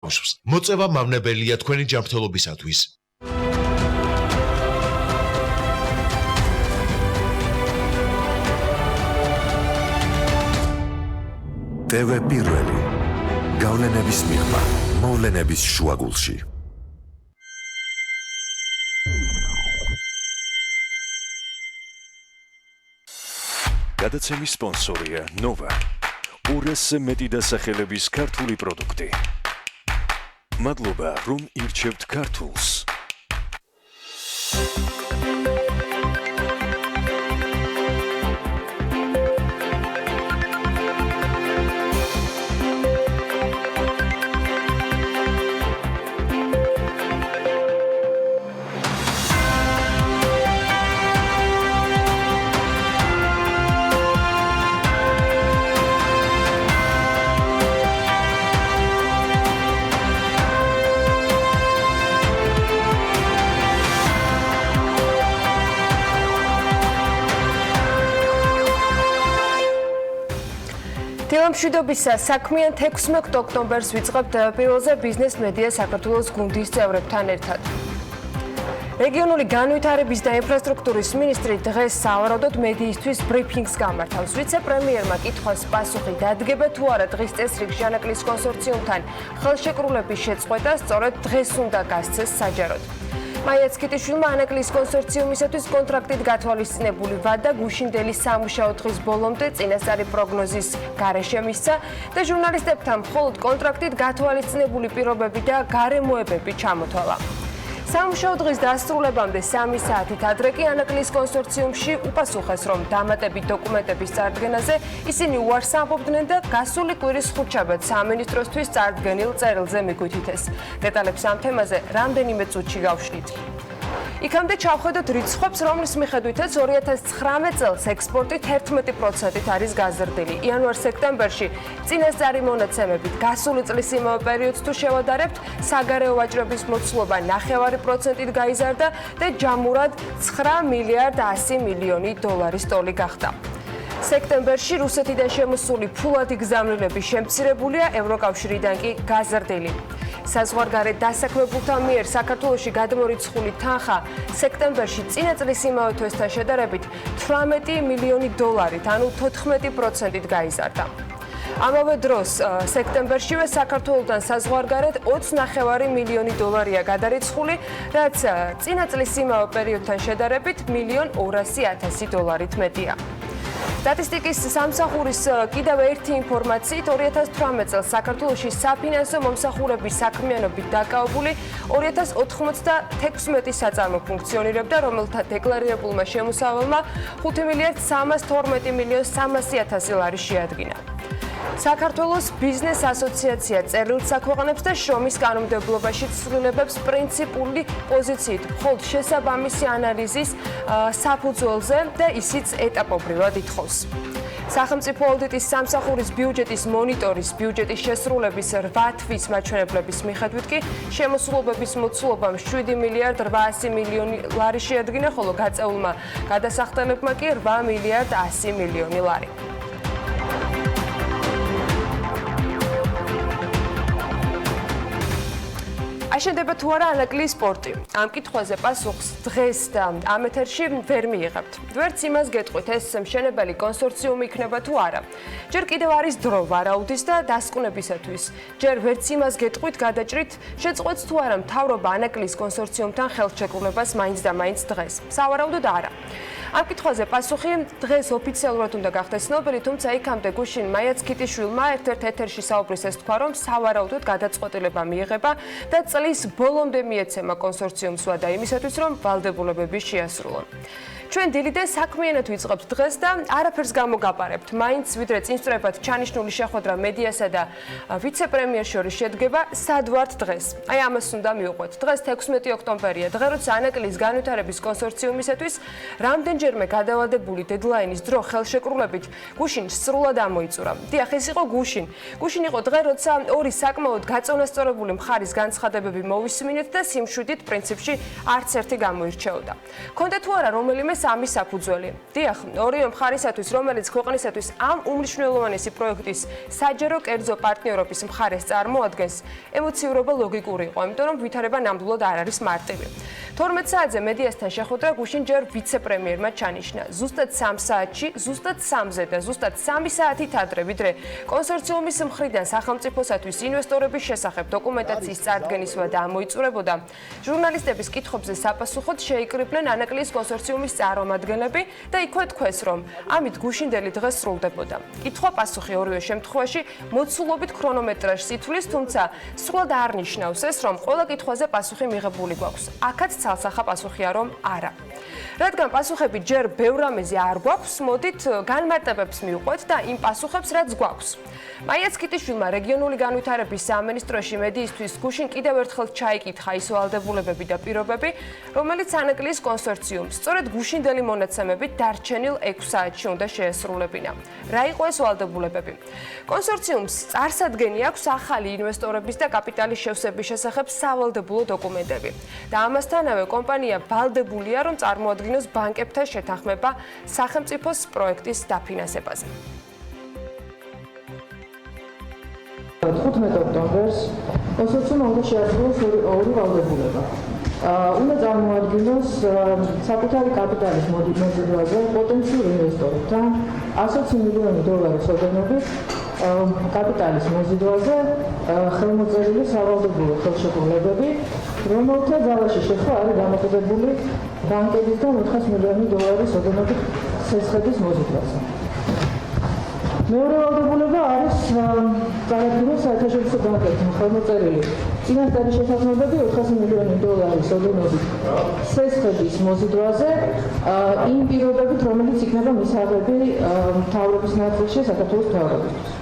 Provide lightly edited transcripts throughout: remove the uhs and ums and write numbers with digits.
მოწევა მავნებელია თქვენი ჯანმრთელობისათვის. TV პირველი გავლენების მიღმა მოვლენების შუაგულში. გადაცემის სპონსორია ნოვა. 200-ზე მეტი დასახელების ქართული პროდუქტი. მადლობა, რომ ირჩევთ ქართულს. მშვიდობისა საქმიან 16 ოქტომბერს ვიწყებთ პირველზე ბიზნეს მედია საქართველოს გუნდის წევრებთან ერთად. რეგიონული განვითარების და ინფრასტრუქტურის მინისტრი დღეს სავარაუდოდ მედიისთვის ბრიფინგს გამართავს. ვიცე-პრემიერმა კითხვას პასუხი დადგება თუ არა დღის წესრიგ ჟანაკლის კონსორციუმთან ხელშეკრულების შეწყვეტა სწორედ დღეს უნდა გასცეს საჯაროდ. მაია ცქიტიშვილმა ანაკლის კონსორციუმისათვის კონტრაქტით გათვალისწინებული ვადა გუშინდელი სამუშაო დღის ბოლომდე წინასწარი პროგნოზის გარეშე მისცა და ჟურნალისტებთან მხოლოდ კონტრაქტით გათვალისწინებული პირობები და გარემოებები ჩამოთვალა. სამუშაო დღის დასრულებამდე 3 საათით ადრე კი ანაკლის კონსორციუმში უპასუხეს, რომ დამატებით დოკუმენტების წარდგენაზე ისინი უარს ამბობდნენ და გასული კვირის ხუთშაბათს სამინისტროსთვის წარდგენილ წერილზე მიგვითითეს. დეტალებს ამ თემაზე რამდენიმე წუთში გავშლით. იქამდე ჩავხედოთ რიცხვებს, რომლის მიხედვითაც 2019 წელს ექსპორტი 11%-ით არის გაზრდილი. იანვარ-სექტემბერში წინასწარი მონაცემებით გასული წლის იმავე პერიოდს თუ შევადარებთ, საგარეო ვაჭრობის მოცულობა 9% გაიზარდა და ჯამურად 9 მილიარდ 100 მილიონი დოლარის ტოლი გახდა. სექტემბერში რუსეთიდან შემოსული ფულადი გზავნილები შემცირებულია, ევროკავშირიდან კი გაზრდილი. საზღვარგარეთ დასაქმებულთა მიერ საქართველოში გადმორიცხული თანხა სექტემბერში წინა წლის იმავე თვესთან შედარებით 18 მილიონი დოლარით, ანუ 14%-ით გაიზარდა. ამავე დროს სექტემბერშივე საქართველოდან საზღვარგარეთ 29 მილიონი დოლარია გადარიცხული, რაც წინა წლის იმავე პერიოდთან შედარებით 1,200,000 დოლარით მეტია. სტატისტიკის სამსახურის კიდევ ერთი ინფორმაციით 2018 წელს საქართველოში საფინანსო მომსახურების საქმიანობით დაკავებული 2096 საწარმო ფუნქციონირებდა, რომელთა დეკლარირებულმა შემოსავალმა 5,312,300,000 ლარი შეადგინა. საქართველოს ბიზნეს ასოციაცია წერილს აქვეყნებს და შრომის კანონმდებლობაში ცვლილებებს პრინციპული პოზიციით, მხოლოდ შესაბამისი ანალიზის საფუძველზე და ისიც ეტაპობრივად ითხოვს. სახელმწიფო აუდიტის სამსახურის ბიუჯეტის მონიტორის ბიუჯეტის შესრულების 8 თვის მაჩვენებლების მიხედვით კი შემოსულობების მოცულობამ 7 მილიარდ 800 მილიონი ლარი შეადგინა, ხოლო გაწეულმა გადასახდელებმა კი 8 მილიარდ 100 მილიონი ლარი. აშენდება თუ არა ანაკლის სპორტი? ამ კითხვაზე პასუხს დღეს და ამ ეთერში ვერ მიიღებთ. ვერც იმას გეტყვით, ეს მშენებელი კონსორციუმი იქნება თუ არა. ჯერ კიდევ არის დრო ვარაუდის და დასკვნებისათვის. ჯერ ვერც იმას გეტყვით, გადაჭრით, შეწყვეტს თუ არა მთავრობა ანაკლის კონსორციუმთან ხელშეკრულებას მაინც და მაინც დღეს. სავარაუდოდ არა. ამ კითხვაზე პასუხი დღეს ოფიციალურად უნდა გახდეს ცნობილი, თუმცა იქამდე გუშინ მაია ცქიტიშვილმა ერთ-ერთ ეთერში საუბრისას თქვა, რომ სავარაუდოდ გადაწყვეტილება მიიღება და წლის ბოლომდე მიეცემა კონსორციუმს ვადა იმისათვის, რომ ვალდებულებები შეასრულონ. ჩვენ დილიდან საქმიანად ვიწყებთ დღეს და არაფერს გამოგაპარებთ. მაინც ვიდრე წინსწრებად ჩანიშნული შეხვედრა მედიასა და ვიცე-პრემიერს შორის შედგება, სად ვართ დღეს? აი ამას უნდა მივყვეთ. დღეს 16 ოქტომბერია, დღე როცა ანაკლის განვითარების კონსორციუმისათვის რამდენჯერმე გადავალდებული დედლაინის დრო ხელშეკრულებით გუშინ სრულად ამოიწურა. დიახ, ეს იყო გუშინ. გუშინ იყო დღე, როცა ორი საკმაოდ გაწონასწორებული მხარის განცხადებები მოვისმინეთ და სიმშვიდით პრინციპში არც ერთი გამოირჩეოდა. ქონდა თუ არა რომელიმე სამი საფუძველი. დიახ, ორივე მხარისათვის, რომელიც ქვეყნისათვის ამ უმნიშვნელოვანესი პროექტის საჯარო კერძო პარტნიორობის მხარეს წარმოადგენს, ემოციურობა ლოგიკური იყო, იმიტომ რომ ვითარება ნამდვილად არ არის მარტივი. 12 საათზე მედიასთან შეხვედრა გუშინ ჯერ ვიცე-პრემიერმა ჩანიშნა. ზუსტად 3 საათში, ზუსტად 3-ზე და ზუსტად 3 საათით ადრე, ვიდრე კონსორციუმის მხრიდან სახელმწიფოსათვის ინვესტორების შესახებ დოკუმენტაციის წარდგენისვა და ამოიწურებოდა, ჟურნალისტების კითხვებზე საპასუხოდ შეიკრიბნენ ანაკლიის კონსორციუმის წარმომადგენლები და იქვე თქვეს, რომ ამით გუშინდელი დღე სრულდებოდა. კითხვა-პასუხი ორივე შემთხვევაში მოცულობით ქრონომეტრაჟს ითვლის, თუმცა სრულად არ ნიშნავს ეს, რომ ყველა კითხვაზე პასუხი მიღებული გვაქვს. აქაც ცალსახა პასუხია, რომ არა. რადგან პასუხები ჯერ ბევრ რამეზე არ გვაქვს, მოდით განმარტებებს მივყვეთ და იმ პასუხებს, რაც გვაქვს. მაია ცქიტიშვილმა რეგიონული განვითარების სამინისტროში მედიისთვის გუშინ კიდევ ერთხელ ჩაიკითხა ის ვალდებულებები და პირობები, რომელიც ანაკლიის კონსორციუმს სწორედ გუშინდელი მონაცემებით დარჩენილ 6 საათში უნდა შეესრულებინა. რა იყო ეს ვალდებულებები? კონსორციუმს წარსადგენი აქვს ახალი ინვესტორების და კაპიტალის შევსების შესახებ სავალდებულო დოკუმენტები. და ამასთანავე კომპანია ვალდებულია, რომ წარმოადგინოს ბანკებთან შეთანხმება სახელმწიფოს პროექტის დაფინანსებაზე. 15 ოქტომბერს კონსორციუმმა უნდა შეასრულოს ორი ვალდებულება. უნდა წარმოადგინოს საკუთარი კაპიტალის მოზიდვაზე პოტენციურ ინვესტორებთან 120 მილიონი დოლარის ოდენობით კაპიტალის მოზიდვაზე ხელმოწერილი სავალდებულო ხელშეკრულებები, რომელთა ძალაში შეცვლა არის დამოკიდებული ბანკებისგან 400 მილიონი დოლარის ოდენობით ცეცხლების მოზიდვაზე. მეორე ვალდებულება არის წარადგინოს საერთაშორისო ბანკებთან ხელმოწერილი წინასწარი შეთანხმებები 400 მილიონი დოლარის ოდენობით ცეცხლების მოზიდვაზე იმ პირობებით, რომელიც იქნება მისაღები მთავრობის ნაწილში საქართველოს მთავრობისთვის.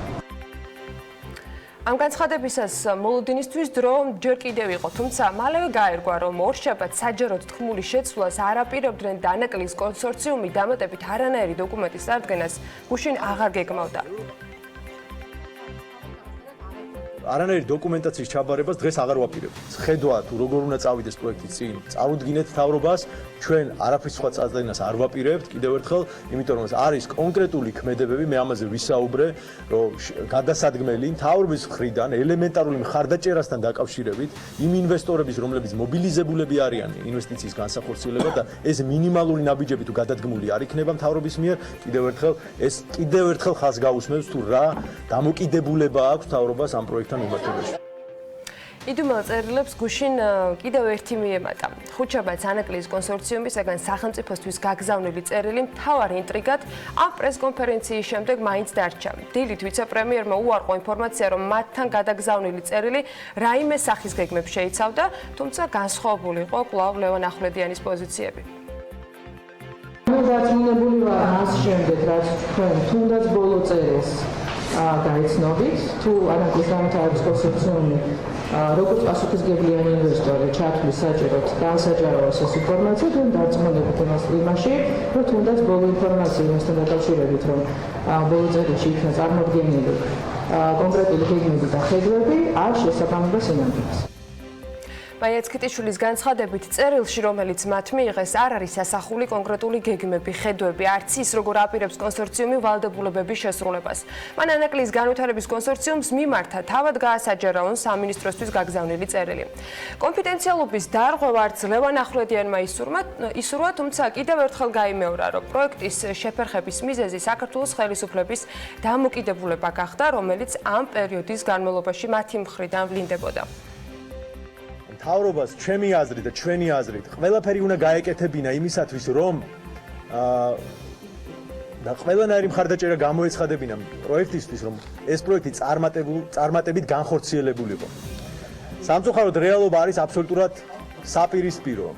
ამ განცხადებისას მოლოდინისთვის დრო ჯერ კიდევ იყო, თუმცა მალევე გაერგვა, რომ ორშაბათს საჯაროდ თქმული შეცვლას არ აპირებდნენ და ანაკლიის კონსორციუმი დამატებით არანაირი დოკუმენტის წარდგენას გუშინ აღარ გეგმავდა. არანაირი დოკუმენტაციის ჩაბარებას დღეს აღარ ვაპირებთ. ხედვა თუ როგორ უნდა წავიდეს პროექტი წინ, წარუდგინეთ მთავრობას, ჩვენ არაფრის სხვა წარდგენას არ ვაპირებთ, კიდევ ერთხელ, იმიტომ რომ არის კონკრეტული ქმედებები, მე ამაზე ვისაუბრე, რომ გადასადგმელი მთავრობის მხრიდან ელემენტარული მხარდაჭერასთან დაკავშირებით იმ ინვესტორების, რომლებიც მობილიზებულები არიან ინვესტიციის განსახორციელებად და ეს მინიმალური ნაბიჯები თუ გადადგმული არ იქნება მთავრობის მიერ, კიდევ ერთხელ ხაზს გაუსმევს თუ რა დამოკიდებულება აქვს მთავრობას ამ პროექტთან მიმართებაში. იდუმალ წერილებს გუშინ კიდევ ერთი მიემატა. ხუთშაბათს ანაკლიის კონსორციუმისაგან სახელმწიფოსთვის გაგზავნილი წერილი მთავარ ინტრიგად ამ პრესკონფერენციის შემდეგ მაინც დარჩა. დილით ვიცე-პრემიერმა უარყო ინფორმაცია, რომ მათთან გადაგზავნილი წერილი რაიმე სახის გეგმებს შეიცავდა, თუმცა განსხვავებული იყო კვლავ ლევან ახვლედიანის პოზიციები. დარწმუნებული ვარ მას შემდეგ, რაც თქვენ თუნდაც ბოლო წერილს გაიცნობით, თუ ანაკლიის განვითარების კონსორციუმი როგორც პასუხისმგებლიანი ინვესტორი ჩათვლის საჯაროდ განსაჯაროოს ეს ინფორმაცია, თქვენ დარწმუნებით იმაში, რომ თუნდაც ბოლო ინფორმაცია იმასთან დაკავშირებით, რომ ბოლო წერილში იქნა წარმოდგენილი კონკრეტული გეგმები და ხედვები არ შესაბამება სინამდვილეს. მაია ცქიტიშვილის განცხადებით, წერილში, რომელიც მათ მიიღეს, არ არის ასახული კონკრეტული გეგმები, ხედვები, არც ის, როგორ აპირებს კონსორციუმი ვალდებულებების შესრულებას. მან ანაკლიის განვითარების კონსორციუმს მიმართა თავად გაასაჯარაონ სამინისტროსთვის გაგზავნილი წერილი. კონფიდენციალობის დარღვევა არც ლევან ახვლედიანმა ისურვა, თუმცა კიდევ ერთხელ გაიმეორა, რომ პროექტის შეფერხების მიზეზი საქართველოს ხელისუფლების დამოკიდებულება გახდა, რომელიც ამ პერიოდის განმავლობაში მათი მხრიდან ვლინდებოდა. მთავრობას ჩემი აზრით და ჩვენი აზრით ყველაფერი უნდა გაეკეთებინა იმისათვის, რომ და ყველანაირი მხარდაჭერა გამოეცხადებინა პროექტისთვის, რომ ეს პროექტი წარმატებით განხორციელებულიყო. სამწუხაროდ რეალობა არის აბსოლუტურად საპირისპირო.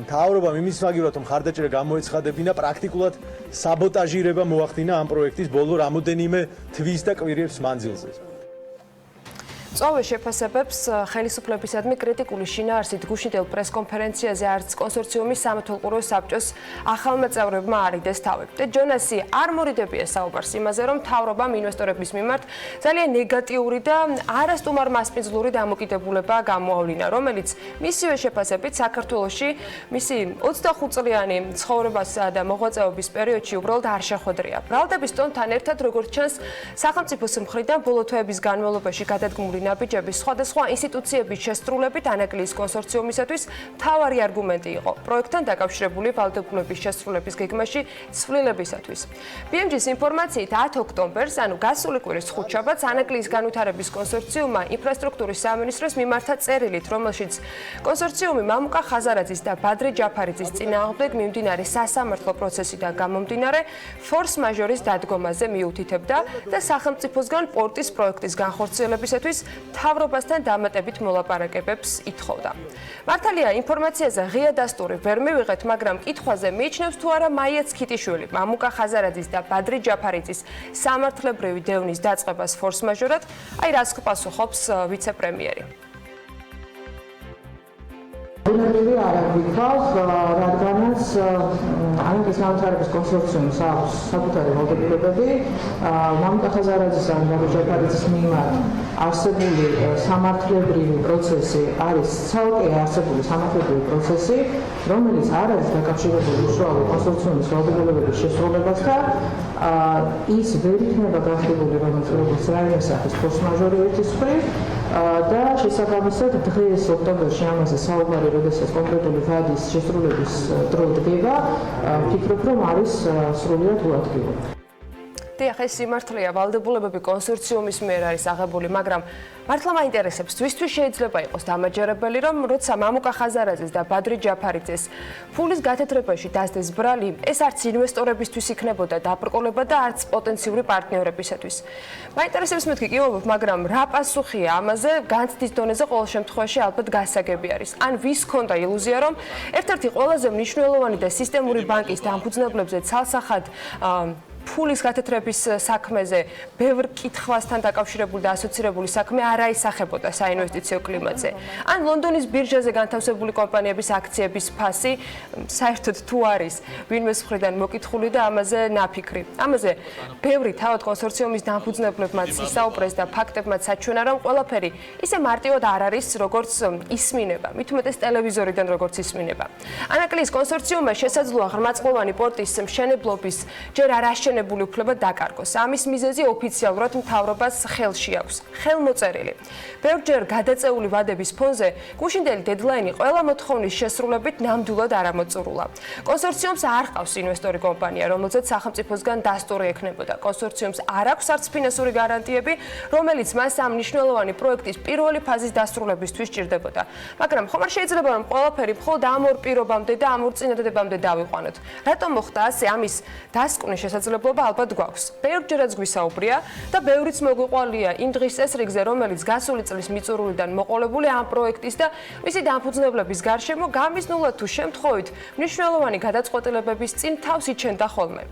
მთავრობამ იმის მაგივრად, რომ მხარდაჭერა გამოეცხადებინა, პრაქტიკულად საბოტაჟირება მოახდინა ამ პროექტის ბოლო რამოდენიმე თვის და კვირების მანძილზე. სწავე შეფასებებს ხელისუფლებისადმი კრიტიკული შინაარსით გუშინდელ პრესკონფერენციაზე არც კონსორციუმის სამეთვალყურო საბჭოს ახალმა წევრებმა არიდეს თავი. და ჯონასი არ მორიდებია საუბარს იმაზე, რომ მთავრობამ ინვესტორების მიმართ ძალიან ნეგატიური და არასტუმარ მასპინძლური დამოკიდებულება გამოავლინა, რომელიც მისივე შეფასებით საქართველოში მისი 25 წლიანი ცხოვრებასა და მოღვაწეობის პერიოდში უბრალოდ არ შეხვედრია. ბრალდების ტონთან ერთად, როგორც ჩანს, სახელმწიფოს მხრიდან ბოლო თვეების განმავლობაში გადადგმული ნაბიჯების სხვადასხვა ინსტიტუციების შესრულებით ანაკლიის კონსორციუმისათვის მთავარი არგუმენტი იყო პროექტთან დაკავშირებული ვალდებულების შესრულების გეგმაში ცვლილებისათვის. BMG-ის ინფორმაციით 10 ოქტომბერს, ანუ გასული კვირის ხუთშაბათს, ანაკლიის განვითარების კონსორციუმმა ინფრასტრუქტურის სამინისტროს მიმართა წერილით, რომელშიც კონსორციუმი მამუკა ხაზარაძის და ბადრი ჯაფარიძის წინააღმდეგ მიმდინარე სასამართლო პროცესიდან გამომდინარე ფორს-მაჟორის დადგომაზე მიუთითებდა და სახელმწიფოსგან პორტის პროექტის განხორციელებისათვის მთავრობასთან დამატებით მოლაპარაკებებს ითხოვდა. მართალია ინფორმაციაზე ღია დასტური ვერ მივიღეთ, მაგრამ კითხვაზე მიიჩნევს თუ არა მაია ცქიტიშვილი, მამუკა ხაზარაძის და ბადრი ჯაფარიძის სამართლებრივი დევნის დაწყებას ფორს-მაჟორად, აი რას პასუხობს ვიცე-პრემიერი. ბუნებრივი არ აღიქავს, რადგანაც ანაკლიის განვითარების კონსორციუმს აქვს საკუთარი ვალდებულებები, მამუკა ხაზარაძის და ბადრი ჯაფარიძის მიმართ არსებული სამართლებრივი პროცესი არის ცალკე არსებული სამართლებრივი პროცესი, რომელიც არ არის დაკავშირებული უშუალოდ კონსორციუმის ვალდებულებების შესრულებასთან. ის ვერ იქნება გახდებული, როგორც რაიმე სახის ფორს-მაჟორი ერთის მხრივ და შესაბამისად დღეს ოქტომბერში ამაზე საუბარი, როდესაც კონკრეტული ვადის შესრულების დრო დგება, ვფიქრობ, რომ არის სრულიად უადგილო. დიახ, ეს სიმართლეა, ვალდებულებები კონსორციუმის მიერ არის აღებული, მაგრამ მართლა მაინტერესებს, ვისთვის შეიძლება იყოს დამაჯერებელი, რომ როცა მამუკა ხაზარაძეს და ბადრი ჯაფარიძეს ფულის გათეთრებაში დასდეს ბრალი, ეს არც ინვესტორებისთვის იქნებოდა დაბრკოლება და არც პოტენციური პარტნიორებისათვის. მაინტერესებს მეთქი კი ვამბობ, მაგრამ რა პასუხია ამაზე განცდის დონეზე ყოველ შემთხვევაში ალბათ გასაგები არის. ან ვის ჰქონდა ილუზია, რომ ერთ-ერთი ყველაზე მნიშვნელოვანი და სისტემური ბანკის დამფუძნებლებზე ცალსახად ფულის გათეთრების საქმეზე ბევრ კითხვასთან დაკავშირებული და ასოცირებული საქმე არ აისახებოდა საინვესტიციო კლიმატზე. ან ლონდონის ბირჟაზე განთავსებული კომპანიების აქციების ფასი საერთოდ თუ არის ვინმეს მხრიდან მოკითხული და ამაზე ნაფიქრი. ამაზე ბევრი თავად კონსორციუმის დამფუძნებლებმაც ისაუბრეს და ფაქტებმაც საჩვენა, რომ ყველაფერი ისე მარტივად არ არის, როგორც ისმინება, მით უმეტეს ტელევიზორიდან როგორც ისმინება. ანაკლიის კონსორციუმმა შესაძლოა ღრმაწყლოვანი პორტის მშენებლობის ჯერ არ აშენებული უფლება დაკარგოს. ამის მიზეზი ოფიციალურად მთავრობას ხელში აქვს, ხელმოწერილი. ბევრჯერ გადაწეული ვადების ფონზე გუშინდელი დედლაინი ყველა მოთხოვნის შესრულებით ნამდვილად არ ამოწურულა. კონსორციუმს არ ჰყავს ინვესტორი კომპანია, რომელზეც სახელმწიფოსგან დასტური ექნებოდა. კონსორციუმს არ აქვს არც ფინანსური გარანტიები, რომელიც მას ამ მნიშვნელოვანი პროექტის პირველი ფაზის დასრულებისთვის სჭირდებოდა. მაგრამ ხომ არ შეიძლება რომ ყველაფერი მხოლოდ ამ ორ პირობამდე და ამ ორ წინადადებამდე დავიყვანოთ. რატომ მოხდა ასე? ამის დასკვნის შესაძლებლობა ალბათ გვაქვს. ბევრჯერაც გვისაუბრია და ბევრიც მოგვიყვანია იმ დღის წესრიგზე, რომელიც გასული წლის მიწურულიდან მოყოლებული ამ პროექტის და მისი დამფუძნებლების გარშემო გამიზნულად თუ შემთხვევით მნიშვნელოვანი გადაწყვეტილებების წინ თავს იჩენდა ხოლმე.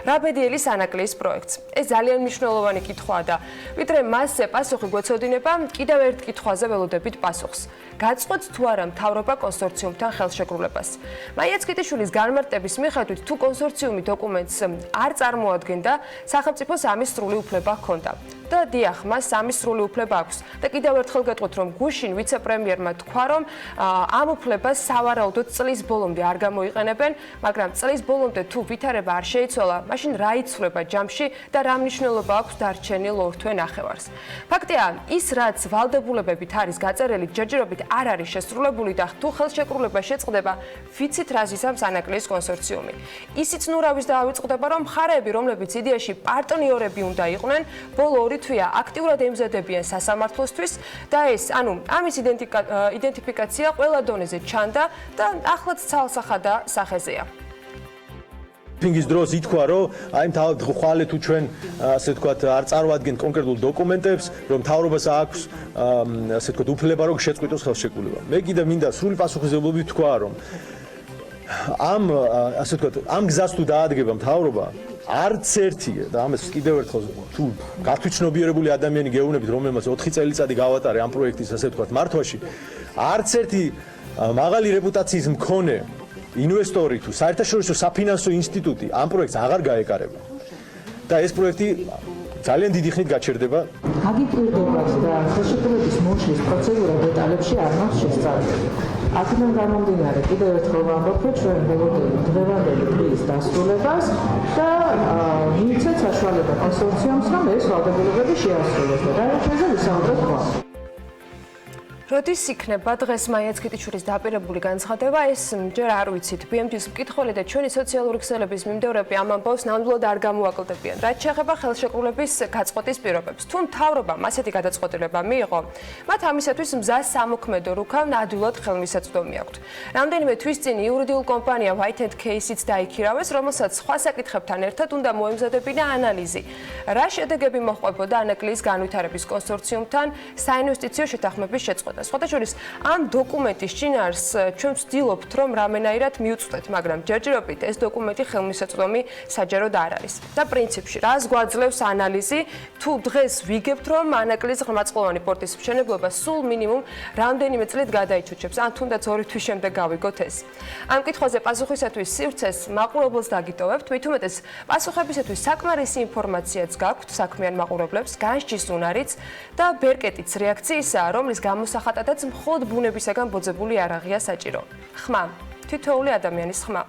რა ბედიელის ანაკლიის პროექტს? ეს ძალიან მნიშვნელოვანი კითხვაა და ვიდრე მასზე პასუხი გვეცოდინება, კიდევ ერთ კითხვაზე ველოდებით პასუხს. გაწყვეტს თუ არა მთავრობა კონსორციუმთან ხელშეკრულებას. მაია ცქიტიშვილის განმარტების მიხედვით, თუ კონსორციუმი დოკუმენტს არ წარმოადგენდა, სახელმწიფოს ამის სრული უფლება ჰქონდა. და დიახ, მას ამის სრული უფლება აქვს. და კიდევ ერთხელ გეტყვით, რომ გუშინ ვიცე-პრემიერმა თქვა, რომ ამ უფლებას სავარაუდოდ წლის ბოლომდე არ გამოიყენებენ, მაგრამ წლის ბოლომდე თუ ვითარება არ შეიცვალა, მაშინ რა იცვლება ჯამში და რა მნიშვნელობა აქვს დარჩენილ ორ თვე ნახევარს. ფაქტია, ის რაც ვალდებულებებით არის გაწერილი, ჯერჯერობით არ არის შესრულებული და თუ ხელშეკრულება შეწყდება, ვიცით რას იზამს ანაკლიის კონსორციუმი. ისიც ნუ რა ვის დაავიწყდება, რომ მხარეები, რომლებიც იდეაში პარტნიორები უნდა იყვნენ, ბოლო ორი თვეა აქტიურად ემზადებიან სასამართლოსთვის და ეს, ანუ ამის იდენტიფიკაცია ყველა დონეზე ჩანდა და ახლაც ცალსახადა სახეზეა. ფინგის დროს ითქვა, რომ აი ხვალე თუ ჩვენ ასე ვთქვათ არ წარმოადგენთ კონკრეტულ დოკუმენტებს, რომ მთავრობას აქვს ასე ვთქვათ უფლება რომ შეწყვიტოს ხელშეკრულება. მე კიდევ მინდა სრული პასუხისმგებლობით ვთქვა, რომ ამ ასე ვთქვათ ამ გზას თუ დაადგება მთავრობა, არც ერთი და ამას კიდევ ერთხელ თუ გათვითცნობიერებული ადამიანი გეუბნებით, რომელმაც 4 წელიწადი გავატარე ამ პროექტის ასე ვთქვათ მართვაში, არც ერთი მაღალი რეპუტაციის მქონე ინვესტორი თუ საერთაშორისო საფინანსო ინსტიტუტი ამ პროექტს აღარ გაეკარება. და ეს პროექტი ძალიან დიდი ხნით გაჩერდება. აგიტირდებათ და ხელშეკრულების მოშლის პროცედურა დეტალებში არ მაქვს შესწავლილი. აქედან გამომდინარე, კიდევ ერთხელ ვამბობ, რომ ჩვენ ველოდებით დღევანდელი დღის დასრულებას და მივცეთ საშუალება კონსორციუმს, რომ ეს ვალდებულებები შეასრულოს და რაღაცაზე ვისაუბროთ ხვალ. როდის იქნება დღეს მაია ცქიტიჩურის დაპირებული განცხადება, ეს ჯერ არ ვიცით. BMT-ის მკითხველი და ჩვენი სოციალური ქსელების მიმდევრები ამ ამბავს ნამდვილად არ გამოაკლდებიან. რაც შეეხება ხელშეკრულების გაწყვეტის პირობებს. თუ მთავრობამ ასეთი გადაწყვეტილება მიიღო, მათ ამისათვის მზას სამოქმედო რუქა ნადვილად ხელმისაწვდომი აქვთ. რამდენიმე თვის წინ იურიდიულ კომპანია White & Case-იც დაიქირავეს, რომელსაც სხვა საკითხებთან ერთად უნდა მოემზადებინა ანალიზი. რა შედეგები მოჰყვებოდა ანაკლიის განვითარების კონსორციუმთან საინვესტიციო შეთანხმების შეწყვეტა. სხვადასხვა ამ დოკუმენტის შინაარს ჩვენ ვცდილობთ, რომ რამენაირად მივწვდეთ, მაგრამ ჯერჯერობით ეს დოკუმენტი ხელმისაწვდომი საჯაროდ არ არის. და პრინციპში, რას გვაძლევს ანალიზი, თუ დღეს ვიგებთ, რომ ანაკლის ღრმაწყლოვანი პორტის მშენებლობა სულ მინიმუმ რამდენიმე წლით გადაიჩუჩებს, ან თუნდაც 2 თვის შემდეგ გავიგოთ ეს. ამ კითხვაზე პასუხისათვის სივრცეს მაყურებელს დაგიტოვებთ, მით უმეტეს პასუხებისათვის საკმარისი ინფორმაციაც გაქვთ საქმიან მაყურებლებს, განსჯის უნარიც და ბერკეტიც რეაქციისაა, რომლის გამოსახატადაც მხოლოდ ბუნებისაგან ბოძებული არ აღია საჭირო. ხმა თითოეული ადამიანის ხმა.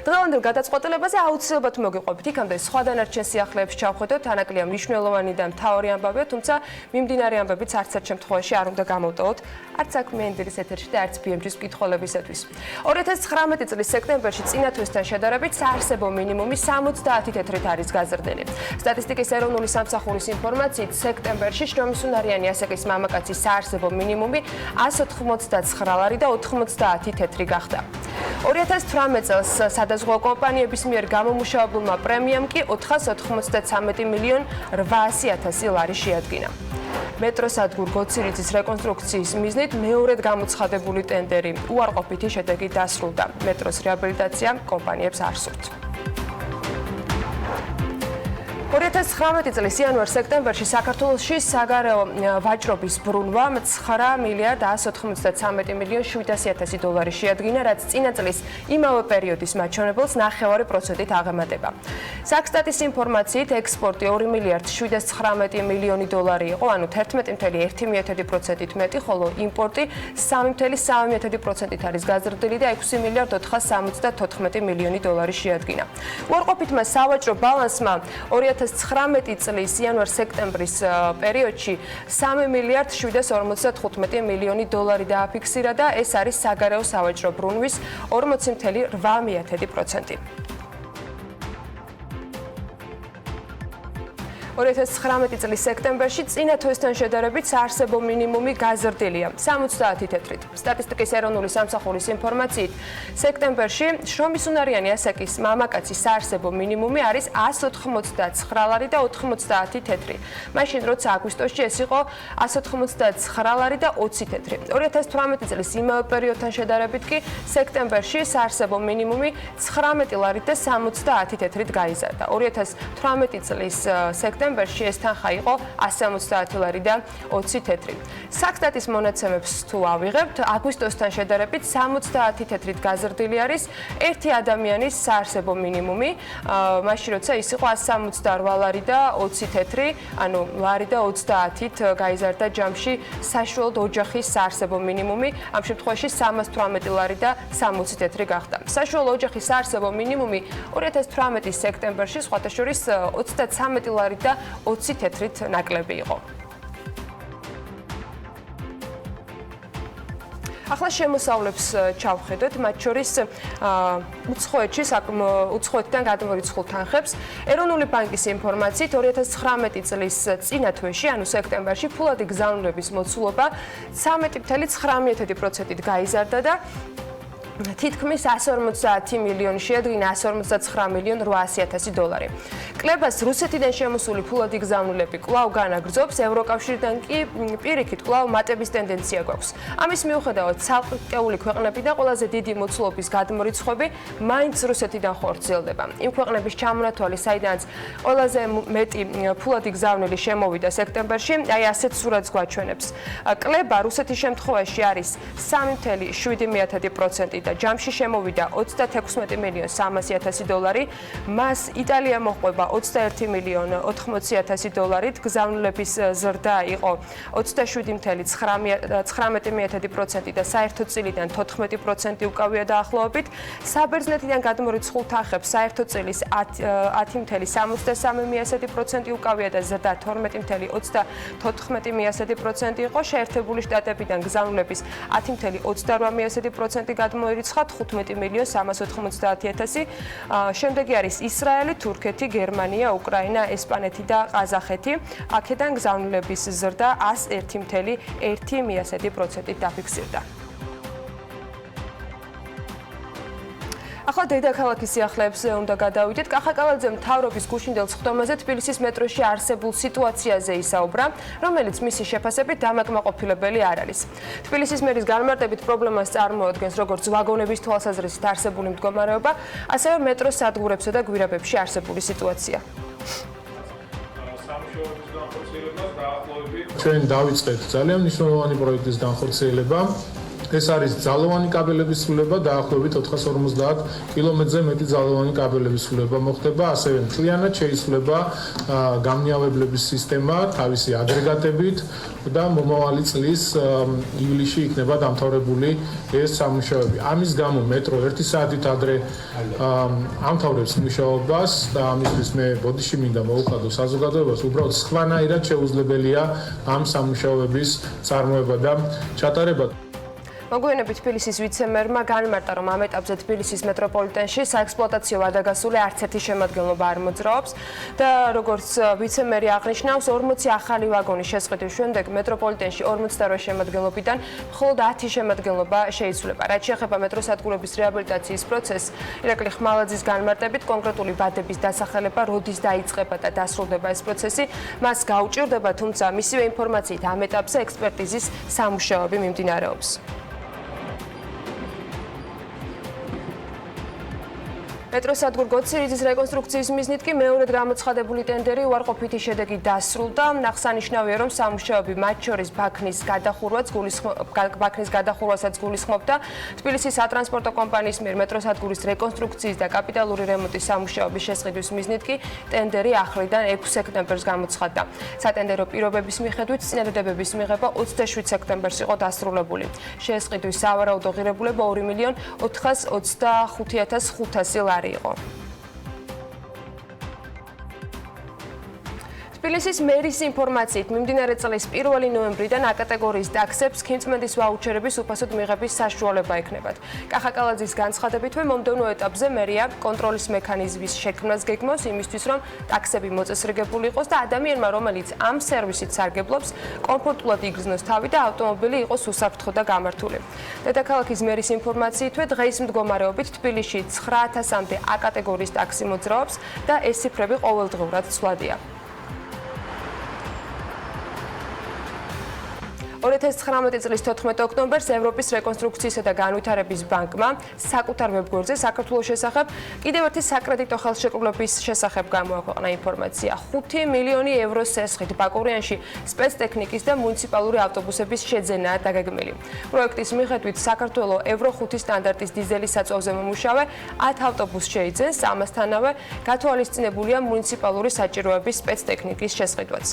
დღევანდელ გადაწყვეტილებაზე აუცილებლად მოგიყვებით, იქამდე სხვა დანარჩენ სიახლეებს ჩავხედოთ, ანაკლია მნიშვნელოვანი და მთავარი ამბავია, თუმცა მიმდინარე ამბებიც არც ერთ შემთხვევაში არ უნდა გამოვტოვოთ, არც საქმიანი დილის ეთერში და არც BMT-ის მკითხველებისათვის. 2019 წლის სექტემბერში წინა თვესთან შედარებით საარსებო მინიმუმი 70 თეთრით არის გაზრდილი. სტატისტიკის ეროვნული სამსახურის ინფორმაციით, სექტემბერში შრომისუნარიანი ასაკის მამაკაცის საარსებო მინიმუმი 189 ლარი და 90 თეთრი გახდა. 2018 წელს სადაზღვო კომპანიების მიერ გამომუშავებულმა პრემიამ კი 493 მილიონ 800.000 ლარი შეადგინა. მეტროსადგურ გოცირიძის რეკონსტრუქციის მიზნით მეორედ გამოცხადებული ტენდერი უარყოფითი შედეგით დასრულდა. მეტროს რეაბილიტაცია კომპანიებს არ სურთ. 2019 წლის იანვარ-სექტემბერში საქართველოში საგარეო ვაჭრობის ბრუნვა 9 მილიარდ 193 მილიონ 700.000 დოლარი შეადგინა, რაც წინა წლის იმავე პერიოდის მაჩვენებელს 9% აღემატება. საქსტატის ინფორმაციით, ექსპორტი 2 მილიარდ 719 მილიონი დოლარი იყო, ანუ 11.1%-ით მეტი, ხოლო იმპორტი 3.3%-ით არის გაზრდილი და 6 მილიარდ 474 მილიონი დოლარი შეადგინა. უარყოფითმა სავაჭრო ბალანსმა 2019 წლის იანვარ-სექტემბრის პერიოდში 3 მილიარდ 755 მილიონი დოლარი დააფიქსირა და ეს არის საგარეო სავაჭრო ბრუნვის 40.8%. 2019 წლის სექტემბერში წინა თვესთან შედარებით საარსებო მინიმუმი გაზრდილია 70 თეთრით. სტატისტიკის ეროვნული სამსახურის ინფორმაციით, სექტემბერში შრომისუნარიანი ასაკის მამაკაცის საარსებო მინიმუმი არის 189 ლარი და 90 თეთრი. მაშინ როცა აგვისტოში ეს იყო 189 ლარი და 20 თეთრი. 2018 წლის იმავე პერიოდთან შედარებით კი სექტემბერში საარსებო მინიმუმი 19 ლარი და 70 თეთრით გაიზარდა. 2018 წლის სექტემბერში ეს თანხა იყო 170 ლარი და 20 თეთრი. საქსტატის მონაცემებს თუ ავიღებთ, აგვისტოსთან შედარებით 70 თეთრით გაზრდილი არის ერთი ადამიანის საარსებო მინიმუმი, მაშინ როცა ის იყო 168 ლარი და 20 თეთრი, ანუ ლარი და 30-ით გაიზარდა ჯამში საშუალოდ ოჯახის საარსებო მინიმუმი, ამ შემთხვევაში 318 ლარი და 60 თეთრი გახდა. საშუალო ოჯახის საარსებო მინიმუმი 2018 სექტემბერში სხვათა შორის 33 ლარი და 20 თეთრით ნაკლები იყო. ახლა შემოსავლებს ჩავხედოთ, მათ შორის უცხოეთიდან გადმორიცხულ თანხებს. ეროვნული ბანკის ინფორმაციით 2019 წლის წინა თვეში, ანუ სექტემბერში, ფულადი გზავნილების მოცულობა 13.9%-ით გაიზარდა და თითქმის 150 მილიონი შეადგინა 159,800,000 $. კლებას რუსეთიდან შემოსული ფულადი გზავნილები კვლავ განაგრძობს, ევროკავშირიდან კი პირიქით კვლავ მატების ტენდენცია გვაქვს. ამის მიუხედავად, ცალკეული ქვეყნები და ყველაზე დიდი მოცულობის გადმორიცხვები მაინც რუსეთიდან ხორციელდება. იმ ქვეყნების ჩამონათვალი, საიდანაც ყველაზე მეტი ფულადი გზავნილი შემოვიდა სექტემბერში, აი ასეთ სურათს გვაჩვენებს. კლება რუსეთის შემთხვევაში არის 3,7% და ჯამში შემოვიდა 36,300,000 $. მას იტალია მოჰყვება 21,80,000 $. გზავნილების ზრდა იყო 27,19% და საერთო წილიდან 14% უკავია დაახლოებით. საბერძნეთიდან გადმორიცხულ თანხებს საერთო წილის 10,63% უკავია და ზრდა 12,34% იყო. შეერთებული შტატებიდან გზავნილების 10,28% გადმოირიცხა 15,390,000. შემდეგი არის ისრაელი, თურქეთი, გერმანია, უკრაინა, ესპანეთი და ყაზახეთი. აქედან გზავნილების ზრდა 101,1% დაფიქსირდა. ახლა დედაქალაქის სიახლეებზე უნდა გადავიდეთ. კახაკალაძე მთავრობის გუშინდელ სხდომაზე თბილისის მეტროში არსებულ სიტუაციაზე ისაუბრა, რომელიც მისი შეფასებით დამაკმაყოფილებელი არ არის. თბილისის მერის განმარტებით პრობლემას წარმოადგენს როგორც ვაგონების თვალსაზრისით არსებული მდგომარეობა, ასევე მეტროს სადგურებსა და გვირაბებში არსებული სიტუაცია. ჩვენ დავიწყეთ ძალიან მნიშვნელოვანი პროექტის განხორციელება. ეს არის ძალოვანი კაბელების სრულება, დაახლოებით 450 კილომეტრზე მეტი ძალოვანი კაბელების სრულება მოხდება, ასევე მთლიანად შეიცვლება გამნიავებლების სისტემა თავისი აგრეგატებით და მომავალი წლის ივლისში იქნება დამთავრებული ეს სამუშაოები. ამის გამო მეტრო 1 საათით ადრე ამთავრებს მუშაობას და ამისთვის მე ბოდიში მინდა მოვუხადო საზოგადოებას, უბრალოდ სხვანაირად შეუძლებელია ამ სამუშაოების წარმოება და ჩატარება. მოგვიანებით თბილისის ვიცემერმა განმარტა, რომ ამ ეტაპზე თბილისის მეტროპოლიტენში საექსპლუატაციო ვადაგასული არც ერთი შემადგენლობა არ მოძრაობს და როგორც ვიცემერი აღნიშნავს, 40 ახალი ვაგონის შესყიდვის შემდეგ მეტროპოლიტენში 48 შემადგენლობიდან მხოლოდ 10 შემადგენლობა შეიცვლება. რაც შეეხება მეტროსადგურების რეაბილიტაციის პროცესს, ირაკლი ხმალაძის განმარტებით, კონკრეტული ვადების დასახელება როდის დაიწყება და დასრულდება ეს პროცესი, მას გაუჭირდება, თუმცა მისივე ინფორმაციით ამ ეტაპზე ექსპერტიზის სამუშაოები მიმდინარეობს. მეტროსადგურ გოცირძის რეკონსტრუქციის მიზნით კი მეორედ გამოცხადებული ტენდერი უარყოფითი შედეგით დასრულდა. აღსანიშნავია, რომ სამუშაოები მათ შორის ბაქნის გადახურვასაც გულისხმობდა. თბილისის სატრანსპორტო კომპანიის მიერ მეტროსადგურის რეკონსტრუქციის და კაპიტალური რემონტის სამუშაოების შესყიდვის მიზნით კი ტენდერი ახლიდან 6 სექტემბერს გამოცხადდა. სატენდერო პირობების მიხედვით წინადადებების მიღება 27 სექტემბერს იყო დასრულებული. შესყიდვის სავარაუდო ღირებულება 2,425,500 ლარი იყო. თბილისის მერის ინფორმაციით, მიმდინარე წლის 1 ნოემბრიდან A კატეგორიის ტაქსებს ქიმწმენდის ვაუჩერების უფასოდ მიღების საშუალება ექნებათ. კახაკალაძის განცხადებითვე მომდევნო ეტაპზე მერია კონტროლის მექანიზმის შექმნას გეგმავს იმისთვის, რომ ტაქსები მოწესრიგებული იყოს და ადამიანმა, რომელიც ამ სერვისით სარგებლობს, კომფორტულად იგრძნოს თავი და ავტომობილი იყოს უსაფრთხო და გამართული. დედაქალაქის მერის ინფორმაციითვე დღეის მდგომარეობით თბილისში 9,000-მდე A კატეგორიის ტაქსი მოძრაობს და ეს ციფრები ყოველდღიურად ცვლადია. 2019 წლის 14 ოქტომბერს ევროპის რეკონსტრუქციისა და განვითარების ბანკმა საკუთარ ვებგვერდზე საქართველოს შესახებ კიდევ ერთი საკრედიტო ხელშეკრულების შესახებ გამოაქვეყნა ინფორმაცია. 5 მილიონი ევროს სესხით ბაკურიანში სპეცტექნიკის და მუნიციპალური ავტობუსების შეძენაა დაგეგმილი. პროექტის მიხედვით საქართველოს ევრო 5 სტანდარტის დიზელის საწვავზე მომუშავე 10 ავტობუსს შეიძენს, ამასთანავე გათვალისწინებულია მუნიციპალური საჭიროების სპეცტექნიკის შესყიდვაც.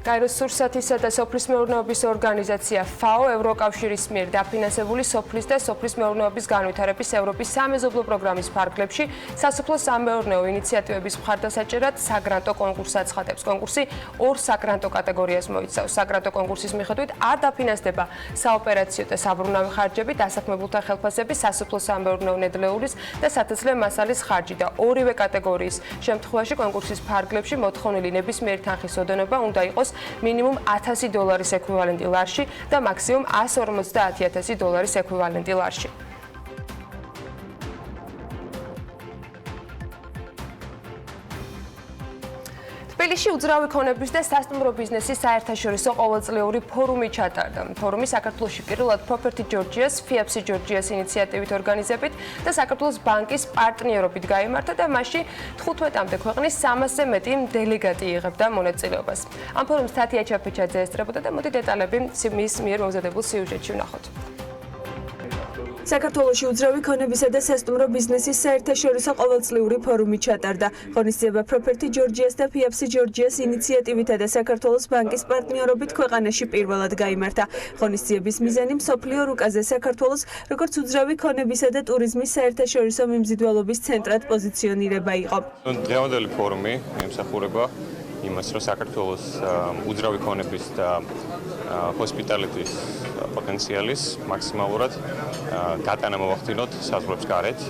კაიროს სურსათისა და სოფლის მეურნეობის ორგანიზაცია FAO ევროკავშირის მიერ დაფინანსებული სოფლის და სოფლის მეურნეობის განვითარების ევროპის სამეზობლო პროგრამის ფარგლებში სასოფლო სამეურნეო ინიციატივების მხარდასაჭერად საგრანტო კონკურსს აცხადებს. კონკურსი 2 საგრანტო კატეგორიას მოიცავს. საგრანტო კონკურსის მიხედვით არ დაფინანსდება საოპერაციო და საბრუნავი ხარჯები, დასაქმებულთა ხელფასები, სასოფლო სამეურნეო ნედლეულის და სათესლე მასალის ხარჯი და ორივე კატეგორიის შემთხვევაში კონკურსის ფარგლებში მოთხოვნილი ნებისმიერი თანხის ოდენობა უნდა იყოს იყოს მინიმუმ $1,000 ექვივალენტი ლარში და მაქსიმუმ $150,000 ექვივალენტი ლარში. თბილისში უძრავი ქონების და სასტუმრო ბიზნესის საერთაშორისო ყოველწლიური ფორუმი ჩატარდა. ფორუმი საქართველოში პირველად Property Georgia's, FIAPSI Georgia's ინიციატივით ორგანიზებით და საქართველოს ბანკის პარტნიორობით გაიმართა და მასში 15-მდე ქვეყნის 300-ზე მეტი დელეგატი იღებდა მონაწილეობას. ამ ფორუმს თათია ჩაფეჩაძე ესწრებოდა და მოდი დეტალები მის მიერ მომზადებულ სიუჟეტში ვნახოთ. საქართველოში უძრავი ქონებისა და სასტუმრო ბიზნესის საერთაშორისო ყოველწლიური ფორუმი ჩატარდა. ღონისძიება Property Georgia's და FIAPSI Georgia's ინიციატივითა და საქართველოს ბანკის პარტნიორობით ქვეყანაში პირველად გაიმართა. ღონისძიების მიზანი მსოფლიო რუკაზე საქართველოს როგორც უძრავი ქონებისა და ტურიზმის საერთაშორისო მიმზიდველობის ცენტრად პოზიციონირება იყო. დღევანდელი ფორუმი ემსახურება იმას, რომ საქართველოს უძრავი ქონების და ჰოსპიტალიტის პოტენციალის მაქსიმალურად გატანა მოვახდინოთ საზღვრებს გარეთ.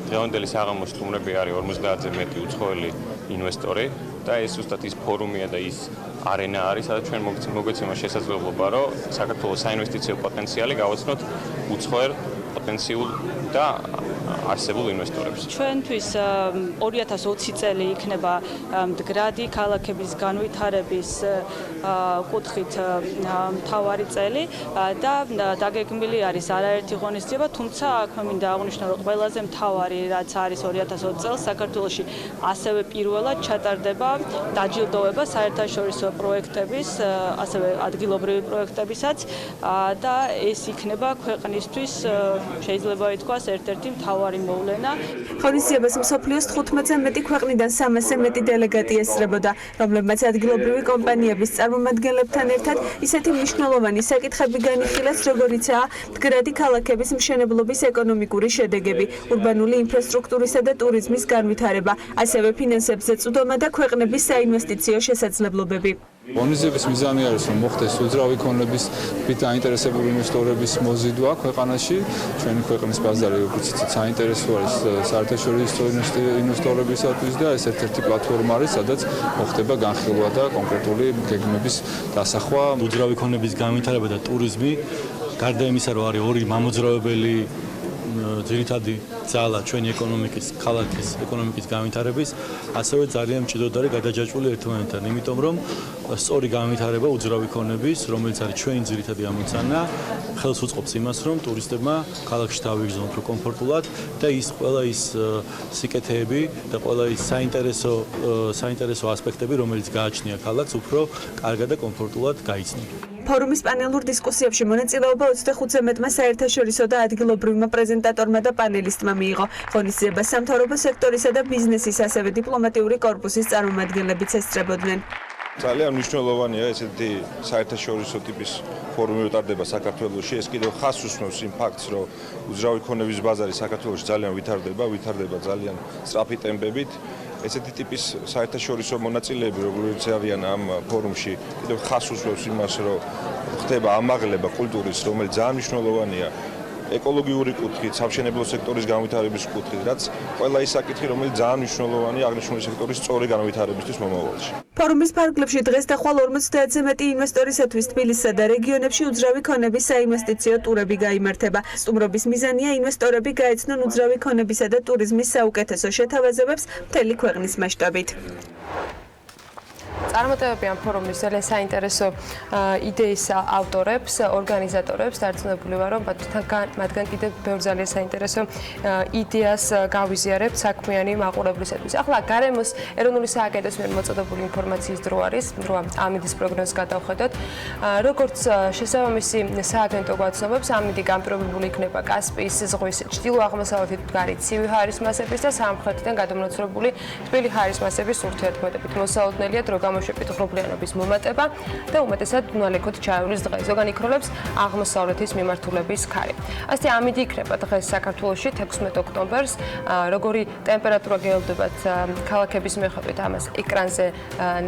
დღევანდელი საღამოს სტუმრები არის 50-ზე მეტი უცხოელი ინვესტორი და ეს ზუსტად ის ფორუმია და ის არენა არის, სადაც ჩვენ მოგვეცემა შესაძლებლობა, რომ საქართველოს საინვესტიციო პოტენციალი გავაცნოთ უცხოელ პოტენციურ და არსებულ ინვესტორებს. ჩვენთვის 2020 წელი იქნება მდგრადი ქალაქების განვითარების კუთხით მთავარი წელი და დაგეგმილი არის არაერთი ღონისძიება, თუმცა აქვე მინდა აღვნიშნო, რომ ყველაზე მთავარი რაც არის 2020 წელს საქართველოში ასევე პირველად ჩატარდება დაჯილდოება საერთაშორისო პროექტების, ასევე ადგილობრივი პროექტებისაც და ეს იქნება ქვეყნისთვის შეიძლება ითქვას ერთ-ერთი მთავარი მოვლენა. ღონისძიებას მსოფლიოს 15-ზე მეტი ქვეყნიდან 300-ზე მეტი დელეგატი ესწრებოდა, რომლებმაც ადგილობრივი კომპანიების წარმომადგენლებთან ერთად ისეთი მნიშვნელოვანი საკითხები განიხილეს, როგორიცაა მდგრადი ქალაქების მშენებლობის ეკონომიკური შედეგები, ურბანული ინფრასტრუქტურისა და ტურიზმის განვითარება, ასევე ფინანსებზე წვდომა და ქვეყნების საინვესტიციო შესაძლებლობები. ღონისძიების მიზანი არის, რომ მოხდეს უძრავი ქონების დაინტერესებული ინვესტორების მოზიდვა ქვეყანაში. ჩვენი ქვეყნის ბაზარი, როგორც იცით, საინტერესო არის საერთაშორისო ინვესტორებისათვის და ეს ერთ-ერთი პლატფორმა არის, სადაც მოხდება განხილვა და კონკრეტული გეგმების დასახვა. უძრავი ქონების განვითარება და ტურიზმი, გარდა იმისა, რომ არის ორი მამოძრავებელი ძირითადი ძალა ჩვენი ეკონომიკის, ქალაქის ეკონომიკის განვითარების, ასევე ძალიან მჭიდროდ არის გადაჯაჭვული ერთმანეთთან, იმიტომ რომ სწორი განვითარება უძრავი ქონების, რომელიც არის ჩვენი ძირითადი ამოცანა, ხელს უწყობს იმას, რომ ტურისტებმა ქალაქში დავიგზავნოთ უფრო კომფორტულად და ის ყველა ის სიკეთეები და ყველა ის საინტერესო ასპექტები, რომელიც გააჩნია ქალაქს, უფრო კარგად და კომფორტულად გაიცნოთ. ფორუმის პანელურ დისკუსიებში მონაწილეობა 25-ზე მეტმა საერთაშორისო და ადგილობრივმა პრეზენტატორმა და პანელისტმა მიიღო. ღონისძიება სამთავრობო სექტორისა და ბიზნესის, ასევე დიპლომატიური კორპუსის წარმომადგენლებიც ესწრებოდნენ. ძალიან მნიშვნელოვანია ესეთი საერთაშორისო ტიპის ფორუმი უტარდება საქართველოში. ეს კიდევ ხაზს უსმევს იმ ფაქტს, რომ უძრავი ქონების ბაზარი საქართველოში ძალიან ვითარდება ძალიან სწრაფი ტემპებით. ესეთი ტიპის საერთაშორისო მონაწილეები, როგორც არიან ამ ფორუმში, კიდევ ხაზს უსმევს იმას, რომ ხდება ამაღლება კულტურის, რომელიც ძალიან მნიშვნელოვანია ეკოლოგიური კუთხით, სამშენებლო სექტორის განვითარების კუთხით, რაც ყველა ის საკითხი, რომელიც ძალიან მნიშვნელოვანია აღნიშნული სექტორის სწორი განვითარებისთვის მომავალში. ფორუმის ფარგლებში დღეს დახვალ 50-ზე მეტი ინვესტორისათვის თბილისსა და რეგიონებში უძრავი ქონების საინვესტიციო ტურები გაიმართება. სტუმრობის მიზანია ინვესტორები გაეცნონ უძრავი ქონებისა და ტურიზმის საუკეთესო შეთავაზებებს მთელი ქვეყნის მასშტაბით. წარმატებები ამ ფორუმის ძალიან საინტერესო იდეის ავტორებს, ორგანიზატორებს დარწმუნებული ვარ, რომ მათგან კიდევ ბევრ ძალიან საინტერესო იდეას გავიზიარებთ საქმიანი მაყურებლისათვის. ახლა გარემოს ეროვნული სააგენტოს მიერ მოწოდებული ინფორმაციის დრო არის, რომ ამინდის პროგნოზს გადავხედოთ. როგორც შესაბამისი სააგენტო გვაცნობებს, ამინდი განპირობებული იქნება კასპიის ზღვის ჩრდილო-აღმოსავლეთით მდგარი ცივი ჰაერის მასების და სამხრეთიდან გადამონაცვლებული თბილი ჰაერის მასების ურთიერთქმედებით. მოსალოდნელია დრო გამოშვებით ღრუბლიანობის მომატება და უმეტესად ნალექოთ ჩაივლის დღე. ზოგან იქროლებს აღმოსავლეთის მიმართულების ქარი. ასე ამინდი იქნება დღეს საქართველოში 16 ოქტომბერს. როგორი ტემპერატურა გეელვდებათ ქალაქების მიხედვით ამას ეკრანზე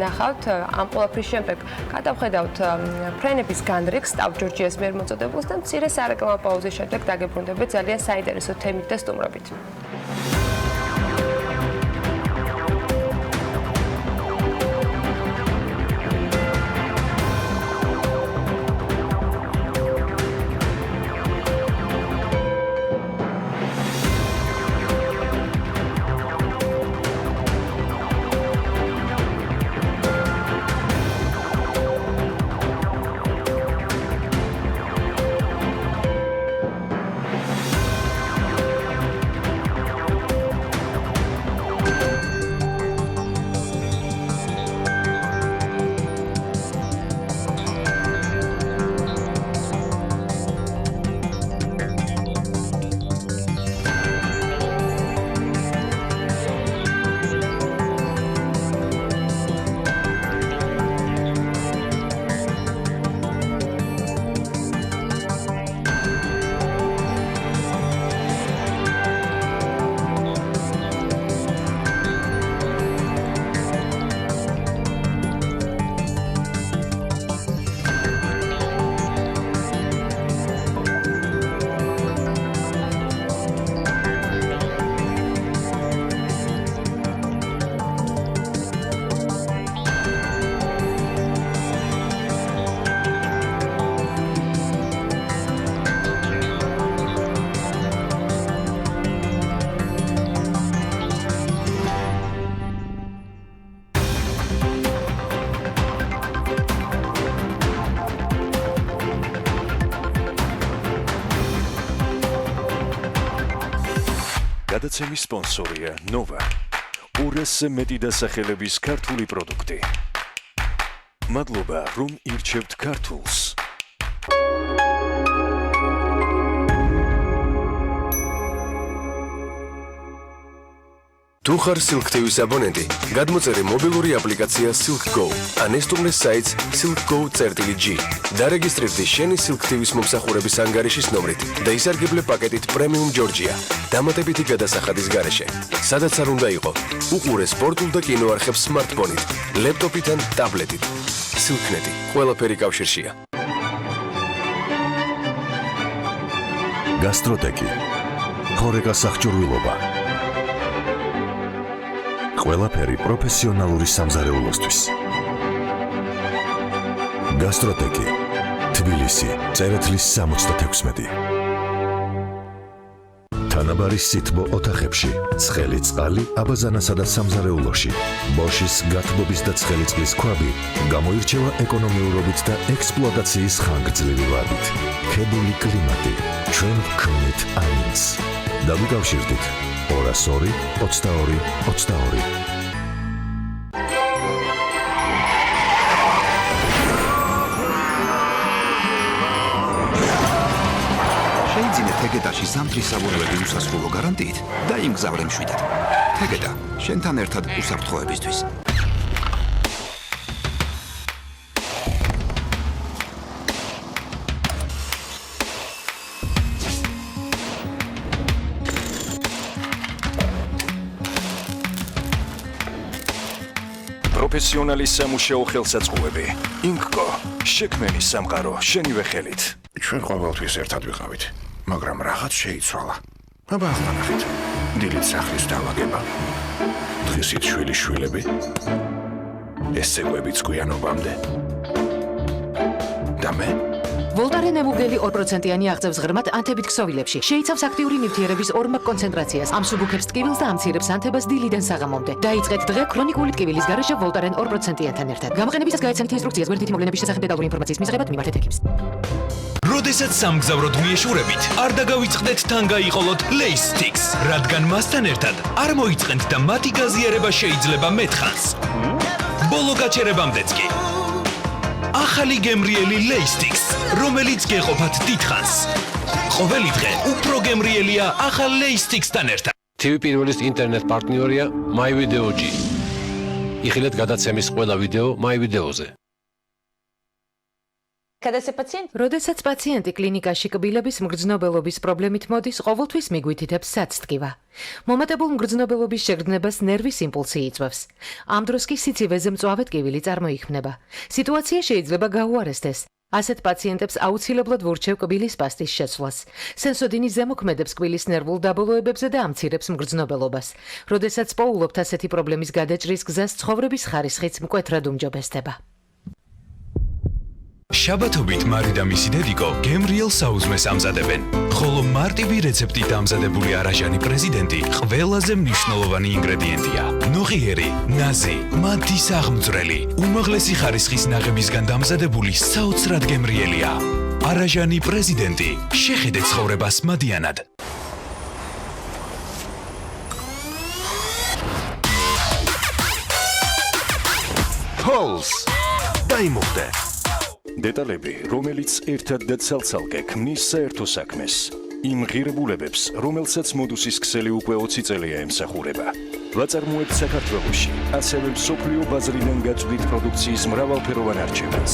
ნახავთ. ამ ყველაფრის შემდეგ გადავხედავთ ფრენების განრიგს South Georgia's მიერ მოწოდებულს და მცირე სარეკლამო პაუზის შემდეგ დაგებრუნდებით ძალიან საინტერესო თემით და სტუმრობით. გადაცემის სპონსორია Nova. 200-ზე მეტი დასახელების ქართული პროდუქტი. მადლობა, რომ ირჩევთ ქართულს. თუ ხარ Silk TV-ს აბონენტი, გადმოწერე მობილური აპლიკაცია Silk Go, ან ესტუმრე საიტს silkgo.g. დარეგისტრირდი შენი Silk TV-ს მომსახურების ანგარიშის ნომრით და ისარგებლე პაკეტით Premium Georgia, დამატებითი გადასახადის გარეშე. სადაც არ უნდა იყო, უყურე სპორტულ და კინო არხებს smartphone-ით, ლეპტოპით ან ტაბლეტით. Silknet-ი, ყველაფერი კავშირშია. გასტროტეკი. ხორეკა სახჭურვილობა. ყველაფერი პროფესიონალური სამზარეულოსთვის. გასტროტეკი. თბილისი, წერეთლის 66. თანაბარის სითბო ოთახებში, ცხელი წყალი აბაზანასა და სამზარეულოში. ბოშის გათბობის და ცხელი წყლის ქვაბი გამოირჩევა ეკონომიურობით და ექსპლუატაციის ხანგრძლივი ვადით. ქედული კლიმატი, ჩვენ ვქმნით ამინს. დავიკავშირდით 202 22 22. შეიძინე თეგედაში ზამთრის საბურავები უსასრულო გარანტიით და იმგზავრე მშვიდად. თეგედა, შენთან ერთად უსაფრთხოებისთვის. პროფესიონალის სამუშაო ხელსაწყოები. ინკკო, შექმენი სამყარო შენივე ხელით. ჩვენ ყოველთვის ერთად ვიყავით, მაგრამ რაღაც შეიცვალა. აბა ახლა ნახეთ. დილით სახლის დავაგება. დღისით შვილიშვილები. ეს ცეკვებიც გვიანობამდე. და მე? ვოლტარენ ემულგელი 2%-იანი აღწევს ღრმად ანთებით ქსოვილებში. შეიცავს აქტიური ნივთიერების ორმაგ კონცენტრაციას, ამსუბუქებს ტკივილს და ამცირებს ანთებას დილიდან საღამომდე. დაიწყეთ დღე ქრონიკული ტკივილის გარეშე ვოლტარენ 2%-იანთან ერთად. გამოყენებისას გაეცემთ ინსტრუქციას გვერდითი მოვლენების შესახებ დეტალური ინფორმაციის მისაღებად მიმართეთ ექიმს. როდესაც სამგზავროდ მიეშურებით, არ დაგავიწყდეთ თან გაიყოლოთ Lace Sticks, რადგან მასთან ერთად არ მოიწყენთ და მათი გაზიარება შეიძლება მეთხანს. ბოლო გაჩერებამდეც კი. ახალი გემრიელი Lace Sticks, რომელიც გეყოფათ დიდხანს. ყოველი დღე უფრო გემრიელია ახალ Lace Sticks-თან ერთად. TV პირველის ინტერნეტ პარტნიორია MyVideo.g. იხილეთ გადაცემის ყველა ვიდეო MyVideo-ზე. როდესაც პაციენტი კლინიკაში კბილების მგრძნობელობის პრობლემით მოდის, ყოველთვის მიგვითითებს საცტკივა. მომატებულ მგრძნობელობის შეგრძნებას ნერვის იმპულსი იწვევს. ამ დროს კი სიცივეზე მწვავე ტკივილი წარმოიქმნება. სიტუაცია შეიძლება გაუარესდეს. ასეთ პაციენტებს აუცილებლად ვურჩევ კბილის პასტის შეცვლას. სენსოდინი ზემოქმედებს კბილის ნერვულ დაბოლოებებზე და ამცირებს მგრძნობელობას. როდესაც პოულობთ ასეთი პრობლემის გადაჭრის გზას, ცხოვრების ხარისხიც მკვეთრად უმჯობესდება. შაბათობით მარი და მისი დედიკო გემრიელ საუზმეს ამზადებენ. ხოლო მარტივი რეცეპტით ამზადებული არაჟანი პრეზიდენტი ყველაზე მნიშვნელოვანი ინგრედიენტია. ნოღიერი, ნაზი, მათის აღმძვრელი, უმაღლესი ხარისხის ნაღებისგან დამზადებული საოცრად გემრიელია. არაჟანი პრეზიდენტი, შეხედეთ ცხოვრებას მადიანად. Pulse. დაიმოხდე. დეტალები, რომელიც ერთად და ცალ-ცალკე ქმნის საერთო საქმეს. იმ ღირებულებებს, რომელსაც მოდუსის ქსელი უკვე 20 წელია ემსახურება. ვაწარმოებთ საქართველოში, ასევე მსოფლიო ბაზრიდან გაწვდით პროდუქციის მრავალფეროვან არჩევანს.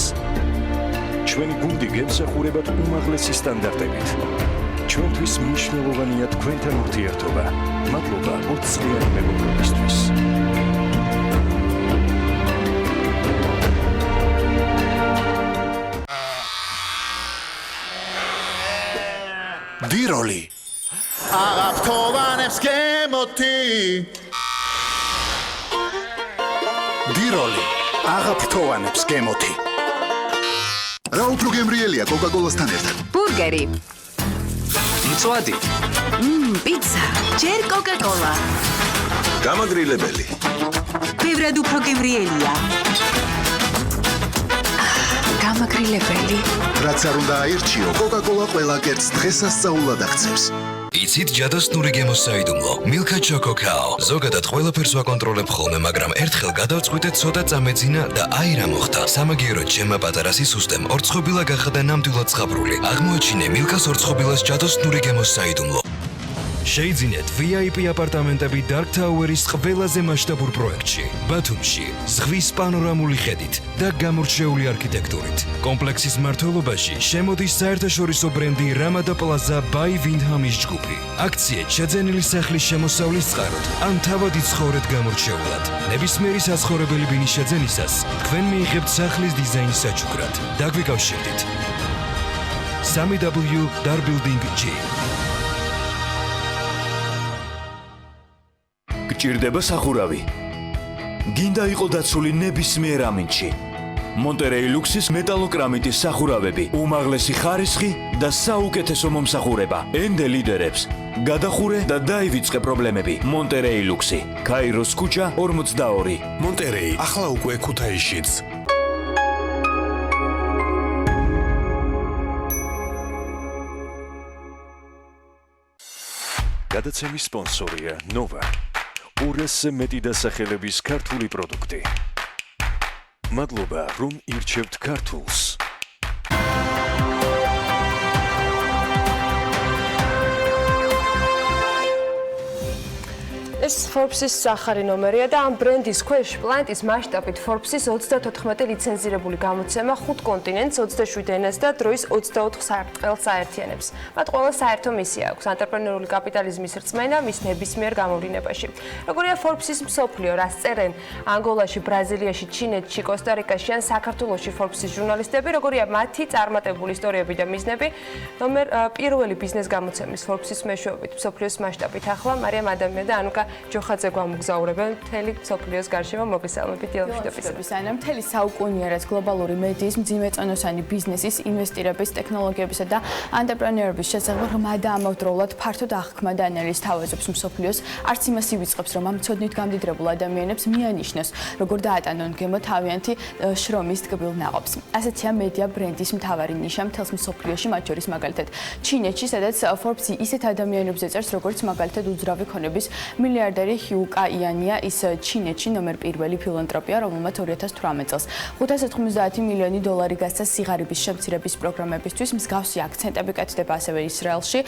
ჩვენი გუნდი გემსახურებათ უმაღლესი სტანდარტებით. ჩვენთვის მნიშვნელოვანია თქვენთან ურთიერთობა. მადლობა 20 წლიანი მეგობრობისთვის. დიროლი აღაფთოვანებს გემოთი დიროლი აღაფთოვანებს გემოთი რა უფრო გემრიელია კოკა-კოლასთან ერთად ბურგერი მწვადი პიცა ჯერ კოკა-კოლა გამაგრილებელი ბევრად უფრო გემრიელია გამაგრილებელი რაც არ უნდა აირჩიო კოკა-კოლა ყველა კერძს დღესასწაულად აღწევს იცით ჯადოსნური გემოს საიდუმლო Milka Choco Cow. ზოგადად ყველაფერს ვაკონტროლებ ხოლმე, მაგრამ ერთხელ გადავწყვიტე ცოტა წამეძინა და აი რა მოხდა. სამაგიეროდ ჩემმა პატარა სისუსტემ ორცხობილა გახადა ნამდვილად ზღაპრული. აღმოაჩინე Milka-ს ორცხობილას ჯადოსნური გემოს საიდუმლო. შეიძინეთ VIP აპარტამენტები Dark Tower-ის ყველაზე მასშტაბურ პროექტში, ბათუმში, ზღვის პანორამული ხედით და გამორჩეული არქიტექტურით. კომპლექსის მმართველობაში შემოდის საერთაშორისო ბრენდი Ramada Plaza by Windham-ის ჯგუფი. აქციეთ შეძენილი სახლის შემოსავლის წყაროდ, ან თავად იცხოვრეთ გამორჩეულად. ნებისმიერი საცხოვრებელი ბინის შეძენისას თქვენ მიიღებთ სახლის დიზაინის საჩუქრად. დაგვიკავშირდით. 3W Dar Building G. გჭირდება სახურავი. გინდა იყო დაცული ნებისმიერ ამინდში. Monterey Luxis მეტალოკრამიტის სახურავები, უმაღლესი ხარისხი და საუკეთესო მომსახურება. ენდე ლიდერებს. გადახურე და დაივიწყე პრობლემები. Monterey Luxi, Kairos ქუჩა 42. Monterey, ახლა უკვე ქუთაისშიც. გადაცემის სპონსორია Nova. 200-ზე მეტი დასახელების ქართული პროდუქტი. მადლობა, რომ ირჩევთ ქართულს. ეს Forbes-ის სახარი ნომერია და ამ ბრენდის ქვეშ პლანეტის მასშტაბით Forbes-ის 34 ლიცენზირებული გამოცემა 5 კონტინენტს, 27 ენას და დროის 24 სარტყელს აერთიანებს. მათ ყველა საერთო მისია აქვს ანტრეპრენორული კაპიტალიზმის რწმენა მის ნებისმიერ გამოვლინებაში. როგორია Forbes-ის მსოფლიო, რას წერენ ანგოლაში, ბრაზილიაში, ჩინეთში, კოსტა-რიკაში ან საქართველოში Forbes-ის ჟურნალისტები, როგორია მათი წარმატებული ისტორიები და მიზნები, პირველი ბიზნეს გამოცემის Forbes-ის მეშვეობით მსოფლიოს მასშტაბით ახლა მარიამ ადამიანი და ანუკა ჯოხაძე გვამოგზაურებენ მთელი მსოფლიოს გარშემო მოგესალმებით დილამშვიდობის. მთელი საუკუნეა რაც გლობალური მედიის, მძიმეწონოსანი ბიზნესის, ინვესტირების, ტექნოლოგიებისა და ანტრეპრენერების შესახებ ღრმა და ამავდროულად ფართოდ აღქმა და ანალიზს თავაზობს მსოფლიოს, არც იმას ივიწყებს, რომ ამ ცოდნით გამდიდრებულ ადამიანებს მიანიშნოს, როგორ დაატანონ გემო თავიანთი შრომის ტკბილ ნაყოფს. ასეთია მედია ბრენდის მთავარი ნიშა მთელს მსოფლიოში, მათ შორის მაგალითად ჩინეთში, სადაც Forbes ისეთ ადამიანებს ეწერს, როგორც მაგალითად უძრავი ქონების მილიარდერი ჰიუკა იანია, ის ჩინეთში ნომერ პირველი ფილანთროპია, რომელმაც 2018 წელს 590 მილიონი დოლარი გასცა სიღარიბის შემცირების პროგრამებისთვის. მსგავსი აქცენტები კეთდება ასევე ისრაელში,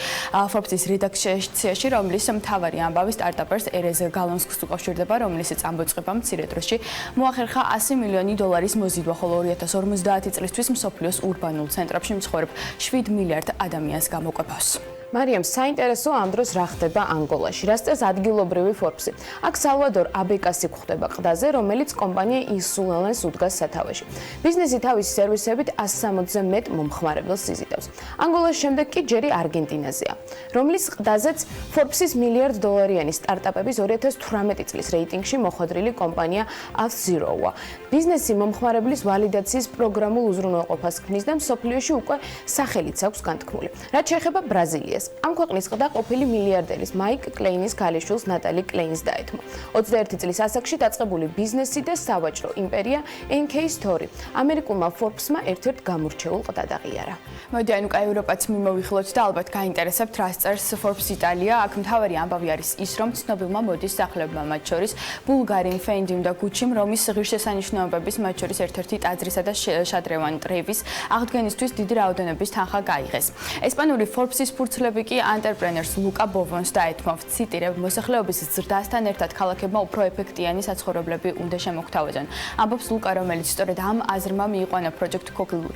Forbes-ის რედაქციაში, რომლის მთავარი ამბავი სტარტაპერს ერეზ გალონსკს უკავშირდება, რომლის წამოწყება მცირე დროში მოახერხა 100 მილიონი დოლარის მოზიდვა, ხოლო 2050 წლისთვის მსოფლიოს ურბანულ ცენტრებში მცხოვრებ 7 მილიარდ ადამიანს გამოკვეთავს. მარიამ, საინტერესო ამ დროს რა ხდება ანგოლაში. რა წელს ადგილობრივი Forbes-ი. აქ სალვადორ აბეკასი გვხვდება ყდაზე, რომელიც კომპანია ინსულენს უდგას სათავეში. ბიზნესი თავისი სერვისებით 160-ზე მეტ მომხმარებელს იზიდავს. ანგოლას შემდეგ კი ჯერი არგენტინაზეა, რომლის ყდაზეც Forbes-ის მილიარდ დოლარიანი სტარტაპების 2018 წლის რეიტინგში მოხვედრილი კომპანია Auth0-ა. ბიზნესი მომხმარებლის ვალიდაციის პროგრამულ უზრუნველყოფას ქმნის და მსოფლიოში უკვე სახელიც აქვს განთქმული. რაც შეეხება ბრაზილიას, ამ ქვეყნის ყდა ყოფილი მილიარდერის მაიკ კლეინის ქალიშვილს ნატალი კლეინს დაეთმო. 21 წლის ასაკში დაწყებული ბიზნესი და სავაჭრო იმპერია NK Story ამერიკულმა Forbes-მა ერთ-ერთ გამორჩეულ ყდად აღიარა. მოდი ანუკა ევროპაც მიმოვიხილოთ და ალბათ გაინტერესებთ რას წერს Forbes Italia. აქ მთავარი ამბავი არის ის, რომ ცნობილმა მოდის სახლებმა, მათ შორის ბულგარინ, Fendi და Gucci-მ რომის ღირსშესანიშნაობების, მათ შორის ერთ-ერთი ტაძრისა და შადრევან ტრევის აღდგენისთვის დიდი რაოდენობის თანხა გაიღეს. ესპანური Forbes-ის ფურცლები კი ანტრეპრენერს ლუკა ბოვონს დაეთმო. ციტირებ, მოსახლეობის ზრდასთან ერთად ქალაქებმა უფრო ეფექტიანი საცხოვრებლები უნდა შემოგთავაზონ. ამბობს ლუკა, რომელიც სწორედ ამ აზრმა მიიყვანა Project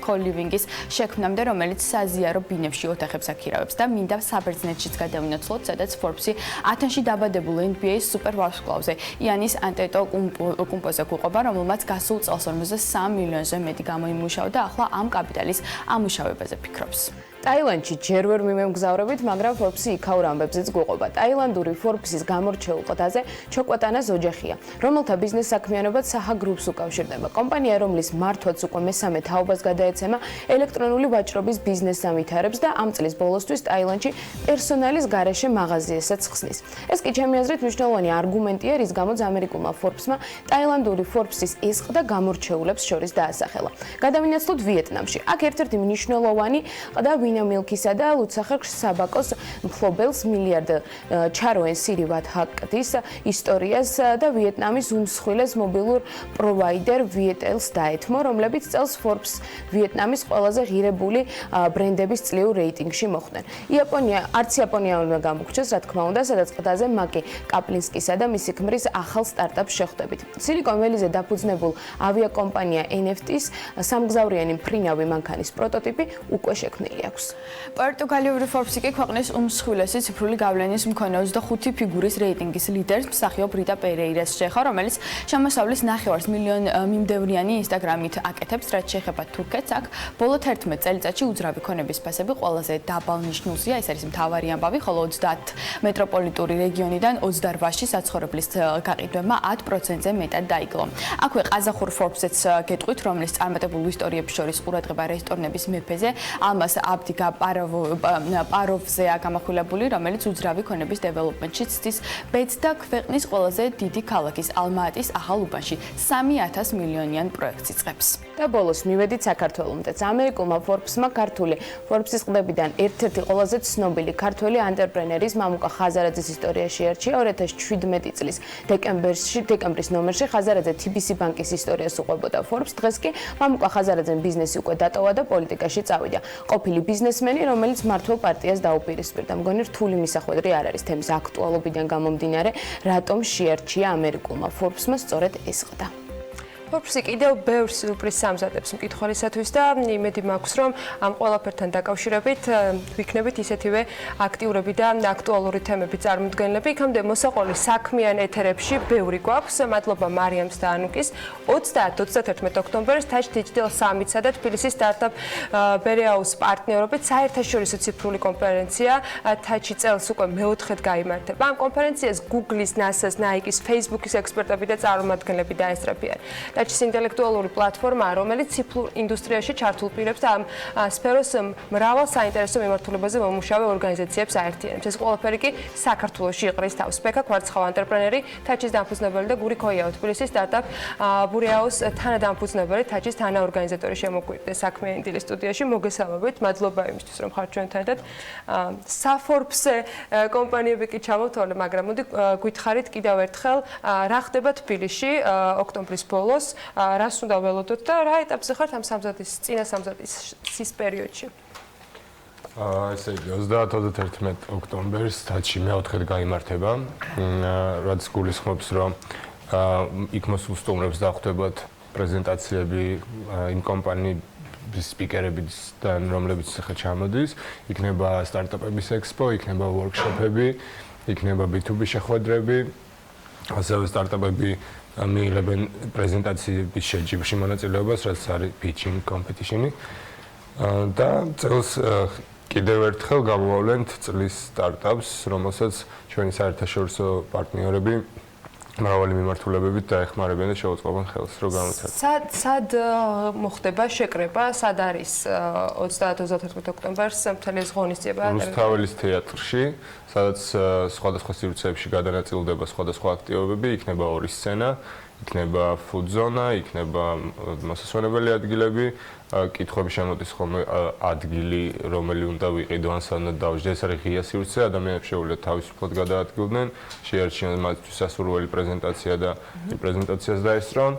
Co-Living-ის შექმნამდე, რომელიც საზიარო ბინებში ოთახებს აქირავებს და მინდა საბერძნეთშიც გადავინაცვლოთ, სადაც Forbes-ი ათენში დაბადებულ NBA-ის სუპერ ვარსკვლავზე იანის ანტეტოკუმპოზე გვიყვება, რომელმაც გასულ წელს 53 მილიონზე მეტი გამოიმუშავა და ახლა ამ კაპიტალის ამუშავებაზე ფიქრობს. ტაილანდში ჯერ ვერ მიმემგზავრებით, მაგრამ Forbes-ი იქაურ ამბებზეც გვიყვება. ტაილანდური Forbes-ის გამორჩეულ ყდაზე ჩოკვატანას ოჯახია, რომელთა ბიზნეს საქმიანობაც Saha Group-ს უკავშირდება. კომპანია, რომლის მართვაც უკვე მესამე თაობას გადაეცემა ელექტრონული ვაჭრობის ბიზნესს ამითარებს და ამ წლის ბოლოსთვის ტაილანდში პერსონალის გარეშე მაღაზიასაც ხსნის. ეს კი ჩემი აზრით მნიშვნელოვანი არგუმენტია, რის გამოც ამერიკულმა Forbes-მა ტაილანდური Forbes-ის ეს ყდა გამორჩეულებს შორის დაასახელა. გადავინაცვლოთ ვიეტნამში. აქ ერთ-ერთი მნიშვნელოვანი ყდა ინო მილქისა და ლუცახერ საბაკოს მფლობელს მილიარდ ჩაროენ სირი ვადჰაკდის ისტორიას და ვიეტნამის უმსხვილეს მობილურ პროვაიდერ Vietel's დაეთმო, რომლებიც წელს Forbes ვიეტნამის ყველაზე ღირებული ბრენდების წლიურ რეიტინგში მოხვდნენ. არც იაპონიაურმა გამოგვჩეს, რა თქმა უნდა, სადაც ყდაზე მაკი კაპლინსკისა და მისი ქმრის ახალ სტარტაპს შეხვდებით. Silicon Valley-ზე დაფუძნებულ ავიაკომპანია NFT-ს სამგზავრიანი მფრინავი მანქანის პროტოტიპი უკვე შექმნილი აქვს. პორტუგალიური Forbes-ი კი ქვეყნის უმსხვილესი ციფრული გავლენის მქონე 25 ფიგურის რეიტინგის ლიდერს მსახიობ რიტა პერეირას შეეხო, რომელიც შემოსავლის 9 მილიონ მიმდევრიანი ინსტაგრამით აკეთებს, რაც შეეხება თურქეთს. აქ ბოლო 11 წელიწადში უძრავი ქონების ფასები ყველაზე დაბალ ნიშნულზეა, ეს არის მთავარი ამბავი, ხოლო 30 მეტროპოლიტური რეგიონიდან 28-ში საცხოვრებლის გაყიდვებმა 10%-ზე მეტად დაიკლო. აქვე ყაზახურ Forbes-ს გეტყვით, რომლის წარმატებულ ისტორიებს შორის ყურადღება რესტორნების მეფეზე ალმას აბდიგა პაროვზეა გამახვილებული, რომელიც უძრავი ქონების დეველოპმენტში ცდის ბედს და ქვეყნის ყველაზე დიდი ქალაქის ალმა-ატის ახალ უბანში 3000 მილიონიან პროექტს იწყებს. და ბოლოს მივედით საქართველომდეც. ამერიკულმა Forbes-მა ქართული Forbes-ის ყდებიდან ერთ-ერთი ყველაზე ცნობილი ქართველი ანტერპრენერის მამუკა ხაზარაძის ისტორია შეარჩია 2017 წლის დეკემბრის ნომერში. ხაზარაძე TBC ბანკის ისტორიას უყვებოდა Forbes. დღეს კი მამუკა ხაზარაძემ ბიზნესი უკვე დატოვა და პოლიტიკაში წავიდა. ყოფილი ბიზნესმენი, რომელიც მმართველ პარტიას დაუპირისპირდა. მგონი რთული მისახვედრი არ არის თემის აქტუალობიდან გამომდინარე, რატომ შეარჩია ამერიკულმა Forbes-მა სწორედ ეს ყდა. Forbes-ი კიდევ ბევრ სიურპრიზს ამზადებს მკითხველისათვის და იმედი მაქვს, რომ ამ ყველაფერთან დაკავშირებით ვიქნებით ისეთივე აქტიურები და აქტუალური თემები წარმოდგენილები. იქამდე მოსაყოლი საქმიან ეთერებში ბევრი გვაქვს. მადლობა მარიამს და ანუკის. 30-31 ოქტომბერს Touch Digital Summit-სა და თბილისის სტარტაპ Bereaus პარტნიორობით საერთაშორისო ციფრული კონფერენცია Touch-ი წელს უკვე მეოთხედ გაიმართება. ამ კონფერენციას Google-ის, NASA-ს, Nike-ის, Facebook-ის ექსპერტები და წარმომადგენლები დაესწრაფიან. Touch-ის ინტელექტუალური პლატფორმაა, რომელიც ციფრულ ინდუსტრიაში ჩართულ პირებს და ამ სფეროს მრავალ საინტერესო მიმართულებაზე მომუშავე ორგანიზაციებს აერთიანებს. ეს ყველაფერი კი საქართველოში იყრის თავს. ბექა კვარცხავა ანტრეპრენერი, Touch-ის დამფუძნებელი და გური ქოიაო თბილისის სტარტაპ Bereaus თანადამფუძნებელი, Touch-ის თანაორგანიზატორი შემოგვიყვეს საქმიანი დილის სტუდიაში. მოგესალმებით, მადლობა იმისთვის, რომ ხართ ჩვენთან ერთად. Forbes-ზე კომპანიები კი ჩამოვთვალე, მაგრამ მოდი გითხარით კიდევ ერთხელ, რა ხდება თბილისში ოქტომბრის ბოლოს, რას უნდა ველოდოთ და რა ეტაპზე ხართ ამ წინა სამზადისის პერიოდში? ესე იგი 30-31 ოქტომბერს Touch-ი მეოთხედ გაიმართება, რაც გულისხმობს, რომ იქ მოსულსტუმრებს დახვდებათ პრეზენტაციები იმ კომპანიების სპიკერებიდან, რომლებიც ახლა ჩამოდის, იქნება სტარტაპების ექსპო, იქნება ვორქშოპები, იქნება B2B შეხვედრები, ასევე სტარტაპები მიიღებენ პრეზენტაციების შეჯიბრში მონაწილეობას, რაც არის pitching competition-ი. და წელს კიდევ ერთხელ გამოვავლენთ წლის სტარტაპს, რომელსაც ჩვენი საერთაშორისო პარტნიორები მრავალი მიმართულებებით დაეხმარებიან და შეუწყობენ ხელს, რომ განვითარდეს. სად მოხდება შეკრება? სად არის 30-31 ოქტომბერს მთელი ეს ღონისძიება? რუსთაველის თეატრში, სადაც სხვადასხვა სივრცეებში გადანაწილდება სხვადასხვა აქტივობები, იქნება ორი სცენა, იქნება food zone, იქნება მოსასვენებელი ადგილები, კითხვები შემოდის ხოლმე ადგილი, რომელი უნდა ვიყიდო ან სანამ დავждე, ეს არის ღია სივრცე, ადამიანებს შეუძლიათ თავისუფლად გადაადგილდნენ, შეარჩიონ მათთვის სასურველი პრეზენტაცია და იმ პრეზენტაციას დაესწრონ,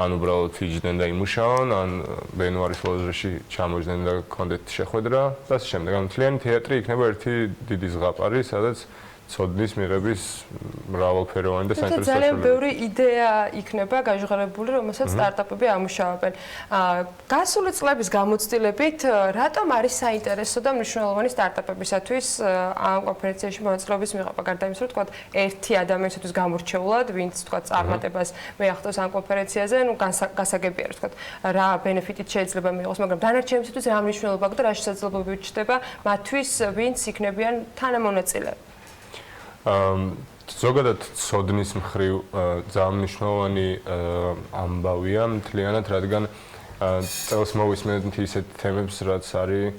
ან უბრალოდ ვიჯდნენ და იმუშაონ, ან ბენუარის ლოჟაში ჩამოჯდნენ და კონდეთ შეხვედრა და ამ შემდეგ ამ მთლიანი თეატრი იქნება ერთი დიდი ზღაპარი, სადაც ცოდნის მიღების მრავალფეროვანი და საინტერესო ძალიან ბევრი იდეა იქნება გაჟღერებული, რომელსაც სტარტაპები ამუშავებენ. გასული წლების გამოცდილებით, რატომ არის საინტერესო და მნიშვნელოვანი სტარტაპებისათვის ამ კონფერენციაში მონაწილეობის მიღება? გარდა იმისა, რომ თქვა ერთი ადამიანისთვის გამორჩეულად, ვინც თქვა წარმატებას მიაღწევს ამ კონფერენციაზე, ნუ გასაგები არის თქვა რა ბენეფიტით შეიძლება მიიღოს, მაგრამ დანარჩენებისთვის რა მნიშვნელობა აქვს და რა შესაძლებლობები ჩნდება მათთვის, ვინც იქნებიან თანამონაწილე? ზოგადად ცოდნის მხრივ ძალიან მნიშვნელოვანი ამბავია მთლიანად, რადგან წელს მოვისმენთ ისეთ თემებს, რაც არის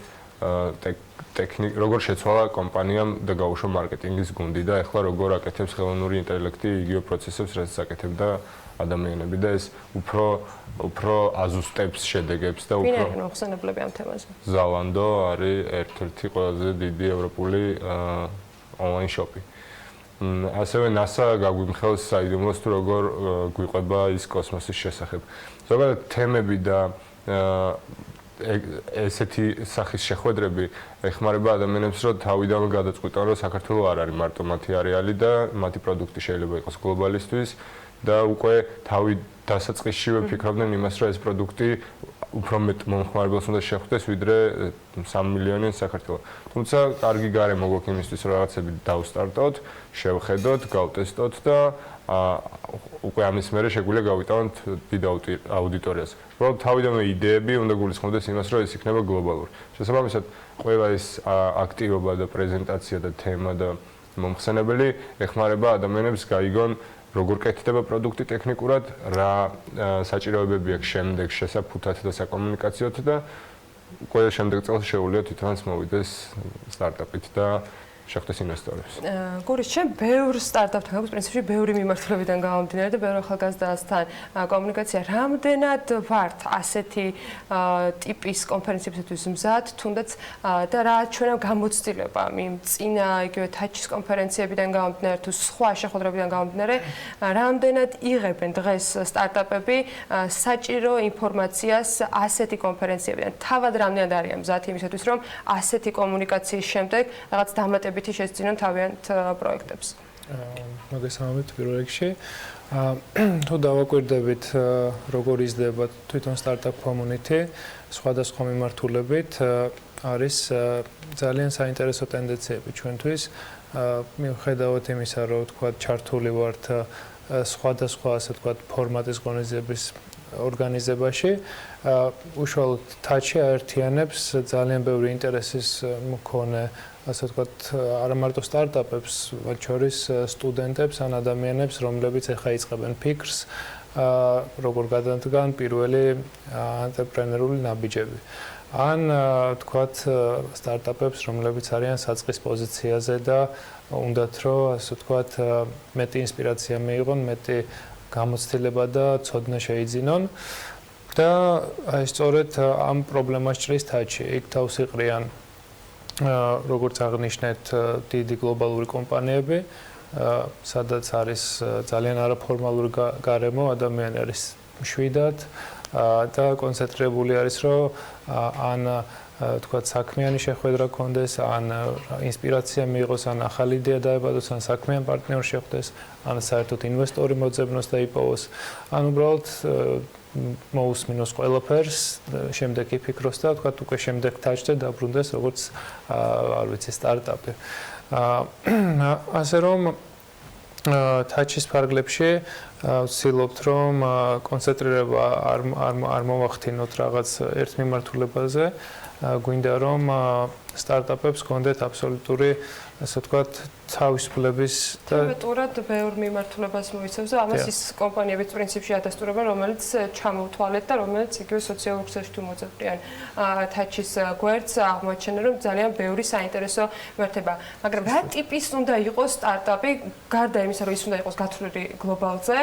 როგორ შეცვალა კომპანიამ და გაუშვა მარკეტინგის გუნდი და ეხლა როგორ აკეთებს ხელოვნური ინტელექტი იგივე პროცესებს, რაც აკეთებდა ადამიანები და ეს უფრო აზუსტებს შედეგებს და უფრო ვინ მოხსენებლები ამ თემაზე? Zalando არის ერთ-ერთი ყველაზე დიდი ევროპული ონლაინ შოპი. ასევე NASA გაგვიმხელს საიდუმლოს თუ როგორ გვიყვება ის კოსმოსის შესახებ. ზოგადად თემები და ესეთი სახის შეხვედრები ეხმარება ადამიანებს, რომ თავიდანვე გადაწყვიტონ, რომ საქართველოს არ არის მარტო მათი არეალი და მათი პროდუქტი შეიძლება იყოს გლობალისტვის და უკვე თავი დასაწყისშივე ფიქრობდნენ იმას, რომ ეს პროდუქტი უფრო მეტ მომხმარებელს უნდა შეხვდეს, ვიდრე 3 მილიონი საქართველოს. თუმცა, კარგი გარემო გვაქვს იმისთვის, რომ რაღაცები დავსტარტოთ, შევხედოთ, გავტესტოთ და უკვე ამის მერე შეგვიძლია გავიტანოთ დიდ აუდიტორიას. უბრალოდ თავიდანვე იდეები უნდა გულისხმობდეს იმას, რომ ეს იქნება გლობალური. შესაბამისად, ყველა ეს აქტივობა და პრეზენტაცია და თემა და მომხსენებელი ეხმარება ადამიანებს გაიგონ როგორ კეთდება პროდუქტი ტექნიკურად, რა საჭიროებები აქვს შემდეგ შესაფუთად და საკომუნიკაციოდ და ყველა შემდეგ წელს შეუძლიათ თვითონაც მოვიდეს სტარტაპით და შეხვდეს ინვესტორებს. გურის ჩემ ბევრ სტარტაპთან გაქვს პრინციპში ბევრი მიმართულებიდან გამომდინარე და ბევრ ახალგაზრდასთან კომუნიკაცია. რამდენად ვართ ასეთი ტიპის კონფერენციებისთვის მზად, თუნდაც და რა ჩვენამ გამოცდილება იმ წინა იგივე თაჩის კონფერენციებიდან გამომდინარე თუ სხვა შეხვედრებიდან გამომდინარე, რამდენად იღებენ დღეს სტარტაპები საჭირო ინფორმაციას ასეთი კონფერენციებიდან. თავად რამდენად არიან მზად იმისათვის, რომ ასეთი კომუნიკაციის შემდეგ რაღაც დამატებითი შესწინონ თავიანთ პროექტებს. მოგესალმებით პირველ რიგში. თუ დავაკვირდებით როგორ იზრდება თვითონ სტარტაპ community სხვადასხვა მიმართულებით არის ძალიან საინტერესო ტენდენციები ჩვენთვის. მიუხედავად იმისა, რომ თქვა ჩართული ვართ სხვადასხვა ასე თქვა ფორმატის ღონისძიების ორგანიზებაში, უშუალოდ თაჩი აერთიანებს ძალიან ბევრი ინტერესის მქონე ასე ვთქვათ, არა მარტო სტარტაპებს, მათ შორის სტუდენტებს ან ადამიანებს, რომლებიც ახლა იწყებენ ფიქრს, როგორ გადადგან პირველი ანტრეპრენერული ნაბიჯები. ან ვთქვათ, სტარტაპებს, რომლებიც არიან საწყის პოზიციაზე და უნდათ რომ ასე ვთქვათ, მეტი ინსპირაცია მიიღონ, მეტი გამოცდილება და ცოდნა შეიძინონ. და აი სწორედ ამ პრობლემას ჭრის თაჩი. იქ თავს იყრიან როგორც აღნიშნეთ, დიდი გლობალური კომპანიები, სადაც არის ძალიან არაფორმალური გარემო, ადამიანი არის მშვიდად და კონცენტრირებული არის, რომ ან თქვათ საქმიანი შეხვედრა გქონდეს, ან ინსპირაცია მიიღოს, ან ახალი იდეა დაებადოს, ან საქმიან პარტნიორს შეხვდეს, ან საერთოდ ინვესტორი მოძებნოს და იპოვოს. ან უბრალოდ მოусმინოს ყველაფერს, შემდეგ იფიქროს და თქვათ უკვე შემდეგ თაჩზე დაბრუნდეს როგორც არ ვიცი სტარტაპი. ასე რომ თაჩის ფარგლებში ვცდილობთ რომ კონცენტრირება არ მოვახდინოთ რაღაც ერთ მიმართულებაზე, გვინდა რომ სტარტაპებს გქონდეთ აბსოლუტური ასე ვთქვათ თავისუფლების და თემატურად ბევრ მიმართულებას მოიცავს და ამას ის კომპანიებიც პრინციპში ადასტურებენ, რომელიც ჩამოვთვალეთ და რომელიც იგივე სოციალურ ქსელში თუ მოძებნიან თაჩის გვერდს, აღმოაჩენენ რომ ძალიან ბევრი საინტერესო მიმართება. მაგრამ რა ტიპის უნდა იყოს სტარტაპი, გარდა იმისა, რომ ის უნდა იყოს გათვლილი გლობალზე,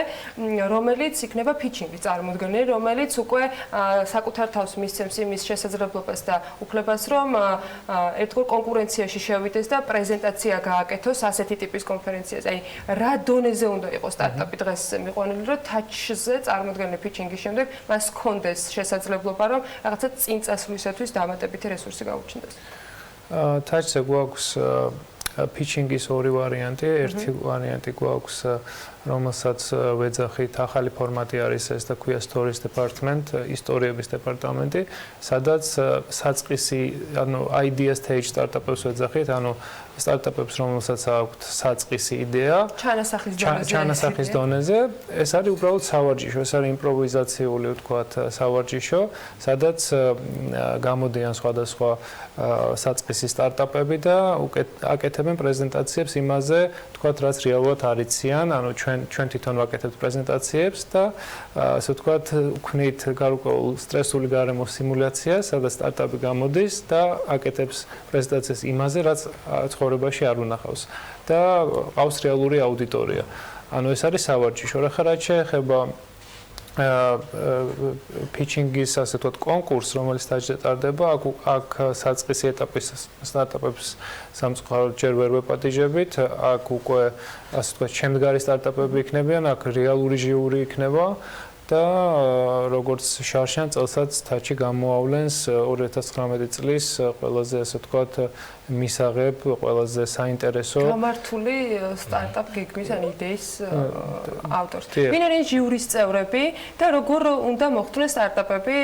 რომელიც იქნება ფიჩინგის წარმოდგენილი, რომელიც უკვე საკუთარ თავს მისცემს იმის შესაძლებლობას და უფლებას, რომ ერთგვარ კონკურენციაში შევიდეს და პრეზენტაცია გააკეთოს ასეთი ტიპის კონფერენციაზე. აი, რა დონეზე უნდა იყოს სტარტაპი დღეს მიყვანილი, რომ თაჩზე წარმოდგენილი ფიჩინგის შემდეგ მას ჰქონდეს შესაძლებლობა, რომ რაღაცა წინ წასვლისათვის დამატებითი რესურსი გაუჩნდეს. თაჩზე გვაქვს ფიჩინგის ორი ვარიანტი, ერთი ვარიანტი გვაქვს, რომელსაც ვეძახით ახალი ფორმატი არის ეს და ქვია Stories Department, ისტორიების დეპარტამენტი, სადაც საწყისი, ანუ idea stage სტარტაპებს ვეძახით, ანუ სტარტაპებს, რომელსაც აქვთ საწყისი იდეა, ჩანასახის დონეზე, ეს არის უბრალოდ სავარჯიშო, ეს არის იმპროვიზაციული, ვთქვათ, სავარჯიშო, სადაც გამოდიან სხვადასხვა საწყისი სტარტაპები და აკეთებენ პრეზენტაციებს იმაზე, ვთქვათ, რაც რეალურად არიციან, ანუ ჩვენ თვითონ ვაკეთებთ პრეზენტაციებს და ასე ვთქვათ, ვქნით გარკვეულ სტრესული გარემოს სიმულაციას, სადაც სტარტაპი გამოდის და აკეთებს პრეზენტაციას იმაზე, რაც ცხოვრებაში არ უნახავს და ყავს რეალური აუდიტორია. ანუ ეს არის სავარჯიშო. რა რაც შეეხება pitching-ის ასე ვთქვათ კონკურსს, რომელიც დაჭერდება, აქ საწყისი ეტაპის სტარტაპებს სამწუხაროდ ჯერ ვერ ვეპატიჟებით, აქ უკვე ასე ვთქვათ შემდგარი სტარტაპები იქნებიან, აქ რეალური ჟიური იქნება და როგორც შარშან წელსაც თაჩი გამოავლენს 2019 წლის ყველაზე ასე ვთქვათ მისაღებ, ყველაზე საინტერესო გამართული სტარტაპ გეგმის ან იდეის ავტორს. ვინ არის ჟიურის წევრები და როგორ უნდა მოხდნეს სტარტაპები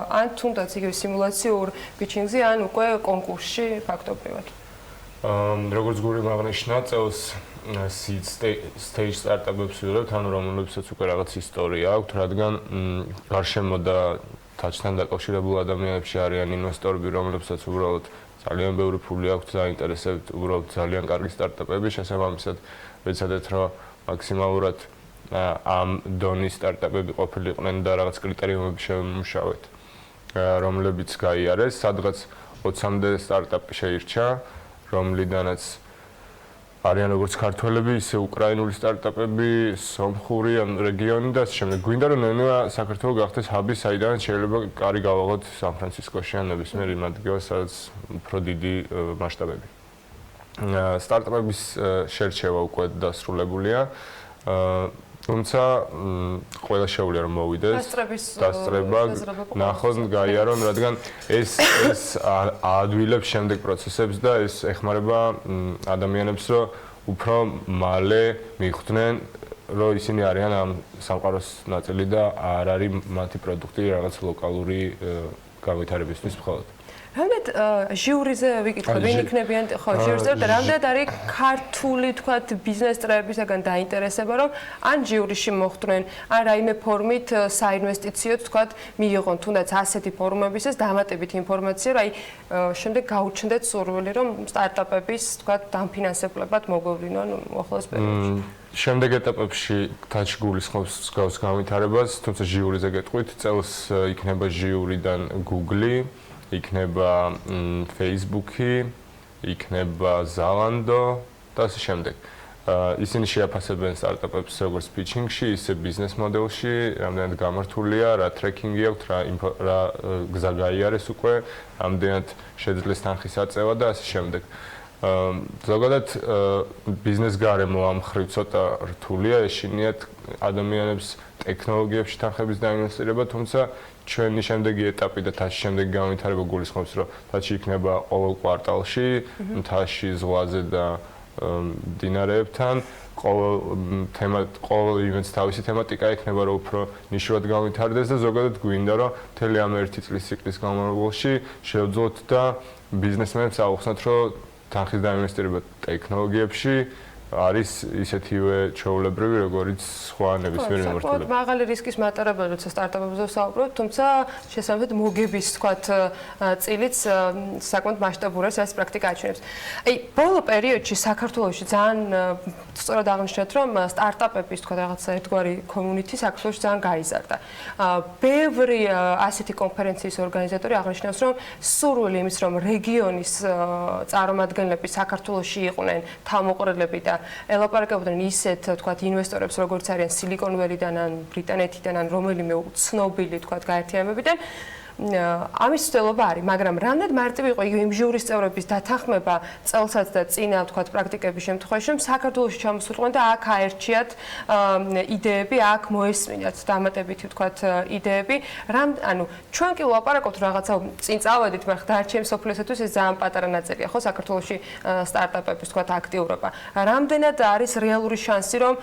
ან თუნდაც იგივე სიმულაციურ pitching-ზე ან უკვე კონკურსში ფაქტობრივად? როგორც გურიმ აღნიშნა, წელს seed stage სტარტაპებს ვიღებთ, ანუ რომლებსაც უკვე რაღაც ისტორია აქვთ, რადგან გარშემო და თაჩთან დაკავშირებულ ადამიანებში არიან ინვესტორები, რომლებსაც უბრალოდ ძალიან ბევრი ფული აქვთ დაინტერესებთ, უბრალოდ ძალიან კარგი სტარტაპები, შესაბამისად ვეცადეთ, რომ მაქსიმალურად ამ დონის სტარტაპები ყოფილიყვნენ და რაღაც კრიტერიუმები შევიმუშავეთ, რომლებიც გაიარეს, სადღაც 20-მდე სტარტაპი შეირჩა, რომლიდანაც არიან როგორც ქართველები, ისე უკრაინული სტარტაპები, სომხური ან რეგიონი და ასე შემდეგ. გვინდა რომ ნენა საქართველოს გახდეს ჰაბი, საიდან შეიძლება კარი გავაღოთ სან-ფრანცისკოში ან ნებისმიერ იმ ადგილას, სადაც უფრო დიდი მასშტაბები. სტარტაპების შერჩევა უკვე დასრულებულია. თუმცა ყველა შეუძლია რომ მოვიდეს. დასწრება ნახოს გაიარონ, რადგან ეს აადვილებს შემდეგ პროცესებს და ეს ეხმარება ადამიანებს, რომ უფრო მალე მიხვდნენ, რომ ისინი არიან ამ სამყაროს ნაწილი და არ არის მათი პროდუქტი რაღაც ლოკალური განვითარებისთვის მხოლოდ. რამდენად ჟიურიზე ვიკითხე, ვინ იქნებიან ხო ჟიურიზე და რამდენად არის ქართული თქვათ ბიზნეს წრეებისგან დაინტერესება, რომ ან ჟიურიში მოხვდნენ, ან რაიმე ფორმით საინვესტიციოდ თქვათ მიიღონ თუნდაც ასეთი ფორუმებისას დამატებით ინფორმაცია, რომ აი შემდეგ გაუჩნდეთ სურვილი, რომ სტარტაპების თქვათ დამფინანსებლებად მოგვევლინონ უახლოეს პერიოდში. შემდეგ ეტაპებში თაჩი გულისხმობს გავს განვითარებას, თუმცა ჟიურიზე გეტყვით, წელს იქნება ჟიურიდან Google, იქნება Facebook-ი, იქნება Zalando და ასე შემდეგ. ისინი შეაფასებენ სტარტაპებს როგორც pitching-ში, ისე ბიზნეს მოდელში, რამდენად გამართულია, რა ტრეკინგი აქვს, რა გზა გაიარეს უკვე, რამდენად შეძლეს თანხის აწევა და ასე შემდეგ. ზოგადად ბიზნეს გარემო ამ მხრივ ცოტა რთულია, ეშინიათ ადამიანებს ტექნოლოგიებში თანხების დაინვესტირება, თუმცა ჩვენი შემდეგი ეტაპი და თაში შემდეგი განვითარება გულისხმობს, რომ თაში იქნება ყოველ კვარტალში, თაში ზღვაზე და მდინარეებთან, ყოველ ივენტს თავისი თემატიკა ექნება, რომ უფრო ნიშნულად განვითარდეს და ზოგადად გვინდა, რომ მთელი ამ ერთი წლის ციკლის განმავლობაში შევძლოთ და ბიზნესმენებს აუხსნათ, რომ თანხის დაინვესტირება ტექნოლოგიებში არის ისეთივე ჩვეულებრივი, როგორც სხვა ნებისმიერ მიმართულებით. მაღალი რისკის მატარებელი, როცა სტარტაპებზე ვსაუბრობთ, თუმცა შესაბამისად მოგების თქვათ წილიც საკმაოდ მასშტაბურას ეს პრაქტიკა აჩვენებს. აი, ბოლო პერიოდში საქართველოში ძალიან სწორად აღნიშნეთ, რომ სტარტაპების თქვათ რაღაცა ერთგვარი community საქართველოში ძალიან გაიზარდა. ბევრი ასეთი კონფერენციის ორგანიზატორი აღნიშნავს, რომ სურვილი იმის, რომ რეგიონის წარმომადგენლები საქართველოში იყვნენ თავმოყრილები და ელაპარაკებოდნენ ისეთ თქვათ ინვესტორებს, როგორც არიან Silicon Valley-დან ან ბრიტანეთიდან ან რომელიმე ცნობილი თქვათ გაერთიანებებიდან. ამის ცდელობა არის, მაგრამ რამდენად მარტივი იყო იმ ჟიურის წევრების დათანხმება წელსაც და წინა თქვათ პრაქტიკების შემთხვევაში, რომ საქართველოში ჩამოსულიყვნენ და აქ აერჩიათ იდეები, აქ მოესმინათ დამატებითი თქვათ იდეები. ანუ ჩვენ კი ვლაპარაკობთ რაღაცა წინ წავედით, მაგრამ დარჩენილ სოფლიოსათვის ეს ძალიან პატარა ნაწილია, ხო, საქართველოში სტარტაპების თქვათ აქტიურობა. რამდენად არის რეალური შანსი, რომ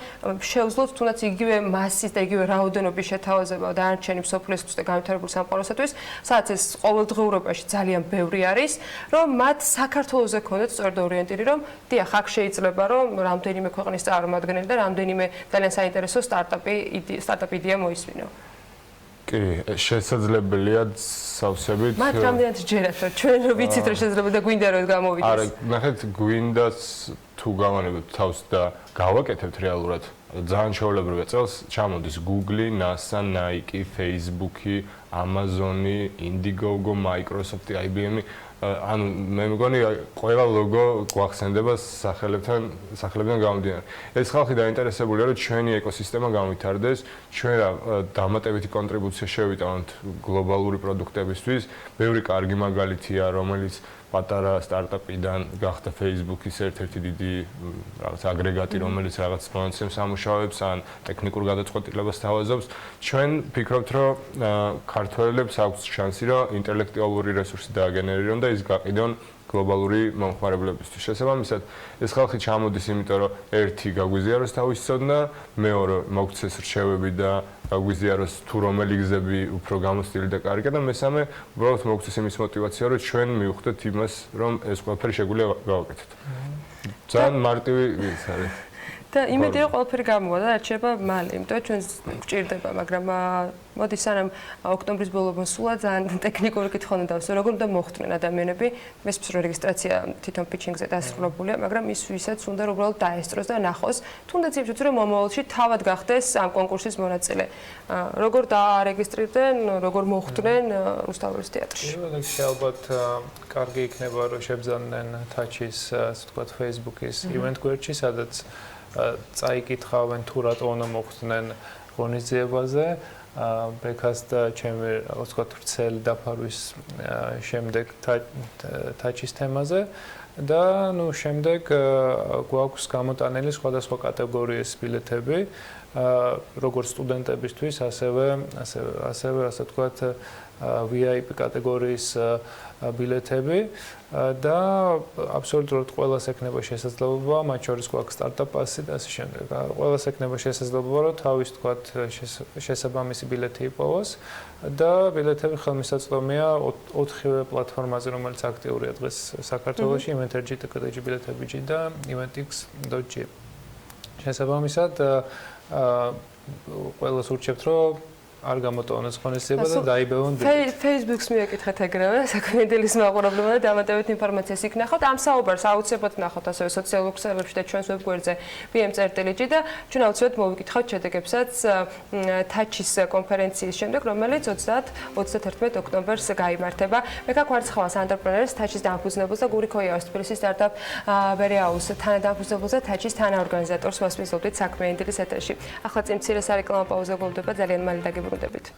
შევძლოთ თუნდაც იგივე მასის და იგივე რაოდენობის შეთავაზება დარჩენილ სოფლიოსათვის და განვითარებულ სამყაროსათვის, სადაც ეს ყოველდღიურობაში ძალიან ბევრი არის, რომ მათ საქართველოზე ქონდეთ სწორედ ორიენტირი, რომ დიახ, აქ შეიძლება რომ რამდენიმე ქვეყნის წარმომადგენელი და რამდენიმე ძალიან საინტერესო სტარტაპ იდეა მოისმინო. კი, შესაძლებელია სავსებით. მათ რამდენად ჯერათ, რომ ჩვენ ვიცით, რომ შეიძლება და გვინდა რომ გამოვიდეს. არა, ნახეთ, გვინდას თუ გავანებთ თავს და გავაკეთებთ რეალურად ძალიან ჩვეულებრივია წელს ჩამოდის Google, NASA, Nike, Facebook, Amazon, Indiegogo, Microsoft, IBM ანუ მე მგონი ყველა ლოგო გვახსენდება სახელებიდან გამომდინარე. ეს ხალხი დაინტერესებულია რომ ჩვენი ეკოსისტემა განვითარდეს, ჩვენ რა დამატებითი კონტრიბუცია შევიტანოთ გლობალური პროდუქტებისთვის. ბევრი კარგი მაგალითია, რომელიც პატარა სტარტაპიდან გახდა Facebook-ის ერთ-ერთი დიდი რაღაც აგრეგატი, რომელიც რაღაც მონაცემ სამუშაოებს ან ტექნიკურ გადაწყვეტილებას თავაზობს. ჩვენ ფიქრობთ, რომ ქართველებს აქვს შანსი, რომ ინტელექტუალური რესურსი დააგენერირონ და ის გაყიდონ გლობალური მომხმარებლებისთვის. შესაბამისად, ეს ხალხი ჩამოდის, იმიტომ რომ ერთი გაგვიზიაროს თავის ცოდნა, მეორე მოგცეს რჩევები და გაგვიზიაროს თუ რომელი გზები უფრო გამოცდილი და კარგია და მესამე უბრალოდ მოგცეს იმის мотиваცია, რომ ჩვენ მივხვდეთ იმას, რომ ეს ყველაფერი შეგვიძლია გავაკეთოთ. ძალიან მარტივი ის არის. და იმედი რომ ყველაფერი გამოვა და რჩება მალე, იმიტომ ჩვენ გვჭირდება, მაგრამ მოდი სანამ ოქტომბრის ბოლო მოსულა ძალიან ტექნიკური კითხვა უნდა დავსვრო, როგორ უნდა მოხდნენ ადამიანები, მესმის რომ რეგისტრაცია თვითონ ფიჩინგზე დასრულებულია, მაგრამ ის ვისაც უნდა რომ უბრალოდ დაესწროს და ნახოს, თუნდაც იმით რომ მომავალში თავად გახდეს ამ კონკურსის მონაწილე. როგორ დაარეგისტრირდნენ, როგორ მოხდნენ რუსთაველის თეატრში. პირველ რიგში ალბათ კარგი იქნება რომ შებრძანდნენ თაჩის, ასე ვთქვათ, Facebook-ის ივენთ გვერდში, სადაც წაიკითხავენ თუ რატო უნდა მოხდნენ ღონისძიებაზე. Breakfast ჩემი ასე ვთქვათ ვრცელი დაფარვის შემდეგ თაჩის თემაზე და ნუ შემდეგ გვაქვს გამოტანილი სხვადასხვა კატეგორიის ბილეთები როგორც სტუდენტებისთვის ასევე ასე ვთქვათ VIP კატეგორიის ბილეთები და აბსოლუტურად ყველას ექნება შესაძლებლობა, მათ შორის გვაქვს სტარტაპ პასი და ასე შემდეგ. ყველას ექნება შესაძლებლობა, რომ თავის ვთქვათ შესაბამისი ბილეთი იპოვოს და ბილეთები ხელმისაწვდომია 4-ვე პლატფორმაზე, რომელიც აქტიურია დღეს საქართველოში, Inventor.g, TKG ბილეთები.g და Eventix.g. შესაბამისად ყველას ურჩევთ, რომ არ გამოტოვონ ღონისძიება და დაიბევონ ბილეთი. Facebook-ს მიაკითხეთ ეგრევე, საქმიანობის მაყურებლებმა და დამატებით ინფორმაციას იქ ნახოთ. ამ საუბარს აუცილებლად ნახოთ ასევე სოციალურ ქსელებში და ჩვენს ვებგვერდზე bm.gr და ჩვენ აუცილებლად მოვიკითხავთ შედეგებსაც თაჩის კონფერენციის შემდეგ, რომელიც 30-31 ოქტომბერს გაიმართება. მე გაგვარცხავს ანტრეპრენერს თაჩის დამფუძნებელს და გური ქოიაოს თბილისის სტარტაპ ბერიაუს თანადამფუძნებელს და თაჩის თანაორგანიზატორს მოსმისდით საქმიანი დილის ეთერში. ახლა წინ მცირე სარეკლამო პაუზა გულდება, ძალიან მალე დაგიბრუნდებით.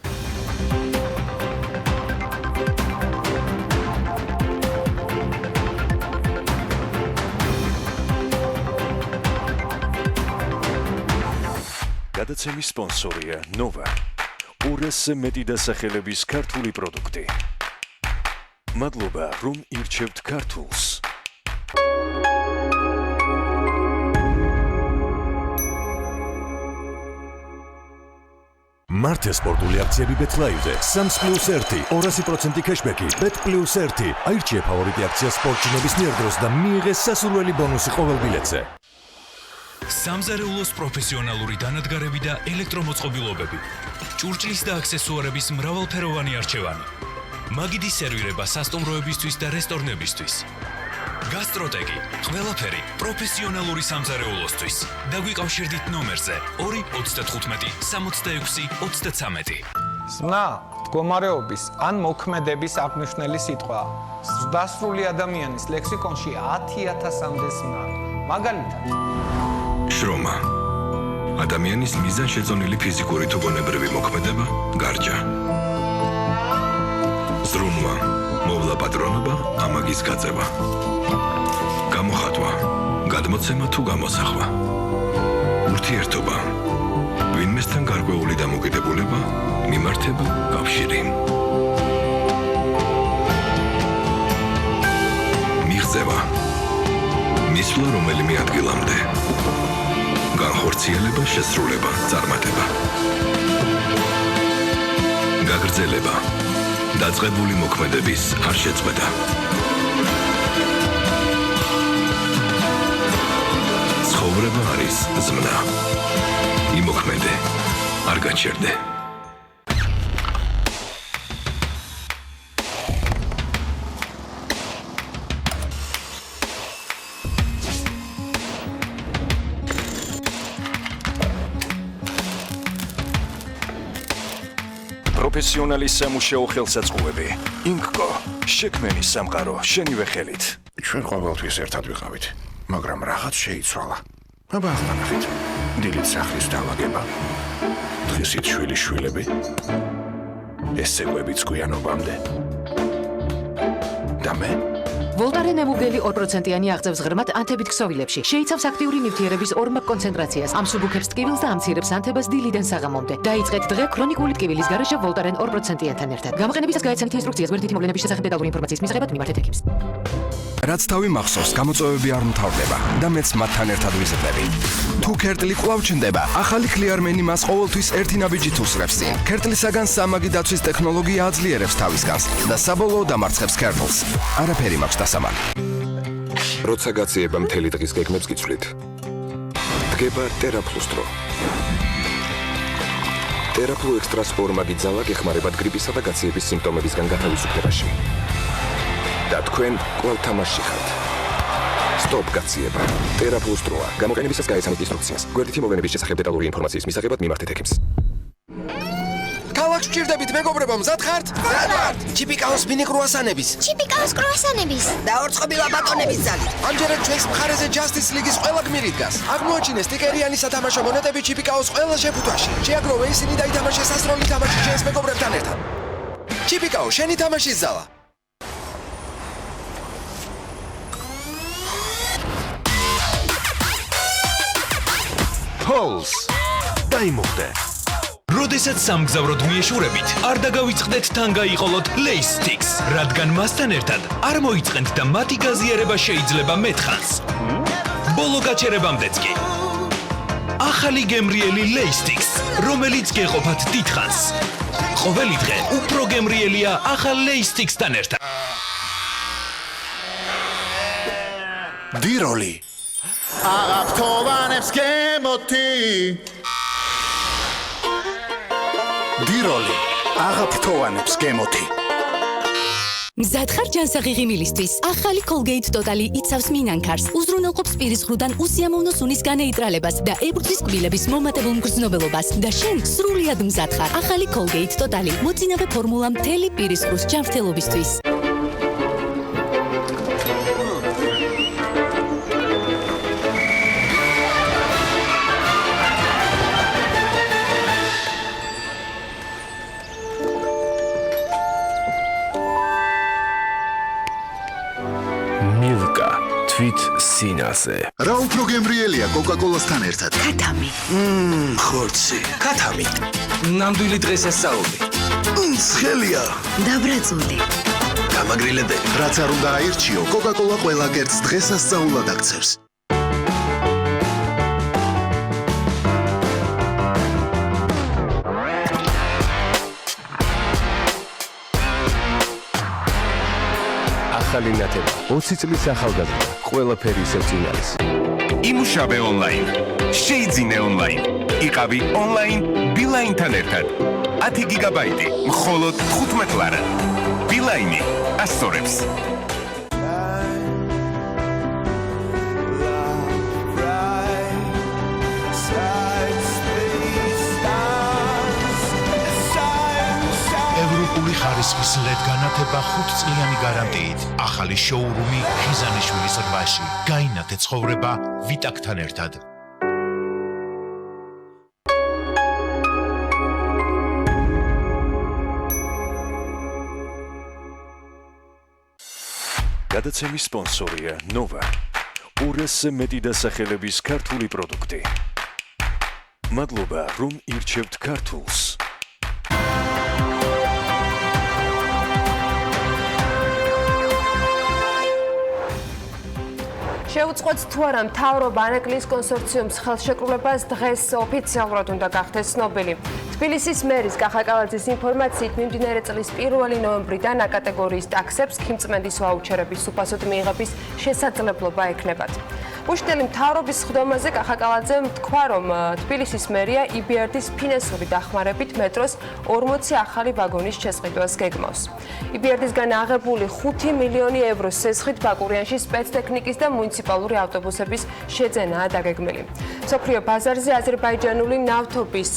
გადაცემის სპონსორია Nova. 200-ზე მეტი დასახელების ქართული პროდუქტი. მადლობა, რომ ირჩევთ ქართულს. მართე სპორტული აქციები BetLive-ზე 3+1 200% кэшბექი Bet+1 აირჩიე ფავორიტი აქცია სპორტში ნებისმიერ დროს და მიიღე სასურველი ბონუსი ყოველ ბილეთზე. სამზარეულოს პროფესიონალური დანადგარები და ელექტრომოწყობილობები. ჭურჭლის და აქსესუარების მრავალფეროვანი არჩევანი. მაგიდის სერვირება სასტუმროებისთვის და რესტორნებისთვის. გასტროტეკი, ყველაფერი პროფესიონალური სამზარეულოსთვის. დაგვიკავშირდით ნომერზე 2-35-66-23. ზმნა, მდგომარეობის ან მოქმედების აღნიშნული სიტყვა. ზრდასრული ადამიანის ლექსიკონში 10,000-მდე ზმნა. მაგალითად, შრომა. ადამიანის მიზანშეწონილი ფიზიკური თუ გონებრივი მოქმედება, გარჯა. ზრუნვა, მოვლა პატრონობა, ამაგის გაწევა. გამოხატვა, გადმოცემა თუ გამოსახვა. ურთიერთობა, ვინმესთან გარკვეული დამოკიდებულება, მიმართება, კავშირი. მიღწევა, მისვლა რომელიმე ადგილამდე. განხორციელება, შესრულება, წარმატება. გაგრძელება, დაწყებული მოქმედების არ შეწყვეტა. ცხოვრება არის ზმნა. იმოქმედე, არ გაჩერდე. პროფესიონალის სამუშაო ხელსაწყოები. ინკკო, შექმენი სამყარო შენივე ხელით. ჩვენ ყოველთვის ერთად ვიყავით, მაგრამ რაღაც შეიცვალა. აბა ახლა ნახეთ. დილით სახლის დაალაგება. დღისით შვილიშვილები. ეს ცეკვებიც გვიანობამდე. და მე ვოლტარენ ემუგელი 2%-იანი აღწევს ღრმად ანთებით ქსოვილებში. შეიცავს აქტიური ნივთიერების ორმაկ კონცენტრაციას, ამსუბუქებს ტკივილს და ამცირებს ანთებას დილიდან საღამომდე. დაიწყეთ დღე ქრონიკული ტკივილის გარეშე ვოლტარენ 2%-იანთან ერთად. გამოყენებისას გაეცემთ ინსტრუქციას გვერდითი მოვლენების შესახებ დეტალური ინფორმაციის მისაღებად მიმართეთ ექიმს. რაც თავი მახსოვს, გამოწვევები არ მთავრდება და მეც მათთან ერთად ვიზრდები. თუ ქერტლი კვლავ ჩნდება, ახალი ქლიარმენი მას ყოველთვის ერთი ნაბიჯით უსრებს წინ. ქერტლისაგან სამაგი დაცვის ტექნოლოგია აძლიერებს თავის განს და საბოლოოდ ამარცხებს ქერტლს. არაფერი მაქვს დასამალი. როცა გაციება მთელი დღის გეგმებს გიცვლით, დგება ტერაფლუს დრო. ტერაფლუ ექსტრას ორმაგი ძალა გეხმარებათ გრიპისა და გაციების სიმპტომებისგან გათავისუფლებაში. და თქვენ კვლავ თამაშში ხართ. სტოპ გაციება. ტერაფლუს დროა. გამოყენებისას გაეცემით ინსტრუქციას. გვერდითი მოვლენების შესახებ დეტალური ინფორმაციის მისაღებად მიმართეთ ექიმს. ქალაქს ვჭირდებით, მეგობრებო, მზად ხართ? მზად ვართ. ჩიპიკაოს მინი კრუასანების. ჩიპიკაოს კრუასანების. და ორწყობილა ბატონების ძალით. ამჯერად ჩვენს მხარეზე Justice League-ის ყველა გმირი დგას. აღმოაჩინეს სტიკერიანი სათამაშო მონეტები ჩიპიკაოს ყველა შეფუთვაში. შეაგროვე ისინი და ითამაშე სასროლი თამაში ჩვენს მეგობრებთან ერთად. ჩიპიკაო, შენი თამაშის ზალა. Pulse. დაიმოხდე. როდესაც სამგზავროდ მიეშურებით, არ დაგავიწყდეთ თან გაიყოლოთ Lace Sticks, რადგან მასთან ერთად არ მოიწყენთ და მათი გაზიარება შეიძლება მეტხანს. ბოლო გაჩერებამდეც კი. ახალი გემრიელი Lace Sticks, რომელიც გეყოფათ დიდხანს. ყოველი დღე უფრო გემრიელია ახალ Lace Sticks-თან ერთად. დიროლი. აღაფრთოვანებს გემოთი. დიროლი. აღაფრთოვანებს გემოთი. მზად ხარ ჯანსაღი მილისთვის. ახალი Colgate Total იცავს მინანქარს, უზრუნველყოფს პირის ღრუდან უსიამოვნო სუნის განეიტრალებას და ებრძვის კბილების მომატებულ მგრძნობელობას და შენ სრულიად მზად ხარ. ახალი Colgate Total მოწინავე ფორმულა მთელი პირის ღრუს ჯანმრთელობისთვის. სინაზე. რა უფრო გემრიელია Coca-Cola-სთან ერთად? ქათამი. ხორცი. ქათამი. ნამდვილი დღესასწაული. ცხელია. დაბრაწული. გამაგრილებელი. რაც არ უნდა აირჩიო, Coca-Cola ყველა კერძს დღესასწაულად აქცევს. ახალი ნათება 20 წლის ახალგაზრდა ყველაფერი ისევ წინ არის. იმუშავე ონლაინ. შეიძინე ონლაინ. იყავი ონლაინ ბილაინთან ერთად. 10 გიგაბაიტი, მხოლოდ 15 ლარა. ბილაინი ასწორებს. ევროპული ხარისხის LED განათება 5 წლიანი გარანტიით. ახალი შოურუმი ხიზანიშვილის რვაში. გაინათე ცხოვრება ვიტაკთან ერთად. გადაცემის სპონსორია Nova. 200-ზე მეტი დასახელების ქართული პროდუქტი. მადლობა, რომ ირჩევთ ქართულს. შეუწყოთ თუ არა მთავრობა ანაკლის კონსორციუმის ხელშეკრულებას დღეს ოფიციალურად უნდა გახდეს ცნობილი. თბილისის მერის კახა კალაძის ინფორმაციით მიმდინარე წლის 1 ნოემბრიდან A კატეგორიის ტაქსებს ქიმწმენდის ვაუჩერების უფასოდ მიიღების შესაძლებლობა ექნებათ. უშტელი მთავრობის ხდომაზე კახაკალაძემ თქვა, რომ თბილისის მერია EBRD-ის ფინანსური დახმარებით მეტროს 40 ახალი ვაგონის შესყიდვას გეგმავს. EBRD-ისგან აღებული 5 მილიონი ევროს სესხით ბაკურიანში სპეცტექნიკის და მუნიციპალური ავტობუსების შეძენაა დაგეგმილი. მსოფლიო ბაზარზე აზერბაიჯანული ნავთობის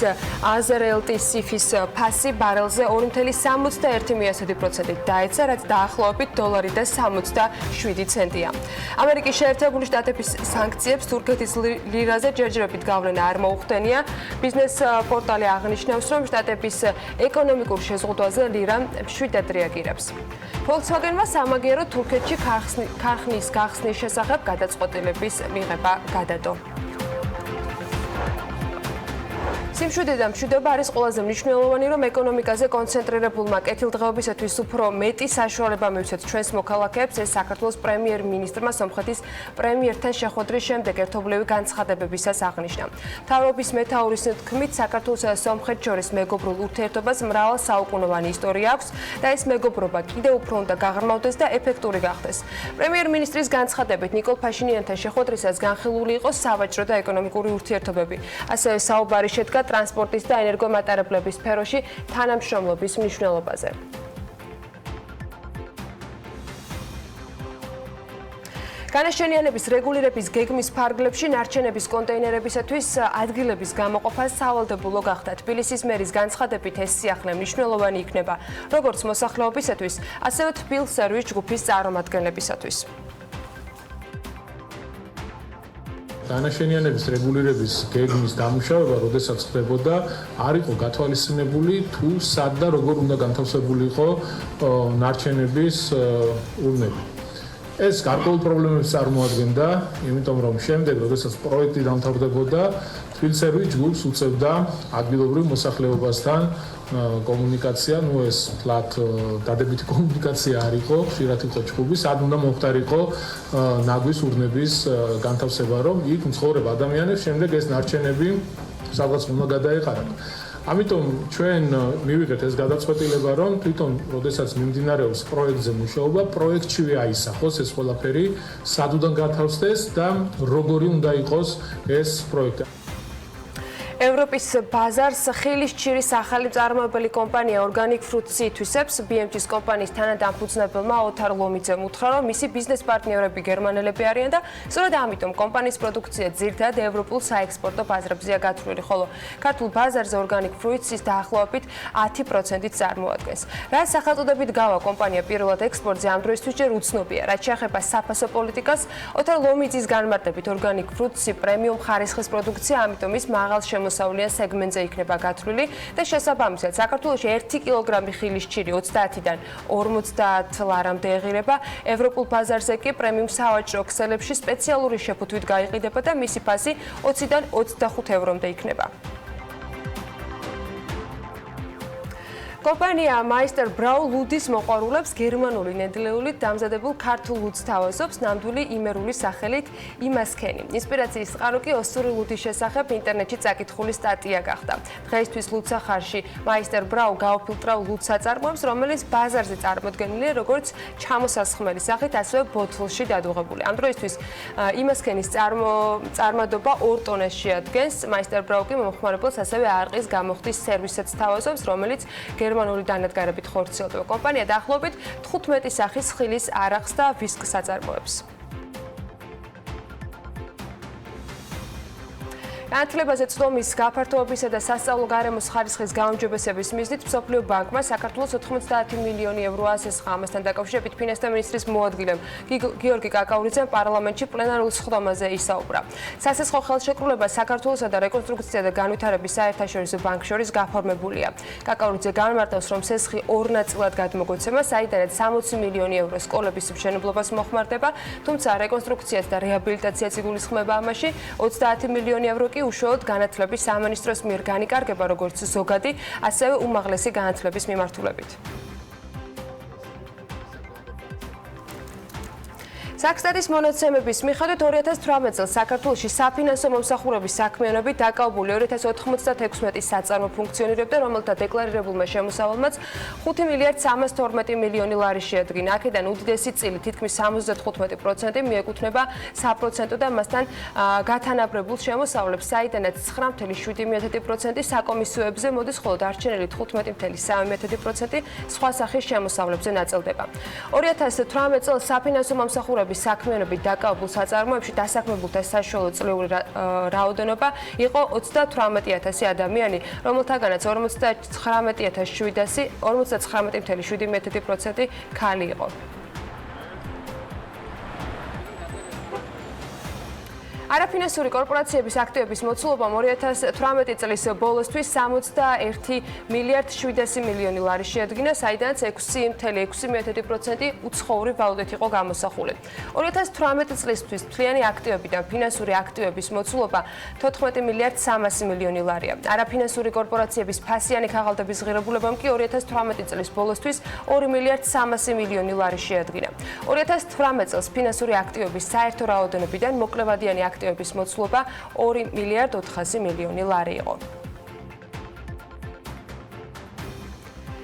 აზერელტისიფის ფასი ბარელზე 2.71% დაეცა, რაც დაახლოებით $1.67 ცენტია. ამერიკის შეერთებული შტატების სანქციებს თურქეთის ლირაზე ჯერჯერობით გავლენა არ მოუხდენია. ბიზნეს პორტალი აღნიშნავს, რომ შტატების ეკონომიკურ შეზღუდვაზე ლირა 7 რეაგირებს. Volkswagen-მა სამაგიეროდ თურქეთში ქარხნის გახსნის შესახებ გადაწყვეტილების მიღება გადადო. სიმშვიდე და მშვიდობა არის ყველაზე მნიშვნელოვანი, რომ ეკონომიკაზე კონცენტრირებულმა კეთილდღეობისათვის უფრო მეტი საშუალება მივცეთ ჩვენს მოქალაქეებს, ეს საქართველოს პრემიერ-მინისტრმა სომხეთის პრემიერთან შეხვედრის შემდეგ ერთობლივი განცხადებებისას აღნიშნა. მთავრობის მეთაურის თქმით, საქართველოსა და სომხეთს შორის მეგობრულ ურთიერთობას მრავალსაუკუნოვანი ისტორია აქვს და ეს მეგობრობა კიდევ უფრო უნდა გაღრმავდეს და ეფექტური გახდეს. პრემიერ-მინისტრის განცხადებით, ნიკოლ ფაშინიანთან შეხვედრისას განხილული იყო სავაჭრო და ეკონომიკური ურთიერთობები. ასევე საუბარი შედგა ტრანსპორტის და ენერგომატარებლების სფეროში თანამშრომლობის მნიშვნელობაზე. განაშენიანების რეგულირების გეგმის ფარგლებში ნარჩენების კონტეინერებისათვის ადგილების გამოყოფა სავალდებულო გახდა. თბილისის მერის განცხადებით ეს სიახლე მნიშვნელოვანი იქნება როგორც მოსახლეობისათვის, ასევე თბილ სერვის ჯგუფის წარმომადგენლებისათვის. განაშენიანების რეგულირების გეგმის დამუშავება, როდესაც ხდებოდა, არ იყო გათვალისწინებული თუ სად და როგორ უნდა განთავსებული იყო ნარჩენების ურნები. ეს გარკვეულ პრობლემებს წარმოადგენდა, იმიტომ რომ შემდეგ, როდესაც პროექტი დამთავრდებოდა, თბილისერვი ჯგუფს უწევდა ადგილობრივ მოსახლეობასთან კომუნიკაცია, ეს ფლატ დადებითი კომუნიკაცია არ იყო, ხშირად იყო ჭუბი, სად უნდა მომხდარიყო ნაგვის ურნების განთავსება, რომ იქ მცხოვრებ ადამიანებს შემდეგ ეს ნარჩენები სადღაც უნდა გადაეყარათ. ამიტომ ჩვენ მივიღეთ ეს გადაწყვეტილება, რომ თვითონ როდესაც მიმდინარეობს პროექტზე მუშაობა, პროექტშივე აისახოს ეს ყველაფერი, სად უნდა გათავსდეს და როგორი უნდა იყოს ეს პროექტი. ევროპის ბაზარს ხილისჭირის ახალი წარმოებელი კომპანია Organic Fruits ითვისებს. BMG-ის კომპანიის თანადამფუძნებელმა ოთარ ლომიძემ უთხრა, რომ მისი ბიზნეს პარტნიორები გერმანელები არიან და სწორედ ამიტომ კომპანიის პროდუქცია ძირითადად ევროპულ საექსპორტო ბაზრებზეა გათვლილი, ხოლო ქართულ ბაზარზე Organic Fruits-ის დაახლოებით 10%-ით წარმოადგენს. რა სახელწოდებით გავა კომპანია პირველად ექსპორტზე ამ დროისთვის ჯერ უცნობია. რაც შეეხება საფასო პოლიტიკას, ოთარ ლომიძის განმარტებით Organic Fruits-ი პრემიუმ ხარისხის პროდუქცია, ამიტომ ის მაღალ მოსავლიან სეგმენტზე იქნება გათვლილი და შესაბამისად საქართველოში 1 კილოგრამი ხილისჭირი 30-დან 50 ლარამდე ეღირება, ევროპულ ბაზარზე კი პრემიუმ სავაჭრო ქსელებში სპეციალური შეფუთვით გაიყიდება და მისი ფასი 20-დან 25 ევრომდე იქნება. კომპანია Meister Brau ლუდის მოყვარულებს გერმანული ნედლეულით დამზადებულ ქართულ ლუდს თავაზობს ნამდვილი იმერული სახელით იმასქენი. ინსპირაციის წყარო კი ოსური ლუდის შესახებ ინტერნეტში წაკითხული სტატია გახდა. დღეისთვის ლუდსახარში Meister Brau გაუფილტრავ ლუდს აწარმოებს, რომელიც ბაზარზე წარმოდგენილია როგორც ჩამოსასხმელი სახით, ასევე ბოთლში დადუღებული. ამ დროისთვის იმასქენის წარმადობა 2 ტონას შეადგენს. Meister Brau კი მომხმარებელს ასევე არყის გამოხდის სერვისიც თავაზობს, რომელიც გერმანული დანადგარებით ხორციელდება. კომპანია დაახლოებით 15 სახის ხილის არახს და ვისკს აწარმოებს. განათლებაზე წვდომის გაფართოებისა და სასწავლო გარემოს ხარისხის გაუმჯობესების მიზნით მსოფლიო ბანკმა საქართველოს 90 მილიონი ევრო ასესხა. ამასთან დაკავშირებით ფინანსთა მინისტრის მოადგილემ გიორგი კაკაურიძემ პარლამენტში პლენარულ სხდომაზე ისაუბრა. სასესხო ხელშეკრულება საქართველოსა და რეკონსტრუქცია და განვითარების საერთაშორისო ბანკს შორის გაფორმებულია. კაკაურიძე განმარტავს, რომ სესხი 2 ნაწილად გადმოგოცემა, საიდანაც 60 მილიონი ევრო სკოლების მშენებლობას მოხმარდება, თუმცა რეკონსტრუქციას და რეაბილიტაციას იგულისხმება ამაში 30 მილიონი ევრო კი უშუალოდ განათლების სამინისტროს მიერ განიკარგება როგორც ზოგადი, ასევე უმაღლესი განათლების მიმართულებით. საქსტატის მონაცემების მიხედვით 2018 წელს საქართველოში საფინანსო მომსახურების საქმიანობით დაკავებული 2096 საწარმო ფუნქციონირებდა, რომელთა დეკლარირებულმა შემოსავალმაც 5 მილიარდ 312 მილიონი ლარი შეადგინა. აქედან უდიდესი წილი, თითქმის 75% მიეკუთვნება საპროცენტო და მასთან გათანაბრებულ შემოსავლებს, საიდანაც 9.7% საკომისიოებზე მოდის, ხოლო დარჩენილი 15.3% სხვა სახის შემოსავლებზე ნაწილდება. 2018 წელს საფინანსო მომსახურების საქმიანობით დაკავებულ საწარმოებში დასაქმებულთა საშუალო წლიური რაოდენობა იყო 38000 ადამიანი, რომელთაგანაც 59.7% ქალი იყო. არაფინანსური კორპორაციების აქტივების მოცულობამ 2018 წლის ბოლოსთვის 61 მილიარდ 700 მილიონი ლარი შეადგინა, საიდანაც 6.6% უცხოური ვალუტით იყო გამოსახული. 2018 წლისთვის მთლიანი აქტივებიდან ფინანსური აქტივების მოცულობა 14 მილიარდ 300 მილიონი ლარია. არაფინანსური კორპორაციების ფასიანი ქაღალდების ღირებულებამ კი 2018 წლის ბოლოსთვის 2 მილიარდ 300 მილიონი ლარი შეადგინა. 2018 წელს ფინანსური აქტივების საერთო რაოდენობიდან მოკლევადიანი აქტივების მოცულობა 2 მილიარდ 400 მილიონი ლარი იყო.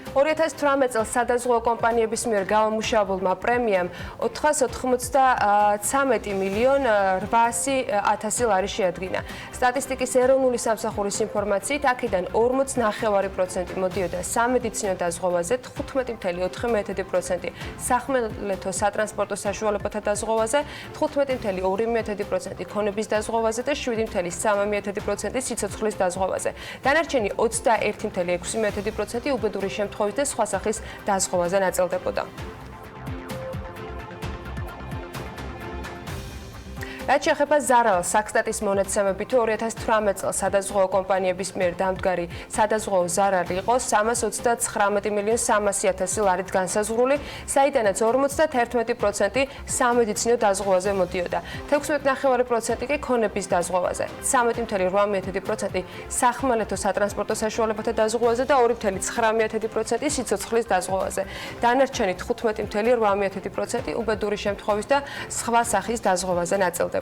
2018 წელს სადაზღვევო კომპანიების მიერ გამომუშავებულმა პრემიამ 493 მილიონ 800 ლარი შეადგინა. სტატისტიკის ეროვნული სამსახურის ინფორმაციით, აქედან 40.9% მოდიოდა სამედიცინო დაზღვევაზე, 15.4% სახმელეთო სატრანსპორტო საშუალებათა დაზღვევაზე, 15.2% ქონების დაზღვევაზე და 7.3% სიცოცხლის დაზღვევაზე. დანარჩენი 21.6% უბედური შემთხვევების და სხვა სახის დაზღვევაზე ნაწილდებოდა. რაც შეეხება ზარალს, საქსტატის მონაცემებით 2018 წელს სადაზღვევო კომპანიების მიერ დამდგარი სადაზღვევო ზარალი იყო 329 მილიონ 300.000 ლარით განსაზღვრული, საიდანაც 51% სამედიცინო დაზღვევაზე მოდიოდა, 16.9% კი ქონების დაზღვევაზე, 13.8% სახმელეთო სატრანსპორტო საშუალებათა დაზღვევაზე და 2.9% სიცოცხლის დაზღვევაზე. დანარჩენი 15.8% უბედური შემთხვევის და სხვა სახის დაზღვევაზე ნაწილდებოდა.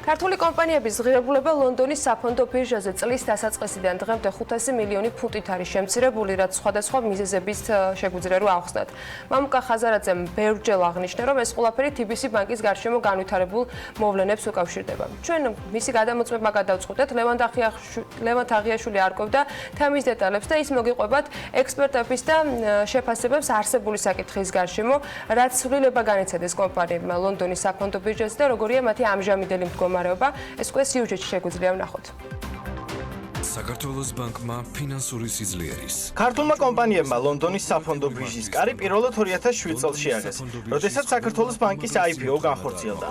ქართული კომპანიების ღირებულება ლონდონის საფონდო ბირჟაზე წლის დასაწყისიდან დღემდე 500 მილიონი ფუნტით არის შემცირებული, რაც სხვადასხვა მიზეზების შეგვიძლია რომ ავხსნათ. მამუკა ხაზარაძემ ბევრჯერ აღნიშნა, რომ ეს ყველაფერი TBC ბანკის გარშემო განვითარებულ მოვლენებს უკავშირდება. ჩვენ მისი გადამოწმება გადავწყვეტეთ, ლევან თაღიაშვილი არკვევდა თემის დეტალებს და ის მოგიყვებათ ექსპერტების და შეფასებებს არსებული საკითხის გარშემო, რაც ცვლილება განიცადეს კომპანიებმა ლონდონის საფონდო ბირჟაზე და როგორია მათი ამჟამინდელი მდგომარეობა. ეს უკვე სიუჟეტში შეგვიძლია ვნახოთ. საქართველოს ბანკმა ფინანსური სიძლიერის. ქართულმა კომპანიებმა ლონდონის საფონდო ბირჟის კარი პირველად 2007 წელს შეაგეს, როდესაც საქართველოს ბანკის IPO განხორციელდა.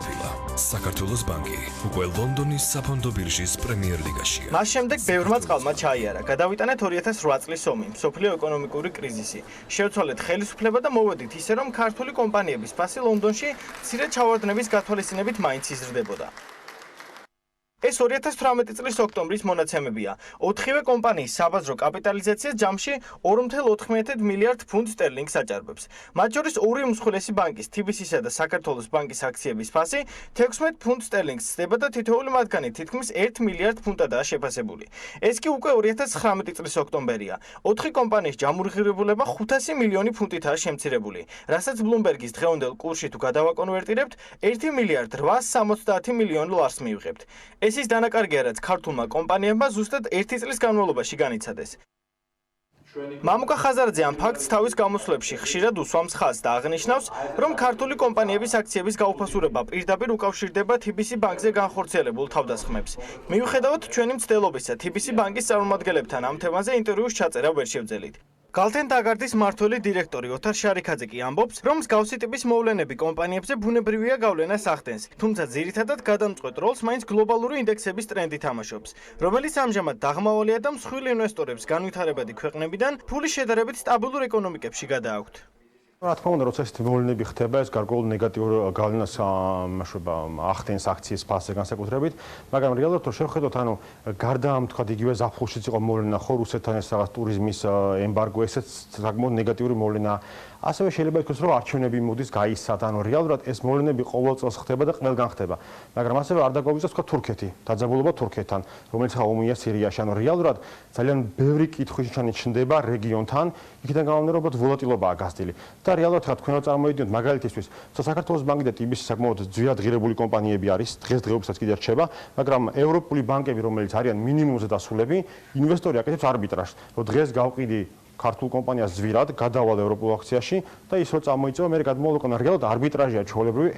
საქართველოს ბანკი უკვე ლონდონის საფონდო ბირჟის პრემიერ ლიგაშია. მას შემდეგ ბევრმა წყალმა ჩაიარა. გადავიტანეთ 2008 წლის ომი, მსოფლიო ეკონომიკური კრიზისი. შევცვალეთ ხელისუფლება და მოვედით ისე, რომ ქართული კომპანიების ფასი ლონდონში მცირე ჩავარდნების გათვალისწინებით მაინც იზრდებოდა. ეს 2018 წლის ოქტომბრის მონაცემებია. 4-ვე კომპანიის საბაზრო კაპიტალიზაცია ჯამში 2.4 მილიარდ ფუნტ სტერლინგს აჭარბებს. მათ შორის ორი უმსხვილესი ბანკის, TBC-სა და საქართველოს ბანკის აქციების ფასი 16 ფუნტ სტერლინგს ხდება და თითოეული მათგანი თითქმის 1 მილიარდ ფუნტადაა შეფასებული. ეს კი უკვე 2019 წლის ოქტომბერია. 4 კომპანიის ჯამური ღირებულება 500 მილიონი ფუნტითაა შემცირებული, რასაც ბლუმბერგის დღევანდელ კურსში თუ გადავაკონვერტირებთ, 1 მილიარდ 870 მილიონ ლარს მივიღებთ. ეს ის დანაკარგია, რაც ქართულმა კომპანიებმა ზუსტად 1 წლის განმავლობაში განიცადეს. მამუკა ხაზარაძე ამ ფაქტს თავის გამოსვლებში ხშირად უსვამს ხაზს და აღნიშნავს, რომ ქართული კომპანიების აქციების გაუფასურება პირდაპირ უკავშირდება TBC ბანკზე განხორციელებულ თავდასხმებს. მიუხედავად ჩვენი მცდელობისა, TBC ბანკის წარმომადგენლებთან ამ თემაზე ინტერვიუს ჩაწერა ვერ შევძელით. Galten Tagardis მმართველი დირექტორი ოთარ შარიქაძე კი ამბობს, რომ მსგავსი ტიპის მოვლენები კომპანიებზე ბუნებრივია გავლენას ახდენს, თუმცა ძირითადად გადამწყვეტ როლს მაინც გლობალური ინდექსების ტრენდი თამაშობს, რომელიც ამჟამად დაღმავალია და მსხვილ ინვესტორებს განვითარებადი ქვეყნებიდან ფულის შედარებით სტაბილურ ეკონომიკებში გადააქვთ. რა თქმა უნდა, როცა ეს მოვლენები ხდება, ეს გარკვეულ ნეგატიურ გავლენას ახდენს აქციის ფასზე განსაკუთრებით, მაგრამ რეალურად რო შევხედოთ, ანუ გარდა ამ თქვა იგივე ზაფხულშიც იყო მოვლენა, ხო, რუსეთთან ეს რაღაც ტურიზმის ემბარგო, ესეც საკმაოდ ნეგატიური მოვლენა. ასევე შეიძლება ითქვას, რომ არჩევნები მოდის გაისად, ანუ რეალურად ეს მოვლენები ყოველ წელს ხდება და ყველგან ხდება. მაგრამ ასევე არ დაგვაგვიწყოს თქვა თურქეთი, დაძაბულობა თურქეთთან, რომელიც ომია სირიაში, ანუ რეალურად ძალიან ბევრი კითხვისჩანი ჩნდება რეგიონთან, იქიდან გამომდინარე, რომ ვოლატილობაა გასწილი. და რეალურად ხა თქვენ რო წარმოვიდგინოთ მაგალითისთვის, საქართველოს ბანკი და TBC საკმაოდ ძვირად ღირებული კომპანიები არის, დღესდღეობითაც კიდე რჩება, მაგრამ ევროპული ბანკები, რომელიც არიან მინიმუმზე დასულები, ინვესტორი აკეთებს არბიტრაჟს, რომ დღეს გავყიდი ქართულ კომპანიას ძვირად, გადავალ ევროპულ აქციაში და ის რო წამოიწევა, მე გადმოვაყენა რეალურად არბიტრაჟია ჩვეულებრივი.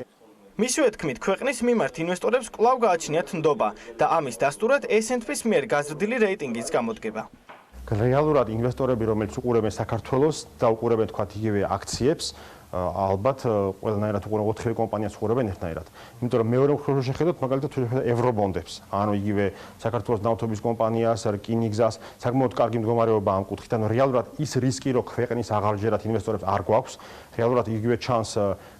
მისივე თქმით, ქვეყნის მიმართ ინვესტორებს კვლავ გააჩნიათ ნდობა და ამის დასტურად S&P-ს მიერ გაზრდილი რეიტინგის გამოდგება. რეალურად ინვესტორები, რომელიც უყურებენ საქართველოს და უყურებენ თქვა იგივე აქციებს, ალბათ ყველანაირად უყურებენ 4 კომპანიას უყურებენ ერთნაირად. იმიტომ რომ მეორე მხრივ შეხედოთ, მაგალითად თუ შეხედოთ ევრობონდებს, ანუ იგივე საქართველოს ნავთობის კომპანიას, რკინიგზას, საკმაოდ კარგი მდგომარეობა ამ კუთხით, ანუ რეალურად ის რისკი, რომ ქვეყნის აღარჯერად ინვესტორებს არ გვაქვს, რეალურად იგივე ჩანს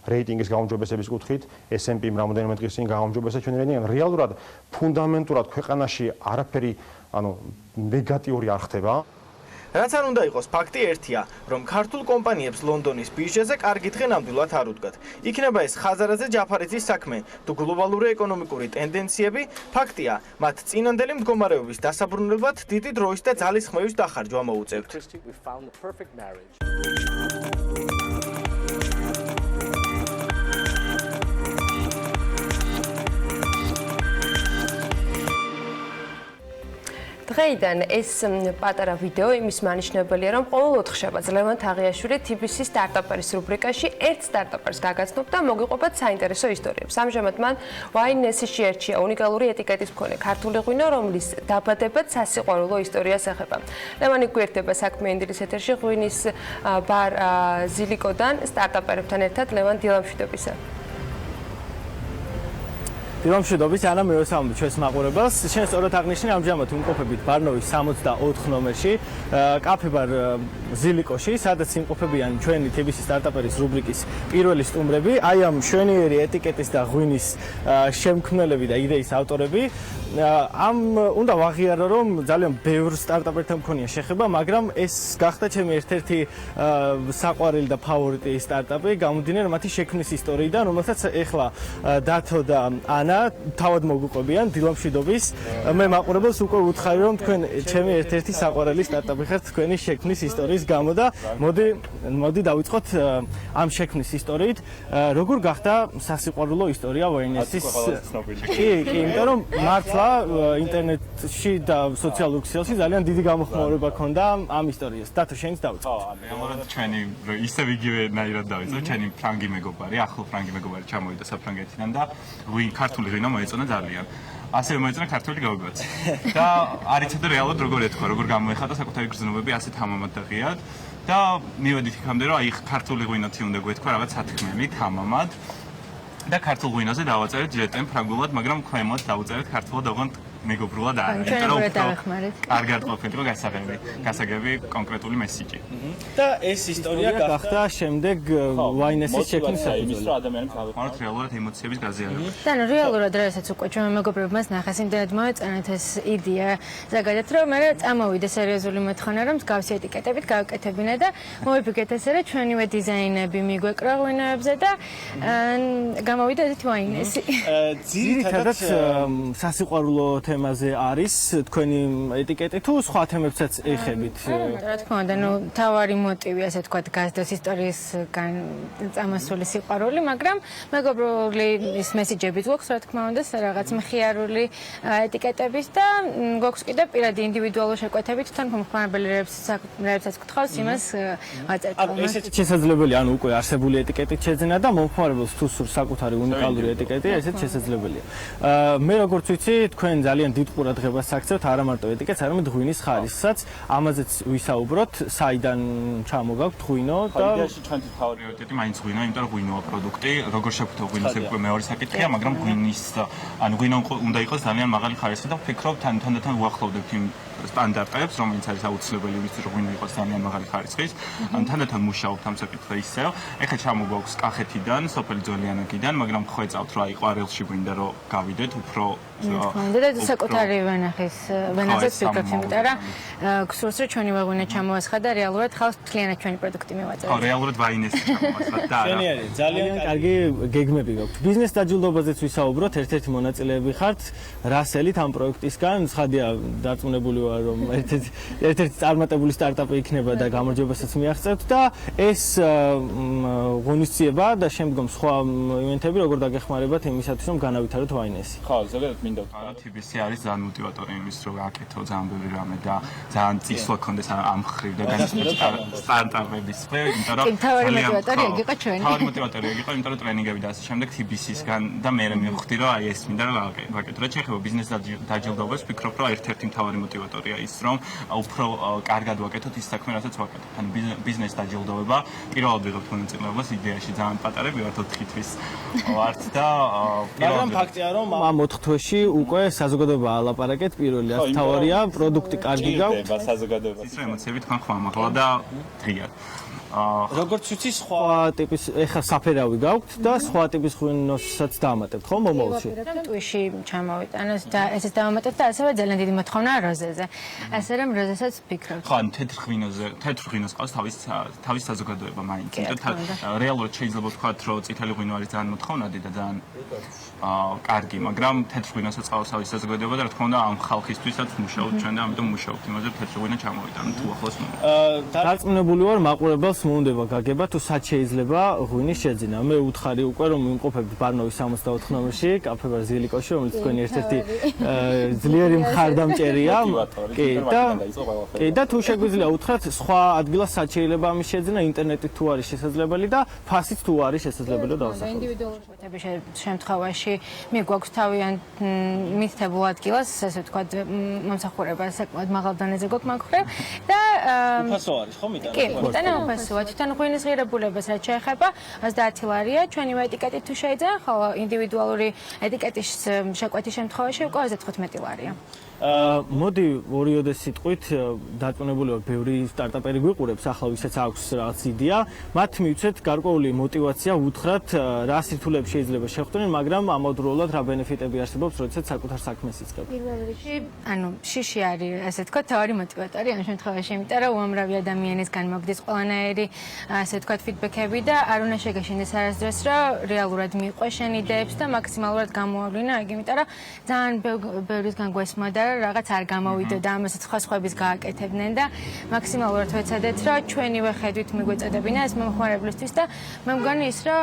რეიტინგის გაუმჯობესების კუთხით, S&P-მ რამოდენიმე დღის წინ გაუმჯობესა ჩვენი რეიტინგი, რეალურად ფუნდამენტურად ქვეყანაში არაფერი, ანუ ნეგატიური არ ხდება. რაც არ უნდა იყოს, ფაქტი ერთია, რომ ქართულ კომპანიებს ლონდონის ბირჟაზე კარგი დღე ნამდვილად არ უდგათ. იქნება ეს ხაზარაძე ჯაფარიძის საქმე თუ გლობალური ეკონომიკური ტენდენციები, ფაქტია, მათ წინანდელი მდგომარეობის დასაბრუნებლად დიდი დროის და ძალის ხმევის დახარჯვა მოუწევთ. დღეიდან ეს პატარა ვიდეო იმის მანიშნებელია, რომ ყოველ 4 შაბათს ლევან თაღიაშვილი TBC სტარტაპერის რუბრიკაში ერთ სტარტაპერს გაგაცნობ და მოგიყვებათ საინტერესო ისტორიებს. ამჟამად მან YNS-ში შეერჩია უნიკალური ეტიკეტის მქონე ქართული ღვინო, რომლის დაბადებაც სასიყვარულო ისტორიას ეხება. ლევანი გვერდება საქმე ინდილის ეთერში ღვინის ბარ ზილიკოდან სტარტაპერებთან ერთად. ლევან, დილამშვიდობისა. დილამშვიდობის, ანა მევესალმებით ჩვენს მაყურებელს. შენ სწორად აღნიშნე, ამჟამად ვიმყოფებით ბარნოვის 64 ნომერში, კაფე ბარ ზილიკოში, სადაც იმყოფებიან ჩვენი TBC სტარტაპერის რუბრიკის პირველი სტუმრები, აი ამ მშვენიერი ეტიკეტის და ღვინის შემქმნელები და იდეის ავტორები. ამ უნდა ვაღიარო, რომ ძალიან ბევრ სტარტაპერთან მქონია შეხება, მაგრამ ეს გახდა ჩემი ერთ-ერთი საყვარელი და ფავორიტი სტარტაპი, გამომდინარე მათი შექმნის ისტორიიდან, რომელსაც ეხლა დათო და ანა თავად მოგვიყვებიან. დილამშვიდობის. მე მაყურებელს უკვე ვუთხარი, რომ თქვენ ჩემი ერთ-ერთი საყვარელი სტარტაპი ხართ თქვენი შექმნის ისტორიის გამო და მოდი დავიწყოთ ამ შექმნის ისტორიით. როგორ გახდა სასიყვარულო ისტორია YNS-ის? კი, იმიტომ რომ მართლა ინტერნეტში და სოციალურ ქსელში ძალიან დიდი გამოხმაურება ჰქონდა ამ ისტორიას. დათო, შენიც დავიწყოთ. რეალურად ჩვენი ისევ იგივე ნაირად დავიწყოთ. ჩვენი ფრანგი მეგობარი, ახლო ფრანგი მეგობარი ჩამოვიდა საფრანგეთიდან და ქართული ღვინო მოეწონა ძალიან. ასევე მოეწონა ქართული გავიგოც. და არ იცოდა რეალურად როგორ ეთქვა, როგორ გამოეხატა საკუთარი გრძნობები ასეთ ამამად და ღიად. და მივედით იქამდე, რომ აი ქართული ღვინოთი უნდა გვეთქვა რაღაც სათქმელით ამამად. და ქართულ ღვინოზე დავაწერეთ ჯეტენ ფრანგულად, მაგრამ ქვემოთ დავუწერეთ ქართულად, ოღონდ მეგობრულად არ არის. ჩვენ როგორ დავეხმარეთ? კარგად ყოფილი, რომ გასაგები კონკრეტული მესიჯი. და ეს ისტორია გახდა შემდეგ YNS-ის შექმნის საფუძველი. მაგრამ რეალურად ემოციების გაზიარება. და რეალურად რასაც უკვე ჩვენ მეგობრებმა ნახეს, იმდენად მოეწონათ ეს იდეა ზოგადად, რომ მე წამოვიდა სერიოზული მოთხოვნა, რომ მსგავსი ეტიკეტებით გავაკეთებინა და მოვიფიქრეთ ესე, რომ ჩვენივე დიზაინები მიგვეკრა ღვინოებზე და გამოვიდა ესეთი YNS-ი. ძირითადად სასიყვარულო თემაზე არის თქვენი ეტიკეტი თუ სხვა თემებსაც ეხებით? რა თქმა უნდა, ნუ თავარი მოტივი, ასე ვთქვათ, გასდოს ისტორიისგან წამოსული სიყვარული, მაგრამ მეგობრული ის მესიჯებიც გვაქვს, რა თქმა უნდა, რაღაც მხიარული ეტიკეტების და გვაქვს კიდე პირადი ინდივიდუალური შეკვეთებით, თან მომხმარებელი რებსაც გთხოვს, იმას ვაწერთ. ესეც შესაძლებელია, ანუ უკვე არსებული ეტიკეტით შეძენა და მომხმარებელს თუ სურს საკუთარი უნიკალური ეტიკეტი, ესეც შესაძლებელია. მე როგორც ვიცი, თქვენ ძალიან დიდ ყურადღებას აქცევთ არა მარტო ეტიკეტს, არამედ ღვინის ხარისხსაც. ამაზეც ვისაუბროთ, საიდან ჩამოგაქვთ ღვინო და ჩვენი პრიორიტეტი მაინც ღვინო, იმიტომ რომ ღვინოა პროდუქტი, როგორ შეგვიძლია ღვინოს ეგ მეორე საკითხია, მაგრამ ღვინის ანუ ღვინო უნდა იყოს ძალიან მაღალი ხარისხი და ვფიქრობ თანდათან უახლოვდებთ იმ სტანდარტებს, რომელიც არის აუცილებელი იმისთვის, რომ ღვინო იყოს ძალიან მაღალი ხარისხის. თანდათან მუშაობთ ამ საკითხზე ისევ. ეხლა ჩამოგვაქვს კახეთიდან, სოფელი ძოლიანაკიდან, მაგრამ ხვეწავთ რა იყვარელში გვინდა რომ გავიდეთ უფრო და საკუთარი ვენაზეც ფიქრობთ, იმიტომ რომ გსურს რომ ჩვენი ვაგვინა ჩამოასხა და რეალურად ხალხს მთლიანად ჩვენი პროდუქტი მივაწერთ. ხო, რეალურად ვაინესი ჩამოასხა და არა. შენიერი, ძალიან კარგი გეგმები გაქვთ. ბიზნეს დაჯილდოებაზეც ვისაუბროთ, ერთ-ერთი მონაწილეები ხართ რასელით ამ პროექტისგან. ცხადია, დარწმუნებული ვარ, რომ ერთ-ერთი წარმატებული სტარტაპი იქნება და გამარჯვებასაც მიაღწევთ და ეს ღონისძიება და შემდგომ სხვა ივენთები როგორ დაგეხმარებათ იმისათვის, რომ განავითაროთ ვაინესი. ხო, ზოგადად მინდა ვთქვა, TBC არის ძალიან მოტივატორი იმის, რომ აკეთო ძალიან ბევრი რამე და ძალიან წისვლა გქონდეს ამ მხრივ და სტარტაპების მხრივ, იმიტომ რომ თავი მოტივატორი იყო ჩვენი. თავი მოტივატორი იყო, იმიტომ რომ ტრენინგები და ასე შემდეგ TBC-სგან და მე მივხვდი, რომ აი ეს მინდა რომ ვაკეთო. რაც შეეხება ბიზნეს დაჯილდოებას, ვფიქრობ, რომ ერთ-ერთი მთავარი მოტივატორია ის, რომ უფრო კარგად ვაკეთოთ ის საქმე, რასაც ვაკეთებ. ანუ ბიზნეს დაჯილდოება, პირველად ვიღებთ მონაწილეობას, იდეაში ძალიან პატარები ვართ 4 თვის ვართ და მაგრამ ფაქტია, რომ ამ 4 თვეში უკვე საზოგადოება ალაპარაკეთ, პირველი რაც თავარია, პროდუქტი კარგი გაქვთ. საზოგადოებას ის ემოციები თქვენ ხმამაღლა და დღიან. როგორც ვიცი, სხვა ტიპის ეხა საფერავი გაქვთ და სხვა ტიპის ღვინოსაც დაამატებთ, ხო, მომავალში? ტვიში ჩამოვიტანოთ და ესეც დავამატებთ და ასევე ძალიან დიდი მოთხოვნა როზეზე. ასე რომ როზესაც ვფიქრობთ. ხო, თეთრ ღვინოს ყავს თავის საზოგადოება მაინც. იმიტომ რეალურად შეიძლება ვთქვათ, რომ წითელი ღვინო არის ძალიან მოთხოვნადი და ძალიან კარგი, მაგრამ თეთრ ღვინოსაც ყავს თავის საზოგადოება და რა თქმა უნდა ამ ხალხისთვისაც მუშაობთ ჩვენ და ამიტომ მუშაობთ იმაზე, რომ თეთრი ღვინო ჩამოვიტანოთ თუ ახლოს მომავალში. დარწმუნებული ვარ, მაყურებელს მოუნდება გაგება თუ სად შეიძლება ღვინის შეძენა. მე უთხარი უკვე რომ ვიმყოფებთ ბარნოვის 64 ნომერში, კაფე ბარ ზილიკოში, რომელიც თქვენი ერთ-ერთი ძლიერი მხარდამჭერია. კი და თუ შეგვიძლია უთხრათ სხვა ადგილას სად შეიძლება ამის შეძენა, ინტერნეტით თუ არის შესაძლებელი და ფასით თუ არის შესაძლებელი დავასახელოთ. ინდივიდუალურ შემთხვევაში მე გვაქვს თავიანთ მითითებულ ადგილას, ასე ვთქვათ, მომსახურება საკმაოდ მაღალ დონეზე გვაქვს მაგ მხრივ და უფასო არის ხო მიტანა? კი, მიტანა უფასოა. თვითონ ღვინის ღირებულებას რაც შეეხება 30 ლარია, ჩვენი ეტიკეტით თუ შეიძლება, ხოლო ინდივიდუალური ეტიკეტის შეკვეთის შემთხვევაში უკვე 15 ლარია. მოდი ორიოდე სიტყვით დარწმუნებული ვარ, ბევრი სტარტაპერი გვიყურებს, ახლა ვისაც აქვს რაღაც იდეა, მათ მივცეთ გარკვეული мотиваცია უთხრათ რა სირთულეები შეიძლება შეხვდნენ, მაგრამ ამავდროულად რა ბენეფიტები არსებობს, როდესაც საკუთარ საქმეს იწყებ. პირველ რიგში, ანუ შიში არის, ასე ვთქვათ, თავარი мотиваტორი ამ შემთხვევაში, იმიტომ რომ უამრავი ადამიანისგან მოგდის ყველანაირი, ასე ვთქვათ, ფიდბექები და არ უნდა შეგაშინდეს არასდროს, რომ რეალურად მიყვე შენ იდეებს და მაქსიმალურად გამოავლინა, იმიტომ რომ ძალიან ბევრისგან გვესმა და რაღაც არ გამოვიდა და ამასაც სხვების გააკეთებდნენ და მაქსიმალურად ვეცადეთ, რომ ჩვენივე ხედვით მიგვეწოდებინა ეს მომხმარებლისთვის და მე მგონი ის, რომ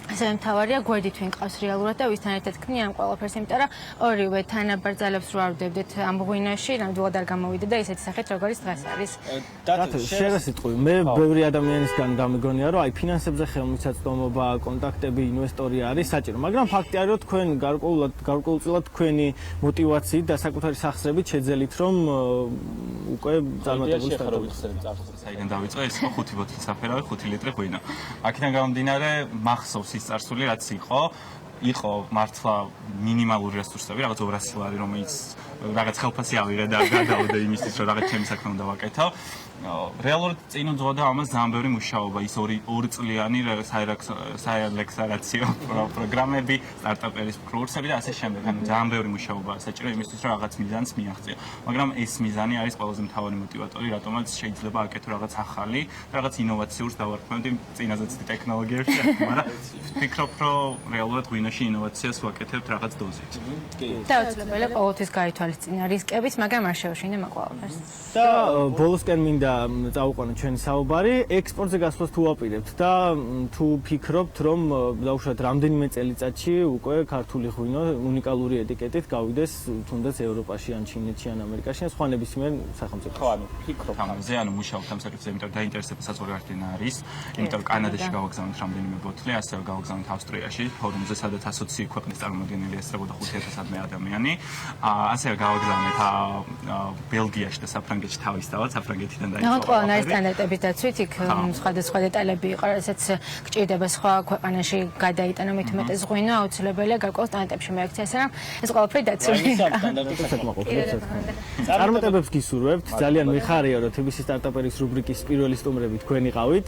ასევე მთავარია გვერდით ვინ ყავს რეალურად და ვისთან ერთად ქმნი ამ ყველაფერს, იმიტომ რომ ორივე თანაბარ ძალებს რო ავდებდეთ ამ ღვინოში, ნამდვილად არ გამოვიდა და ისეთი სახით როგორც დღეს არის. დათო, შენ სიტყვი, მე ბევრი ადამიანისგან გამიგონია, რომ აი ფინანსებზე ხელმისაწვდომობა, კონტაქტები, ინვესტორი არის საჭირო, მაგრამ ფაქტი არის, რომ თქვენ გარკვეულწილად თქვენი мотиваციით და საკუთარი სახსრებით შეძელით, რომ უკვე წარმატებული სტარტაპი. საიდან დავიწყე, ეს 5 ბოთლი საფერავი, 5 ლიტრი ღვინო. აქედან გამომდინარე, მახსოვს ის წარსული რაც იყო მართლა მინიმალური რესურსები, რაღაც 200 ლარი, რომელიც რაღაც ხელფასი ავიღე და გადავიდე იმისთვის, რომ რაღაც ჩემი საქმე უნდა ვაკეთო. რეალურად წინ უძღვოდა ამას ძალიან ბევრი მუშაობა, ის 2 წლიანი საელექსარაციო პროგრამები, სტარტაპერის კურსები და ასე შემდეგ. ანუ ძალიან ბევრი მუშაობა საჭირო იმისთვის, რომ რაღაც მიზანს მიაღწიო. მაგრამ ეს მიზანი არის ყველაზე მთავარი мотиваტორი, რატომაც შეიძლება აკეთო რაღაც ახალი და რაღაც ინოვაციურს დავარქმევდი წინაზეც ტექნოლოგიებში, მაგრამ ვფიქრობ, რომ რეალურად ღვინოში ინოვაციას ვაკეთებთ რაღაც დოზით. კი. დაუცლებელია ყოველთვის გაითვალისწინა რისკებიც, მაგრამ არ შევშინდე ყველაფერს. და ბოლოსკენ მინდა წავუყვანოთ ჩვენი საუბარი, ექსპორტზე გასვლას თუ აპირებთ და თუ ფიქრობთ, რომ დაუშვათ რამდენიმე წელიწადში უკვე ქართული ღვინო უნიკალური ეტიკეტით გავიდეს თუნდაც ევროპაში ან ჩინეთში ან ამერიკაში ან სხვა ნებისმიერ სახელმწიფოში. ხო, ანუ ფიქრობ ამაზე, ანუ მუშაობთ ამ საკითხზე, იმიტომ რომ დაინტერესება საზღვარგარეთიდან არის, იმიტომ რომ კანადაში გავაგზავნეთ რამდენიმე ბოთლი, ასევე გავაგზავნეთ ავსტრიაში, ფორუმზე, სადაც 120 ქვეყნის წარმომადგენელი ესწრებოდა 5000-ამდე ადამიანი. ასევე გავაგზავნეთ ბელგიაში და საფრანგეთში თავისთავად, საფრანგეთიდან ნახოთ ყველანაირი სტანდარტების დაცვით იქ სხვადასხვა დეტალები იყო, რასაც გჭირდება სხვა ქვეყანაში გადაიტანა მით უმეტეს ღვინო, აუცილებელია გარკვეულ სტანდარტებში მოექცეს, რომ ეს ყველაფერი დაცული. წარმატებებს გისურვებთ. ძალიან მიხარია, რომ TBC სტარტაპერის რუბრიკის პირველი სტუმრები თქვენ იყავით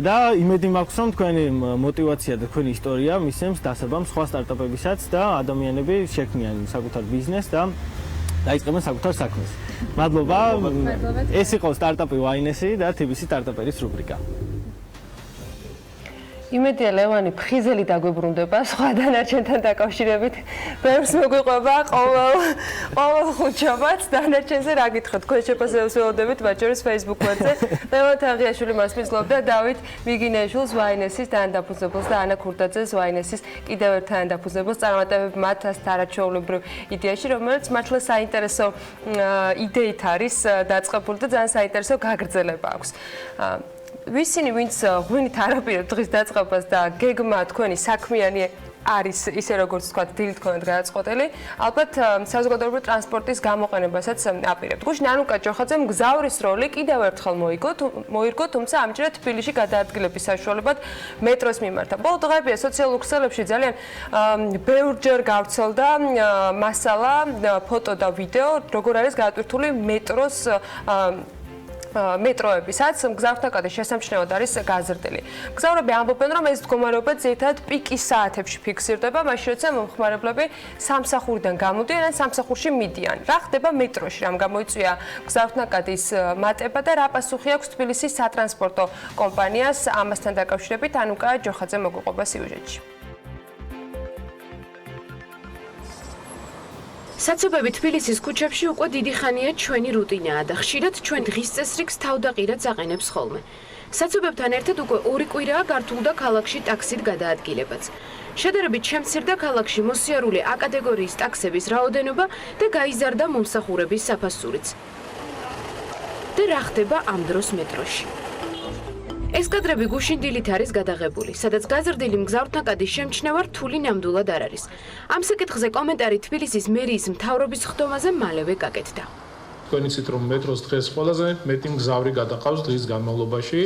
და იმედი მაქვს, რომ თქვენი мотиваცია და თქვენი ისტორია მისცემს დასაბამს სხვა სტარტაპებისაც და ადამიანები შექმნიან საკუთარ ბიზნესს და დაიწყებენ საკუთარ საქმეს. მადლობა. ეს იყო სტარტაპი ვაინესი და TBC სტარტაპერის რუბრიკა. იმედია ლევანი ფხიზელი დაგვიბრუნდება სხვა დანარჩენთან დაკავშირებით. ბევრს მოგვიყვება ყოველ ხუთშაბათს დანარჩენზე რა გითხოთ? თქვენ შეფასებებს ველოდებით მათ შორის Facebook გვერდზე. ლევან თაღიაშვილი მას მისლობდა დავით მიგინეშვილს ვაინესის დანადაფუძნებელს და ანა ქურდაძეს ვაინესის კიდევ ერთ დანადაფუძნებელს წარმატებები მათ ასთარაჩეულებრივ იდეაში, რომელიც მართლა საინტერესო იდეით არის დაწყებული და ძალიან საინტერესო გაგრძელება აქვს. ვისინი ვინც ღვინით არაპირებთ დღის დაწყებას და გეგმა თქვენი საქმიანი არის ისე როგორც თქვა დილით თქვენ გადაწყვეტილი, ალბათ საზოგადოებრივი ტრანსპორტის გამოყენებასაც აპირებთ. გუშინ ანუკა ჯოხაძემ გზავრის როლი კიდევ ერთხელ მოირგო, თუმცა ამჯერად თბილისში გადაადგილების საშუალებად მეტროს მიმართა. ბოლო დღეებია სოციალურ ქსელებში ძალიან ბევრჯერ გავრცელდა მასალა, ფოტო და ვიდეო, როგორ არის გადატვირთული მეტროს მეტროებისაც მგზავრთაკადის შესამჩნევად არის გაზრდილი. მგზავრები ამბობენ, რომ ეს მდგომარეობა ძირითადად პიკის საათებში ფიქსირდება, მაშინ როცა მომხმარებლები სამსახურიდან გამოდიან ან სამსახურში მიდიან. რა ხდება მეტროში, რამ გამოიწვია მგზავრთნაკადის მატება და რა პასუხი აქვს თბილისის სატრანსპორტო კომპანიას ამასთან დაკავშირებით ანუკა ჯოხაძე მოგვიყვება სიუჟეტში. საცობები თბილისის ქუჩებში უკვე დიდი ხანია ჩვენი რუტინაა და ხშირად ჩვენ დღის წესრიგს თავდაყირად აყენებს ხოლმე. საცობებთან ერთად უკვე 2 კვირაა გართულდა ქალაქში ტაქსით გადაადგილებაც. შედარებით შემცირდა ქალაქში მოსიარული A კატეგორიის ტაქსების რაოდენობა და გაიზარდა მომსახურების საფასურიც. და რა ხდება ამ დროს მეტროში? ეს კადრები გუშინ დილით არის გადაღებული, სადაც გაზრდილი მგზავრთნაკადის შემჩნევა რთული ნამდვილად არ არის. ამ საკითხზე კომენტარი თბილისის მერიის მთავრობის ხდომაზე მალევე გაკეთდა. თქვენ იცით რომ მეტროს დღეს ყველაზე მეტი მგზავრი გადაყავს დღის განმავლობაში.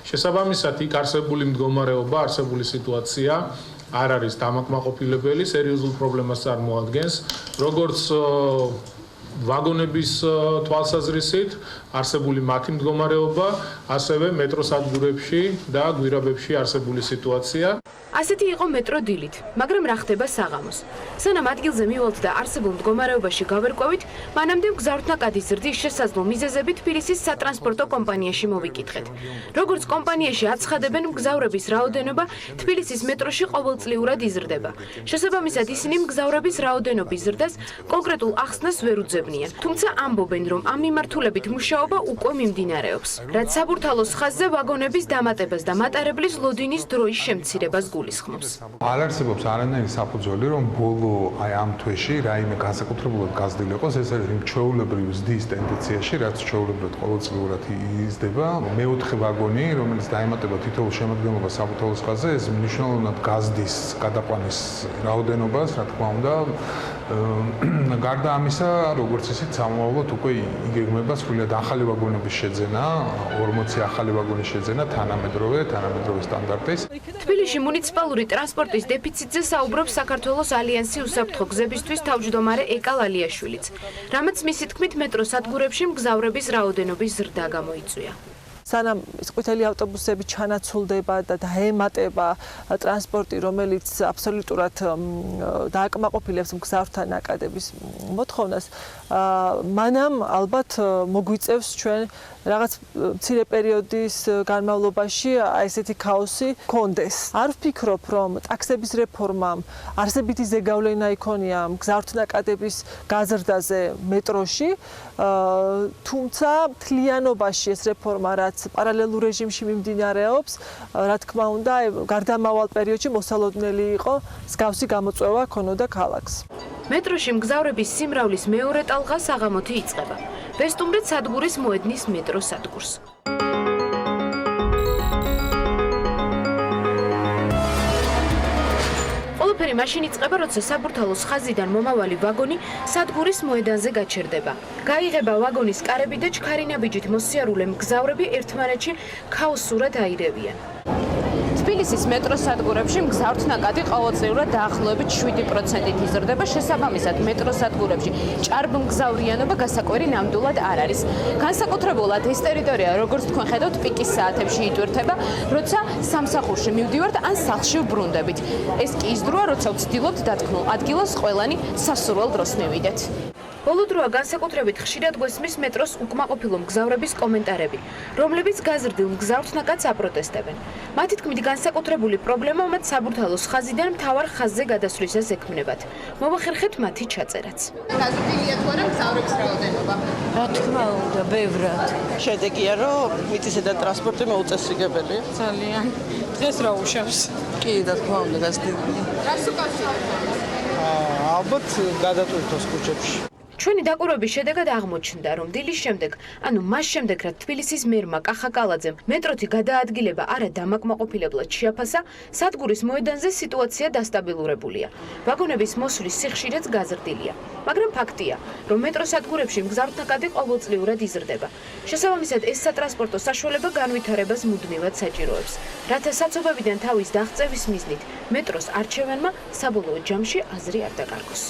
შესაბამისად, იქ არსებული მდგომარეობა, არსებული სიტუაცია არ არის დამაკმაყოფილებელი, სერიოზულ პრობლემას წარმოადგენს, როგორც ვაგონების თვალსაზრისით არსებული მათი მდგომარეობა, ასევე მეტროს ადგილებში და გვირაბებში არსებული სიტუაცია. ასეთი იყო მეტრო დილით, მაგრამ რა ხდება საღამოს? სანამ ადგილზე მივალთ და არსებულ მდგომარეობაში გავერკვევით, მანამდე მგზავრთნაკადის ზრდის შესაძლო მიზეზები თბილისის სატრანსპორტო კომპანიაში მოვიკითხეთ. როგორც კომპანიაში აცხადებენ, მგზავრების რაოდენობა თბილისის მეტროში ყოველწლიურად იზრდება. შესაბამისად, ისინი მგზავრების რაოდენობის ზრდას კონკრეტულ ახსნას ვერ უძებნიან. თუმცა ამბობენ, რომ ამ მიმართულებით მუშაობა უკვე მიმდინარეობს, რაც საბურთალოს ხაზზე ვაგონების დამატებას და მატარებლის ლოდინის დროის შემცირებას გულისხმობს. არ არსებობს არანაირი საფუძველი, რომ ბოლო ამ თვეში რაიმე განსაკუთრებულად გაზრდილი იყოს, ეს არის იმ ჩვეულებრივ ზრდის ტენდენციაში, რაც ჩვეულებრივად ყოველწლიურად იზრდება. მეოთხე ვაგონი, რომელიც დაემატება თითოეულ შემადგენლობას საბურთალოს ხაზზე, ეს მნიშვნელოვნად გაზრდის გადაყვანის რაოდენობას, რა თქმა უნდა. გარდა ამისა, როგორც ისიც სამომავლოდ უკვე იგეგმება სრულიად ახალი ვაგონების შეძენა, 40 ახალი ვაგონის შეძენა თანამედროვე სტანდარტის. თბილისში მუნიციპალური ტრანსპორტის დეფიციტზე საუბრობს საქართველოს ალიანსი უსაფრთხო გზებისთვის თავმჯდომარე ეკა ლალიაშვილიც, რამაც მისი თქმით მეტროს სადგურებში მგზავრების რაოდენობის ზრდა გამოიწვია. სანამ ყვითელი ავტობუსები ჩანაცვლდება და დაემატება ტრანსპორტი, რომელიც აბსოლუტურად დააკმაყოფილებს მგზავრთა ნაკადების მოთხოვნას, მანამ ალბათ მოგვიწევს ჩვენ რაღაც მცირე პერიოდის განმავლობაში ესეთი ქაოსი გქონდეს. არ ვფიქრობ, რომ ტაქსების რეფორმამ არსებითი ზეგავლენა იქონია მგზავრთნაკადების გაზრდაზე მეტროში, თუმცა მთლიანობაში ეს რეფორმა რაც პარალელურ რეჟიმში მიმდინარეობს, რა თქმა უნდა, გარდამავალ პერიოდში მოსალოდნელი იყო მსგავსი გამოწვევა ქონოდა ქალაქს. მეტროში მგზავრების სიმრავლის მეორე ტალღა საღამოთი იწყება. ვესტუმრეთ სადგურის მოედნის მეტროს სადგურს. ყველაფერი მაშინ იწყება, როცა საბურთალოს ხაზიდან მომავალი ვაგონი სადგურის მოედანზე გაჩერდება. გაიღება ვაგონის კარები და ჩქარინაბიჯით მოსიარულე მგზავრები ერთმანეთში ქაოსურად აირევიან. თბილისის მეტროს სადგურებში მგზავრთნაკადი ყოველწლიურად დაახლოებით 7%-ით იზრდება, შესაბამისად მეტროს სადგურებში ჭარბმგზავრიანობა გასაკვირი ნამდვილად არ არის. განსაკუთრებულად ეს ტერიტორია, როგორც თქვენ ხედავთ, პიკის საათებში იტვირთება, როცა სამსახურში მივდივართ ან სახლში ვბრუნდებით. ეს კი ის დროა, როცა ვცდილობთ დათქმულ ადგილას ყველანი სასურველ დროს მივიდეთ. ბოლო დროა განსაკუთრებით ხშირად გვესმის მეტროს უკმაყოფილო მგზავრების კომენტარები, რომლებიც გაზრდილ მგზავრთნაკადს აპროტესტებენ. მათი თქმით, განსაკუთრებული პრობლემა მათ საბურთალოს ხაზიდან მთავარ ხაზზე გადასვლისას ექმნებათ. მოვახერხეთ მათი ჩაწერაც. გაზრდილია თუ არა მგზავრების რაოდენობა? რა თქმა უნდა, ბევრად. შედეგია, რომ მიწისა და ტრანსპორტი მოუწესრიგებელია. ძალიან. დღეს რა უშავს? კი, რა თქმა უნდა, გაზრდილია. რას უკავშირდება? ალბათ გადატვირთოს ქუჩებში. ჩვენი დაკვირვების შედეგად აღმოჩნდა, რომ დილის შემდეგ, ანუ მას შემდეგ, რაც თბილისის მერმა კახა კალაძემ მეტროთი გადაადგილება არა დამაკმაყოფილებლად შეაფასა, სადგურის მოედანზე სიტუაცია დასტაბილურებულია. ვაგონების მოსვლის სიხშირეც გაზრდილია. მაგრამ ფაქტია, რომ მეტროს სადგურებში მგზავრთნაკადი ყოველწლიურად იზრდება. შესაბამისად, ეს სატრანსპორტო საშუალება განვითარებას მუდმივად საჭიროებს, რათა საცობებიდან თავის დაღწევის მიზნით მეტროს არჩევანმა საბოლოო ჯამში აზრი არ დაკარგოს.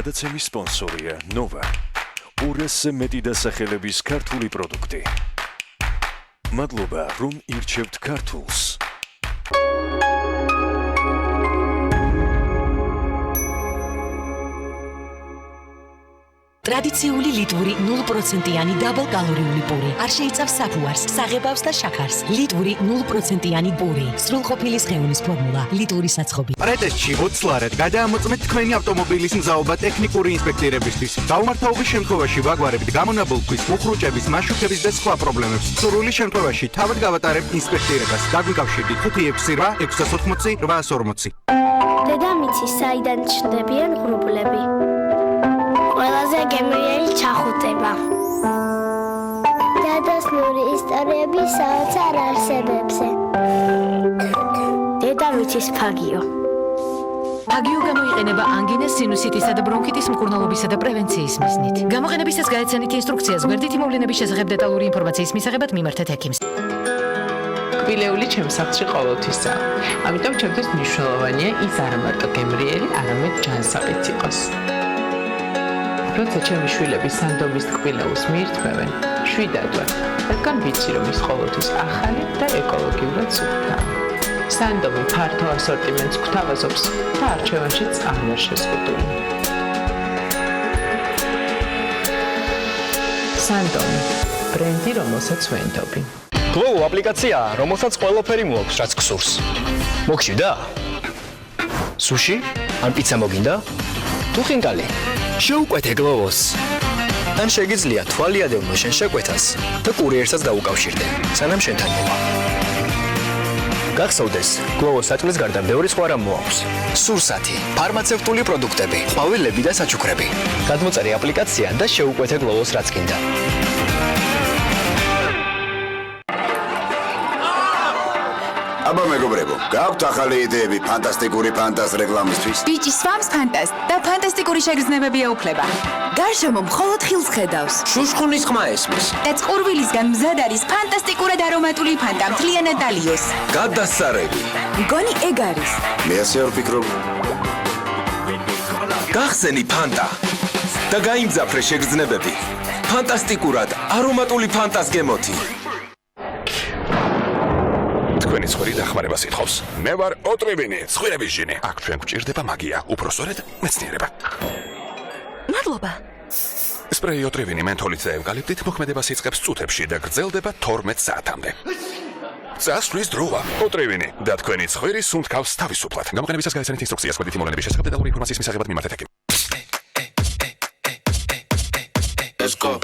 გადაცემის სპონსორია ნოვა. 200-ზე მეტი დასახელების ქართული პროდუქტი. მადლობა, რომ ირჩევთ ქართულს. ტრადიციული ლიტვური 0%-იანი დაბალკალორიული პური. არ შეიცავს საფუარს, საღებავს და შაქარს. ლიტვური 0%-იანი პური. სრულყოფილი სხეულის ფორმულა. ლიტვური საცხობი. პრეტესტში ოცლარად გადაამოწმეთ თქვენი ავტომობილის მზაობა ტექნიკური ინსპექტირებისთვის. დაუმართავობის შემთხვევაში ვაგვარებთ გამონაბოლქვის, მუხრუჭების, მაშუქების და სხვა პრობლემებს. სურვილი შემთხვევაში თავად გავატარებთ ინსპექტირებას. დაგვიკავშირდით 568 დედამიწის საიდან ჩნდებიან ღრუბლები. ყველაზე გემრიელი ჩახუტება. დადასტური ისტორიები საოცარ არსებებზე. დედამიწის ფაგიო. ფაგიო გამოიყენება ანგინას, სინუსიტისა და ბრონქიტის მკურნალობისა და პრევენციის მიზნით. გამოყენებისას გაეცანით ინსტრუქციას გვერდითი მოვლენების შესახებ დეტალური ინფორმაციის მისაღებად მიმართეთ ექიმს. კბილეული ჩემს სახლში ყოველთვისაა. ამიტომ ჩემთვის მნიშვნელოვანია ის არა მარტო გემრიელი, არამედ ჯანსაღიც იყოს. როცა ჩემი შვილები სანდომის კბილეულს მიირთმევენ, შვიდად ვარ, რადგან ვიცი, რომ ის ყოველთვის ახალი და ეკოლოგიურად სუფთაა. სანდომი ფართო ასორტიმენტს გვთავაზობს და არჩევანშიც არ ვარ შეზღუდული. სანდომი, ბრენდი, რომელსაც ვენდობი. გლოუ აპლიკაციაა, რომელსაც ყველაფერი მოაქვს, რაც გსურს. მოგშვიდა? სუში? ან პიცა მოგინდა? თუ ხინკალი? შეუკვეთე გლოუს. ან შეგიძლია თვალი ადევნო შენ შეკვეთას და კურიერსაც დაუკავშირდე, სანამ შენთან მოვა. გახსოვდეს, გლოუს საჭმლის გარდა ბევრი სხვა რამ მოაქვს. სურსათი, ფარმაცევტული პროდუქტები, ყვავილები და საჩუქრები. გადმოწერე აპლიკაცია და შეუკვეთე გლოუს რაც გინდა. აბა მეგობრებო, გაქვთ ახალი იდეები ფანტასტიკური ფანტას რეკლამისთვის? ბიჭი swams ფანტას და ფანტასტიკური შეგრძნებები ეუფლება. გარშემო მხოლოდ ხილს ხედავს. შუშხუნის ხმა ესმის. და წყურვილისგან მზად არის ფანტასტიკურად არომატული ფანტა მთლიანად დალიოს. გადასარევი. მგონი ეგ არის. მე ასე არ ვფიქრობ. გახსენი ფანტა და გაიმძაფრე შეგრძნებები. ფანტასტიკურად არომატული ფანტას გემოთი. თქვენი ცხვრი დახმარებას ითხოვს. მე ვარ ოტრევინი, ცხვრების ჟინი. აქ ჩვენ გვჭირდება მაგია, უпроსორედ მეცნიერება. მადლობა. სპრეი ოტრევინი მენთოლით და ევკალიპტით მოქმედებას იწყებს წუთებში და გრძელდება 12 საათამდე. წასვლის დროა. ოტრევინი და თქვენი ცხვრი სუნთქავს თავისუფლად. გამოყენებისას გაეცანით ინსტრუქციას გვერდითი მოვლენების შესახებ დეტალური ინფორმაციის მისაღებად მიმართეთ ექიმს. Let's go.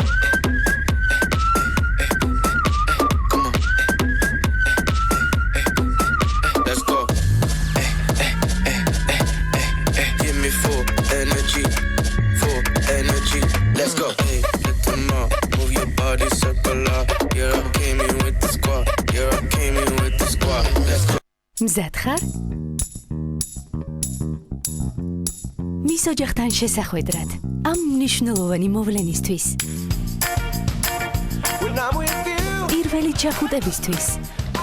Let's go. Hey, hit them up, move your body circular. Yeah, I came in with the squad. Yeah, I came in with the squad. Let's go. მზად ხარ? მის ოჯახთან შესახვედრად ამ მნიშვნელოვანი მოვლენისთვის. პირველი ჩახუტებისთვის.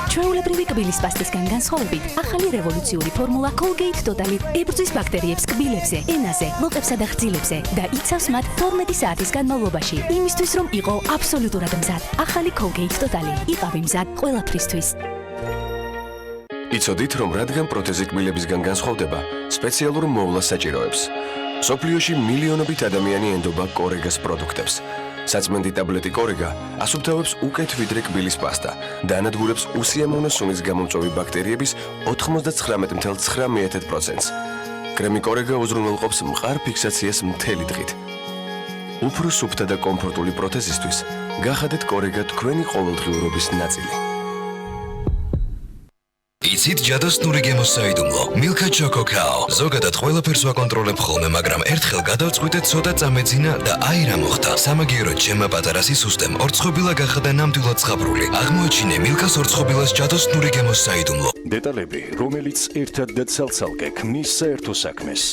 ჩვეულებრივი კბილის პასტისგან განსხვავებით, ახალი რევოლუციური ფორმულა Colgate Total ებრძვის ბაქტერიებს კბილებზე, ენაზე, ლოყებსა და ხრძილებზე და იცავს მათ 12 საათის განმავლობაში, იმისთვის რომ იყო აბსოლუტურად მზად. ახალი Colgate Total იყავი მზად ყველაფრისთვის. იცოდით, რომ რადგან პროთეზი კბილებისგან განსხვავდება, სპეციალურ მოვლას საჭიროებს. სოფლიოში მილიონობით ადამიანი ენდობა კორეგას პროდუქტებს. საწმენდი ტაბლეტი კორეგა ასუფთავებს უკეთ ვიდრე კბილის პასტა და ანადგურებს უსიამოვნო სუნის გამომწვევი ბაქტერიების 99.9%-ს. კრემი კორეგა უზრუნველყოფს მყარ ფიქსაციას მთელი დღით. უფრო სუფთა და კომფორტული პროთეზისთვის გახადეთ კორეგა თქვენი ყოველდღიურობის ნაწილი. იცით ჯადოსნური გემოს საიდუმლო მილკა ჩოკო კაო ზოგადად ყველაფერს ვაკონტროლებ ხოლმე მაგრამ ერთხელ გადავწყვიტე ცოტა წამეძინა და აი რა მოხდა სამაგიეროდ ჩემმა პატარა სისუსტემ ორცხობილა გახადა ნამდვილად ცხაბრული აღმოაჩინე მილკას ორცხობილას ჯადოსნური გემოს საიდუმლო დეტალები რომელიც ერთად და ცალ-ცალკე ქმნის საერთო საქმეს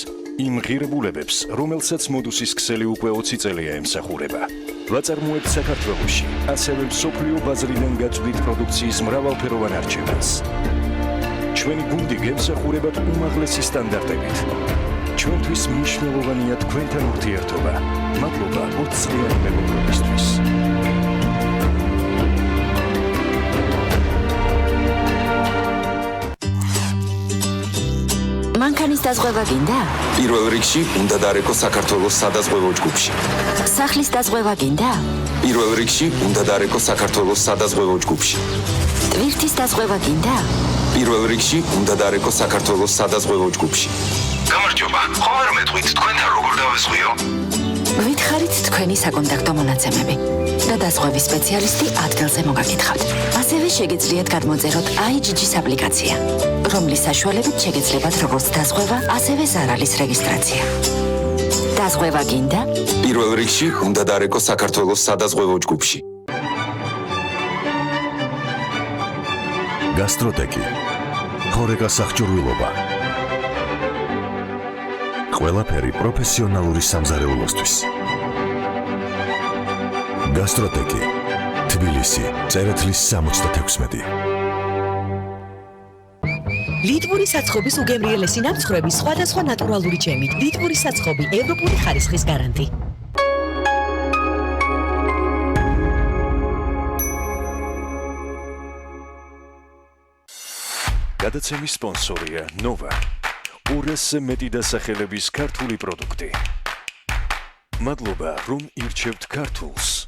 იმ ღირებულებებს რომელსაც მოდუსის ქსელი უკვე 20 წელია ემსახურება ვაწარმოებთ საქართველოში ასევე მსოფლიო ბაზრიდან გაწვდით პროდუქციის მრავალფეროვან არჩევანს ჩვენი გუნდი გემსახურებათ უმაღლესი სტანდარტებით. ჩვენთვის მნიშვნელოვანია თქვენთან ურთიერთობა. მადლობა 20 წლიანი მეგობრობისთვის. მანქანა მანქანის დაზღვევა გინდა? პირველ რიგში უნდა დარეკო საქართველოს სადაზღვევო ჯგუფში. სახლის დაზღვევა გინდა? პირველ რიგში უნდა დარეკო საქართველოს სადაზღვევო ჯგუფში. ტვირთის დაზღვევა გინდა? პირველ რიგში უნდა დარეკო საქართველოს სადაზღვევო ჯგუფში. გამარჯობა. ხომ არ მეტყვით თქვენთან როგორ დავესხვიო? გითხარით თქვენი საკონტაქტო მონაცემები და დაზღვევის სპეციალისტი ადგილზე მოგაკითხავთ. ასევე შეგიძლიათ გადმოწეროთ IGG-ის აპლიკაცია, რომლის საშუალებით შეგეძლებათ როგორც დაზღვევა, ასევე ზარალის რეგისტრაცია. დაზღვევა გინდა? პირველ რიგში უნდა დარეკო საქართველოს სადაზღვევო ჯგუფში. გასტროტეკი. ხორეკა სახჭურვილობა. ყველაფერი პროფესიონალური სამზარეულოსთვის. გასტროტეკი. თბილისი, წერეთლის 66. ლიტვური საცხობის უგემრიელესი ნამცხრები სხვადასხვა ნატურალური ჯემით. ლიტვური საცხობი ევროპული ხარისხის გარანტი. გადაცემის სპონსორია ნოვა. 200-ზე მეტი დასახელების ქართული პროდუქტი. მადლობა, რომ ირჩევთ ქართულს.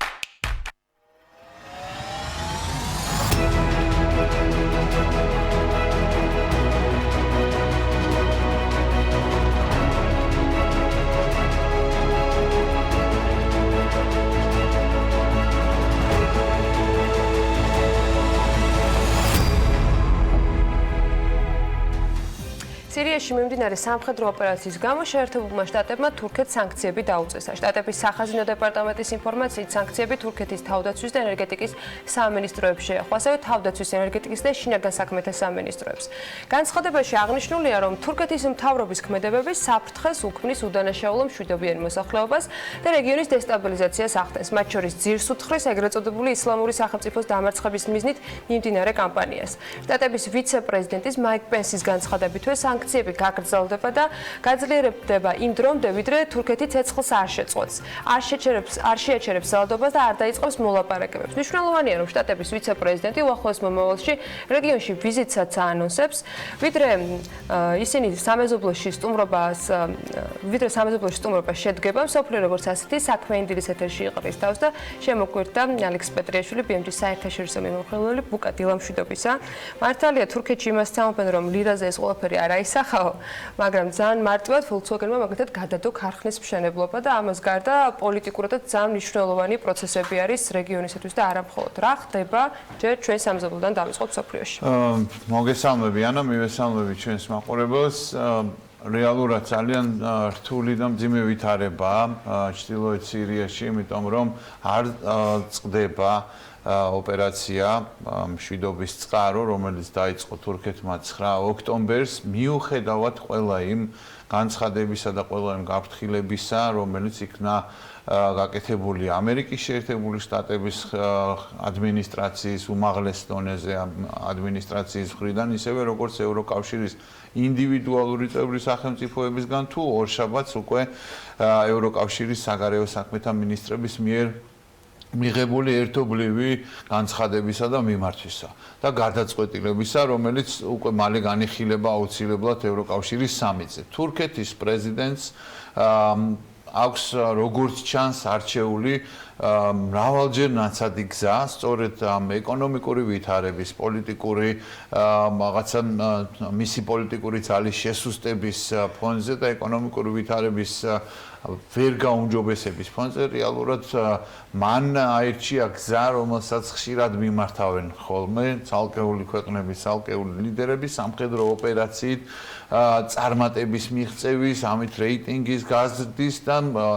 სირიაში მიმდინარე სამხედრო ოპერაციის გამო შეერთებულმა შტატებმა თურქეთს სანქციები დაუწესა. შტატების სახაზინო დეპარტამენტის ინფორმაციით, სანქციები თურქეთის თავდაცვის და ენერგეტიკის სამინისტროებს შეეხო, ასევე თავდაცვის, ენერგეტიკის და შინაგან საქმეთა სამინისტროებს. განცხადებაში აღნიშნულია, რომ თურქეთის მთავრობის ქმედებები საფრთხეს უქმნის უდანაშაულო მშვიდობიან მოსახლეობას და რეგიონის დესტაბილიზაციას ახდენს, მათ შორის ძირს უთხრეს ეგრეთ წოდებული ისლამური სახელმწიფოს დამარცხების მიზნით მიმდინარე კამპანიას. შტატების ვიცე-პრეზიდენტის მაიკ პენსის განცხადებითვე სანქციები გაგრძელდება და გაძლიერდება იმ დრომდე, ვიდრე თურქეთი ცეცხლს არ შეწყვეტს, არ შეაჩერებს ძალადობას და არ დაიწყებს მოლაპარაკებებს. მნიშვნელოვანია, რომ შტატების ვიცე-პრეზიდენტი უახლოეს მომავალში რეგიონში ვიზიტსაც აანონსებს, ვიდრე სამეზობლოში სტუმრობა შედგება, მსოფლიო როგორც ასეთი საქმე ინდილის ეთერში იყრის თავს და შემოგვერდა ალექს პეტრიაშვილი, BMG საერთაშორისო მიმოხილველი ბუკა დილამშვიდობისა. მართალია თურქეთში იმას წამობენ, რომ ლირაზე ეს ყველაფერი არ აისახაო, მაგრამ ძალიან მარტივად Volkswagen-მა მაგათად გადადო ქარხნის მშენებლობა და ამას გარდა პოლიტიკურადაც ძალიან მნიშვნელოვანი პროცესები არის რეგიონისათვის და არა მხოლოდ რა ხდება ჯერ ჩვენ სამზაბლოდან დავიწყოთ მსოფლიოში. მოგესალმები ანა, მივესალმები ჩვენს მაყურებელს. რეალურად ძალიან რთული და მძიმე ვითარებაა ჩრდილოეთ სირიაში, იმიტომ რომ არ წყდება ოპერაცია მშვიდობის წყარო, რომელიც დაიწყო თურქეთმა 9 ოქტომბერს, მიუხედავად ყველა იმ განცხადებისა და ყველა იმ გაფრთხილებისა, რომელიც იქნა გაკეთებული ამერიკის შეერთებული შტატების ადმინისტრაციის უმაღლეს დონეზე ადმინისტრაციის მხრიდან, ისევე როგორც ევროკავშირის ინდივიდუალური წევრი სახელმწიფოებისგან თუ ორშაბათს უკვე ევროკავშირის საგარეო საქმეთა მინისტრების მიერ მიღებული ერთობლივი განცხადებისა და მიმართვისა და გარდაცვეთილებისა, რომელიც უკვე მალე განიხილება აუცილებლად ევროკავშირის სამიტზე. თურქეთის პრეზიდენტს აქვს როგორც ჩანს არჩეული მრავალჯერ ნაცადი გზა, სწორედ ეკონომიკური ვითარების, პოლიტიკური რაღაცა მისი პოლიტიკური ძალის შესუსტების ფონზე და ეკონომიკური ვითარების ვერ გაუმჯობესების ფონზე რეალურად მან აირჩია გზა, რომელსაც ხშირად მიმართავენ ხოლმე ცალკეული ქვეყნების, ცალკეული ლიდერები სამხედრო ოპერაციით, წარმატების მიღწევის, ამით რეიტინგის გაზრდის და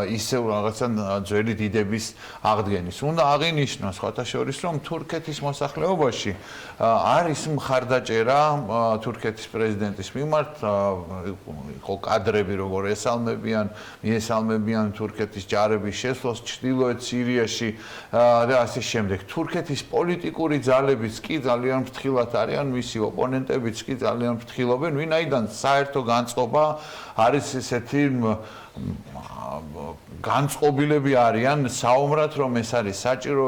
ისევ რაღაცა ძველი დიდების აღდგენის. უნდა აღინიშნოს სხვათა შორის, რომ თურქეთის მოსახლეობაში არის მხარდაჭერა თურქეთის პრეზიდენტის მიმართ, იყო კადრები როგორ ესალმებიან თურქეთის ჯარების შესვლას ჩრდილოეთ სირიაში და ასე შემდეგ. თურქეთის პოლიტიკური ძალებიც კი ძალიან ფრთხილად არიან, მისი ოპონენტებიც კი ძალიან ფრთხილობენ, ვინაიდან საერთო განწყობა არის ესეთი განწყობილები არიან საომრად, რომ ეს არის საჭირო,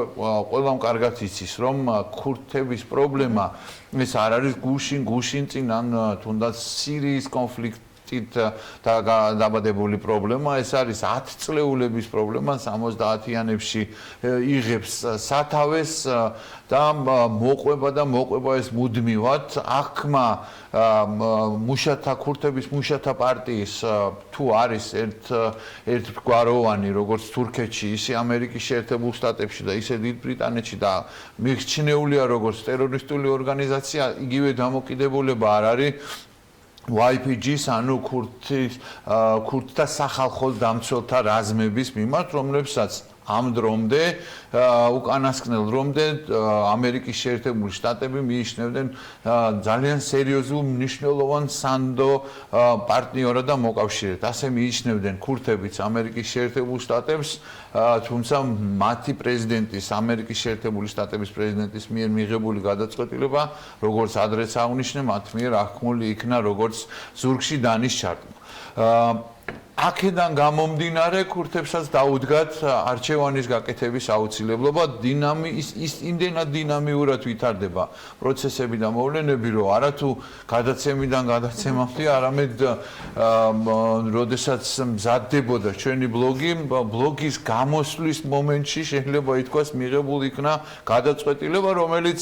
ყველამ კარგად იცის, რომ ქურთების პრობლემა ეს არ არის გუშინ წინ ან თუნდაც სირიის კონფლიქტი კონფლიქტით დაბადებული პრობლემა, ეს არის 10 წლეულების პრობლემა, 70-იანებში იღებს სათავეს და მოყვება ეს მუდმივად აღქმა მუშათა ქურთების მუშათა პარტიის თუ არის ერთგვაროვანი როგორც თურქეთში, ისე ამერიკის შეერთებულ შტატებში და ისე დიდ ბრიტანეთში და მიჩნეულია როგორც ტერორისტული ორგანიზაცია, იგივე დამოკიდებულება არ არის YPG-ს, ანუ ქურთთა სახალხო დამცველთა რაზმების მიმართ, რომლებსაც ამ დრომდე უკანასკნელ დრომდე ამერიკის შეერთებული შტატები მიიჩნევდნენ ძალიან სერიოზულ მნიშვნელოვან სანდო პარტნიორად და მოკავშირედ. ასე მიიჩნევდნენ ქურთებიც ამერიკის შეერთებულ შტატებს, თუმცა მათი პრეზიდენტის, ამერიკის შეერთებული შტატების პრეზიდენტის მიერ მიღებული გადაწყვეტილება, როგორც ადრეც აღნიშნე, მათ მიერ აღქმული იქნა როგორც ზურგში დანის ჩარტმა. აქედან გამომდინარე ქურთებსაც დაუდგათ არჩევანის გაკეთების აუცილებლობა, იმდენად დინამიურად ვითარდება პროცესები და მოვლენები, რომ არათუ გადაცემიდან გადაცემამდე, არამედ როდესაც მზადდებოდა ჩვენი ბლოგის გამოსვლის მომენტში შეიძლება ითქვას მიღებული იქნა გადაწყვეტილება, რომელიც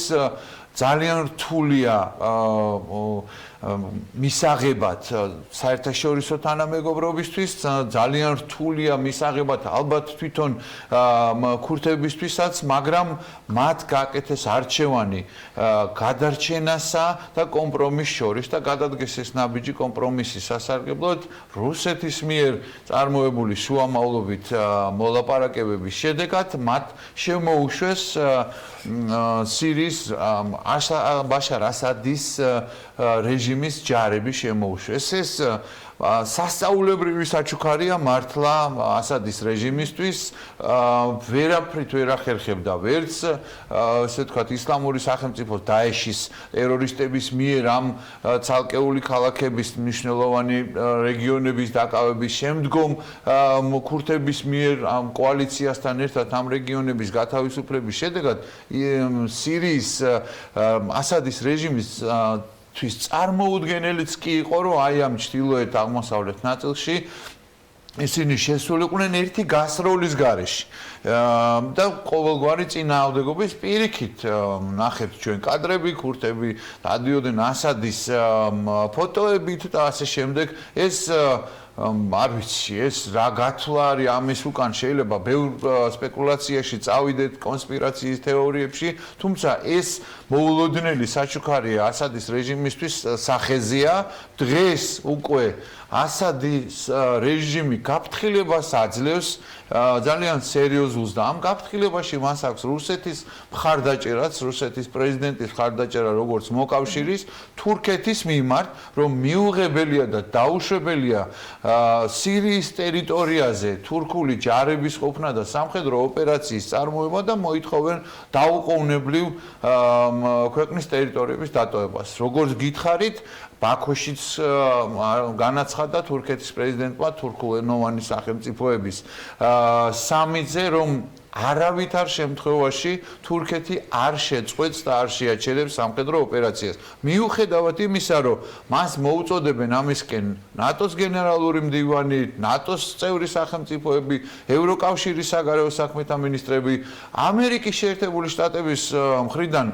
ძალიან რთულია მისაღებად საერთაშორისო თანამეგობრობისთვის, ძალიან რთულია მისაღებად ალბათ თვითონ ქურთებისთვისაც, მაგრამ მათ გააკეთეს არჩევანი გადარჩენასა და კომპრომისს შორის და გადადგეს ეს ნაბიჯი კომპრომისის სასარგებლოდ რუსეთის მიერ წარმოებული შუამავლობით მოლაპარაკებების შედეგად მათ შემოუშვეს სირიის ბაშარ ასადის რეჟიმის ჯარები შემოუშვეს. ეს სასწაულებრივი საჩუქარია მართლა ასადის რეჟიმისთვის, ვერაფრით ვერ ახერხებდა ვერც ესე ვთქვათ ისლამური სახელმწიფო დაეშის ტერორისტების მიერ ამ ცალკეული ქალაქების მნიშვნელოვანი რეგიონების დაკავების შემდგომ ქურთების მიერ ამ კოალიციასთან ერთად ამ რეგიონების გათავისუფლების შედეგად სირიის ასადის რეჟიმის თვის წარმოუდგენელიც კი იყო, რომ აი ამ ჩრდილოეთ აღმოსავლეთ ნაწილში ისინი შესულიყვნენ ერთი გასროლის გარეშე და ყოველგვარი წინააღმდეგობის პირიქით ნახეთ ჩვენ კადრები, ქურთები დადიოდნენ ასადის ფოტოებით და ასე შემდეგ. ეს არ ვიცი, ეს რა გათვლა არის ამის უკან, შეიძლება ბევრ სპეკულაციაში წავიდეთ კონსპირაციის თეორიებში, თუმცა ეს მოულოდნელი საჩუქარია ასადის რეჟიმისთვის სახეზეა. დღეს უკვე ასადის რეჟიმი გაფრთხილებას აძლევს ძალიან სერიოზულს და ამ გაფრთხილებაში მას აქვს რუსეთის მხარდაჭერაც, რუსეთის პრეზიდენტის მხარდაჭერა როგორც მოკავშირის, თურქეთის მიმართ, რომ მიუღებელია და დაუშვებელია სირიის ტერიტორიაზე თურქული ჯარების ყოფნა და სამხედრო ოპერაციის წარმოება და მოითხოვენ დაუყოვნებლივ ქვეყნის ტერიტორიების დატოვებას. როგორც გითხარით, ბაქოშიც განაცხადა თურქეთის პრეზიდენტმა თურქულენოვანი სახელმწიფოების სამიტზე, რომ არავითარ შემთხვევაში თურქეთი არ შეწყვეტს და არ შეაჩერებს სამხედრო ოპერაციას. მიუხედავად იმისა, რომ მას მოუწოდებენ ამისკენ ნატოს გენერალური მდივანი, ნატოს წევრი სახელმწიფოები, ევროკავშირის საგარეო საქმეთა მინისტრები, ამერიკის შეერთებული შტატების მხრიდან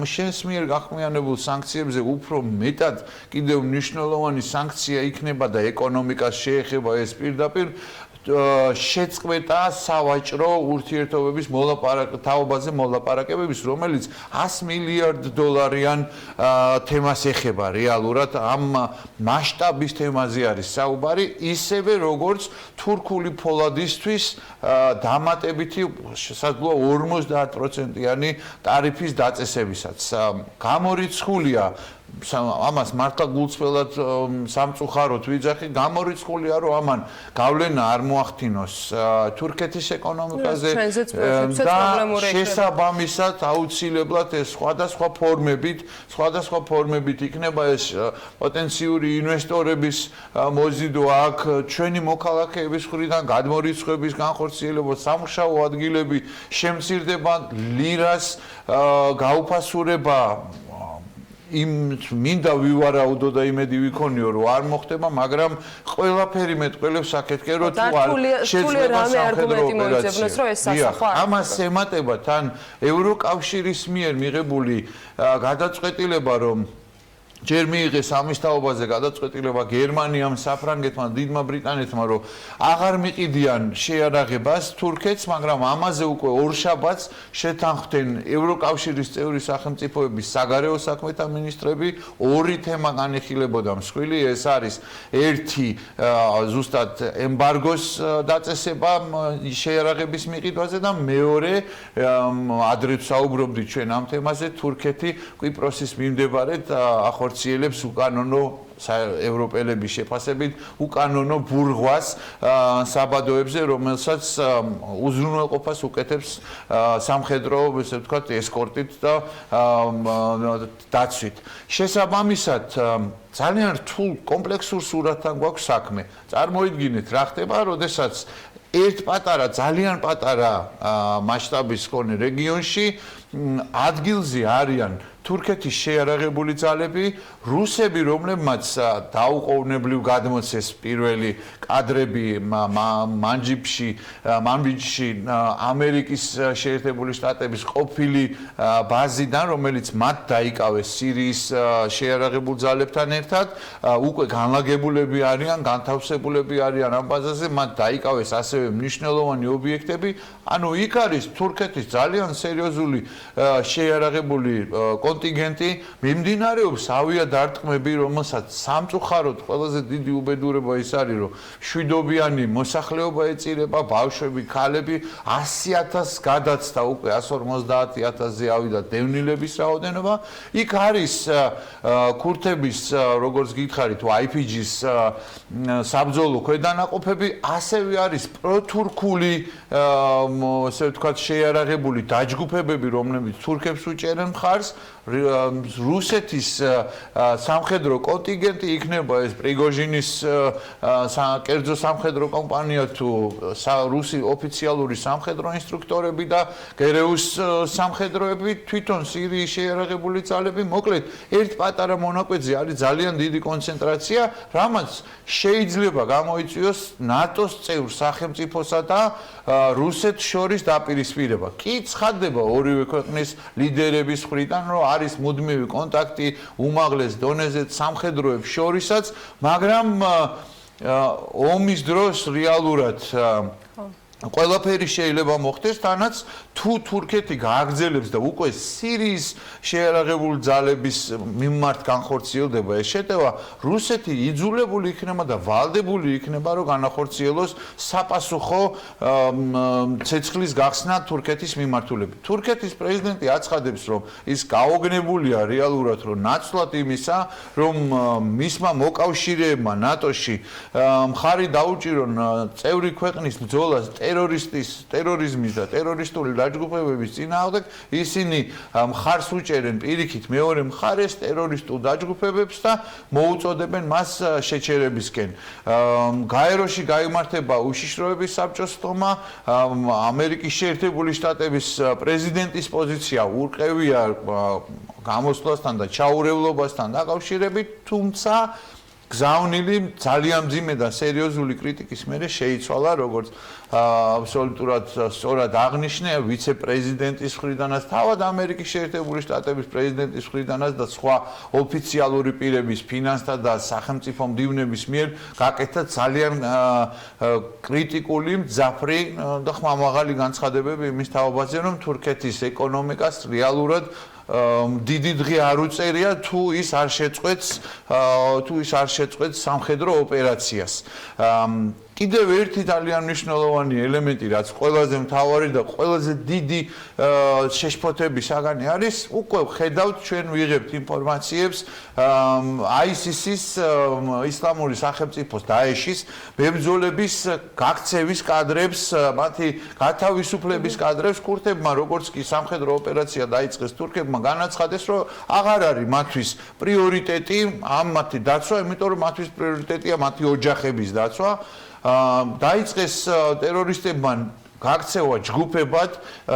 შენს მიერ გახმიანებულ სანქციებზე უფრო მეტად კიდევ მნიშვნელოვანი სანქცია იქნება და ეკონომიკას შეეხება ეს პირდაპირ შეწყვეტა სავაჭრო ურთიერთობების თაობაზე მოლაპარაკებების, რომელიც 100 მილიარდ დოლარიან თემას ეხება რეალურად. ამ მასშტაბის თემაზე არის საუბარი, ისევე როგორც თურქული ფოლადისთვის დამატებითი შესაძლოა 50%-იანი ტარიფის დაწესებისაც. გამორიცხულია ამას მართლა გულწრფელად სამწუხაროდ ვიძახი, გამორიცხულია, რომ ამან გავლენა არ მოახდინოს თურქეთის ეკონომიკაზე და შესაბამისად აუცილებლად ეს სხვადასხვა ფორმებით იქნება ეს პოტენციური ინვესტორების მოზიდვა აქ, ჩვენი მოქალაქეების მხრიდან გადმორიცხვების განხორციელება, სამუშაო ადგილები შემცირდება, ლირას გაუფასურება მინდა ვივარაუდო და იმედი ვიქონიო რომ არ მოხდება, მაგრამ ყველაფერი მეტყველებს აქეთკენ რომ თუ არ შეძლება სამხედრო ოპერაცია. ამას ემატება თან ევროკავშირის მიერ მიღებული გადაწყვეტილება, რომ ჯერ მიიღეს ამის თაობაზე გადაწყვეტილება გერმანიამ, საფრანგეთმა, დიდმა ბრიტანეთმა, რომ აღარ მიყიდიან შეიარაღებას თურქეთს, მაგრამ ამაზე უკვე ორშაბათს შეთანხმდნენ ევროკავშირის წევრი სახელმწიფოების საგარეო საქმეთა მინისტრები, ორი თემა განიხილებოდა მსხვილი, ეს არის ერთი ზუსტად ემბარგოს დაწესება შეიარაღების მიყიდვაზე და მეორე ადრე საუბრობდით ჩვენ ამ თემაზე, თურქეთი კვიპროსის მიმდებარედ ახორციელებს უკანონო ევროპელების შეფასებით უკანონო ბურღვას საბადოებზე, რომელსაც უზრუნველყოფას უკეთებს სამხედრო, ესე ვთქვათ, ესკორტით და დაცვით. შესაბამისად, ძალიან რთულ კომპლექსურ სურათთან გვაქვს საქმე. წარმოიდგინეთ, რა ხდება, როდესაც ერთ პატარა, ძალიან პატარა მასშტაბის მქონე რეგიონში ადგილზე არიან თურქეთის შეიარაღებული ძალები, რუსები, რომლებმაც დაუყოვნებლივ გადმოცეს პირველი კადრები მანბიჯში ამერიკის შეერთებული შტატების ყოფილი ბაზიდან, რომელიც მათ დაიკავეს სირიის შეიარაღებულ ძალებთან ერთად, უკვე განლაგებულები არიან, განთავსებულები არიან ამ ბაზაზე, მათ დაიკავეს ასევე მნიშვნელოვანი ობიექტები, ანუ იქ არის თურქეთის ძალიან სერიოზული შეიარაღებული კონტინგენტი, მიმდინარეობს ავიადარტყმები, რომელსაც სამწუხაროდ ყველაზე დიდი უბედურება ის არის, რომ შვიდობიანი მოსახლეობა ეწირება, ბავშვები, ქალები, 100,000 გადაცდა უკვე 150,000-ზე ავიდა დევნილების რაოდენობა. იქ არის ქურთების, როგორც გითხარით, YPG-ის საბრძოლო ქვედანაყოფები, ასევე არის პროთურქული, ასე ვთქვათ, შეიარაღებული დაჯგუფებები, რომლებიც თურქებს უჭერენ მხარს. რუსეთის სამხედრო კონტინგენტი იქნება ეს პრიგოჟინის კერძო სამხედრო კომპანია თუ რუსი ოფიციალური სამხედრო ინსტრუქტორები და გერეუს სამხედროები, თვითონ სირიის შეიარაღებული ძალები, მოკლედ ერთ პატარა მონაკვეთზე არის ძალიან დიდი კონცენტრაცია, რამაც შეიძლება გამოიწვიოს ნატოს წევრ სახელმწიფოსა და რუსეთს შორის დაპირისპირება. კი ცხადდება ორივე ქვეყნის ლიდერების მხრიდან, რომ არის მუდმივი კონტაქტი უმაღლეს დონეზე სამხედროებს შორისაც, მაგრამ ომის დროს რეალურად ყველაფერი შეიძლება მოხდეს, თანაც თუ თურქეთი გააგრძელებს და უკვე სირიის შეიარაღებული ძალების მიმართ განხორციელდება ეს შეტევა, რუსეთი იძულებული იქნება და ვალდებული იქნება, რომ განახორციელოს საპასუხო ცეცხლის გახსნა თურქეთის მიმართულებით. თურქეთის პრეზიდენტი აცხადებს, რომ ის გაოგნებულია რეალურად, რომ ნაცვლად იმისა, რომ მისმა მოკავშირეებმა ნატოში მხარი დაუჭირონ წევრი ქვეყნის ბრძოლას ტერორიზმის და ტერორისტული დაჯგუფებების წინააღმდეგ, ისინი მხარს უჭერენ პირიქით მეორე მხარეს ტერორისტულ დაჯგუფებებს და მოუწოდებენ მას შეჩერებისკენ. გაეროში გაიმართება უშიშროების საბჭოს თომა, ამერიკის შეერთებული შტატების პრეზიდენტის პოზიცია ურყევია გამოსვლასთან და ჩაურევლობასთან დაკავშირებით, თუმცა გზავნილი ძალიან მძიმე და სერიოზული კრიტიკის მერე შეიცვალა, როგორც აბსოლუტურად სწორად აღნიშნე ვიცე-პრეზიდენტის მხრიდანაც, თავად ამერიკის შეერთებული შტატების პრეზიდენტის მხრიდანაც და სხვა ოფიციალური პირების, ფინანსთა და სახელმწიფო მდივნების მიერ გაკეთა ძალიან კრიტიკული, მძაფრი და ხმამაღალი განცხადებები იმის თაობაზე, რომ თურქეთის ეკონომიკას რეალურად დიდი დღე არ უწერია თუ ის არ შეწყვეტს სამხედრო ოპერაციას. კიდევ ერთი ძალიან მნიშვნელოვანი ელემენტი, რაც ყველაზე მთავარი და ყველაზე დიდი შეშფოთების საგანი არის, უკვე ხედავთ ჩვენ ვიღებთ ინფორმაციებს ISIS-ის, ისლამური სახელმწიფოს დაეშის მებრძოლების გაქცევის კადრებს, მათი გათავისუფლების კადრებს ქურთებმა, როგორც კი სამხედრო ოპერაცია დაიწყეს თურქებმა, განაცხადეს, რომ აღარ არის მათთვის პრიორიტეტი მათი დაცვა, იმიტომ რომ მათთვის პრიორიტეტია მათი ოჯახების დაცვა. დაიწყეს ტერორისტებმა გაქცევა ჯგუფებად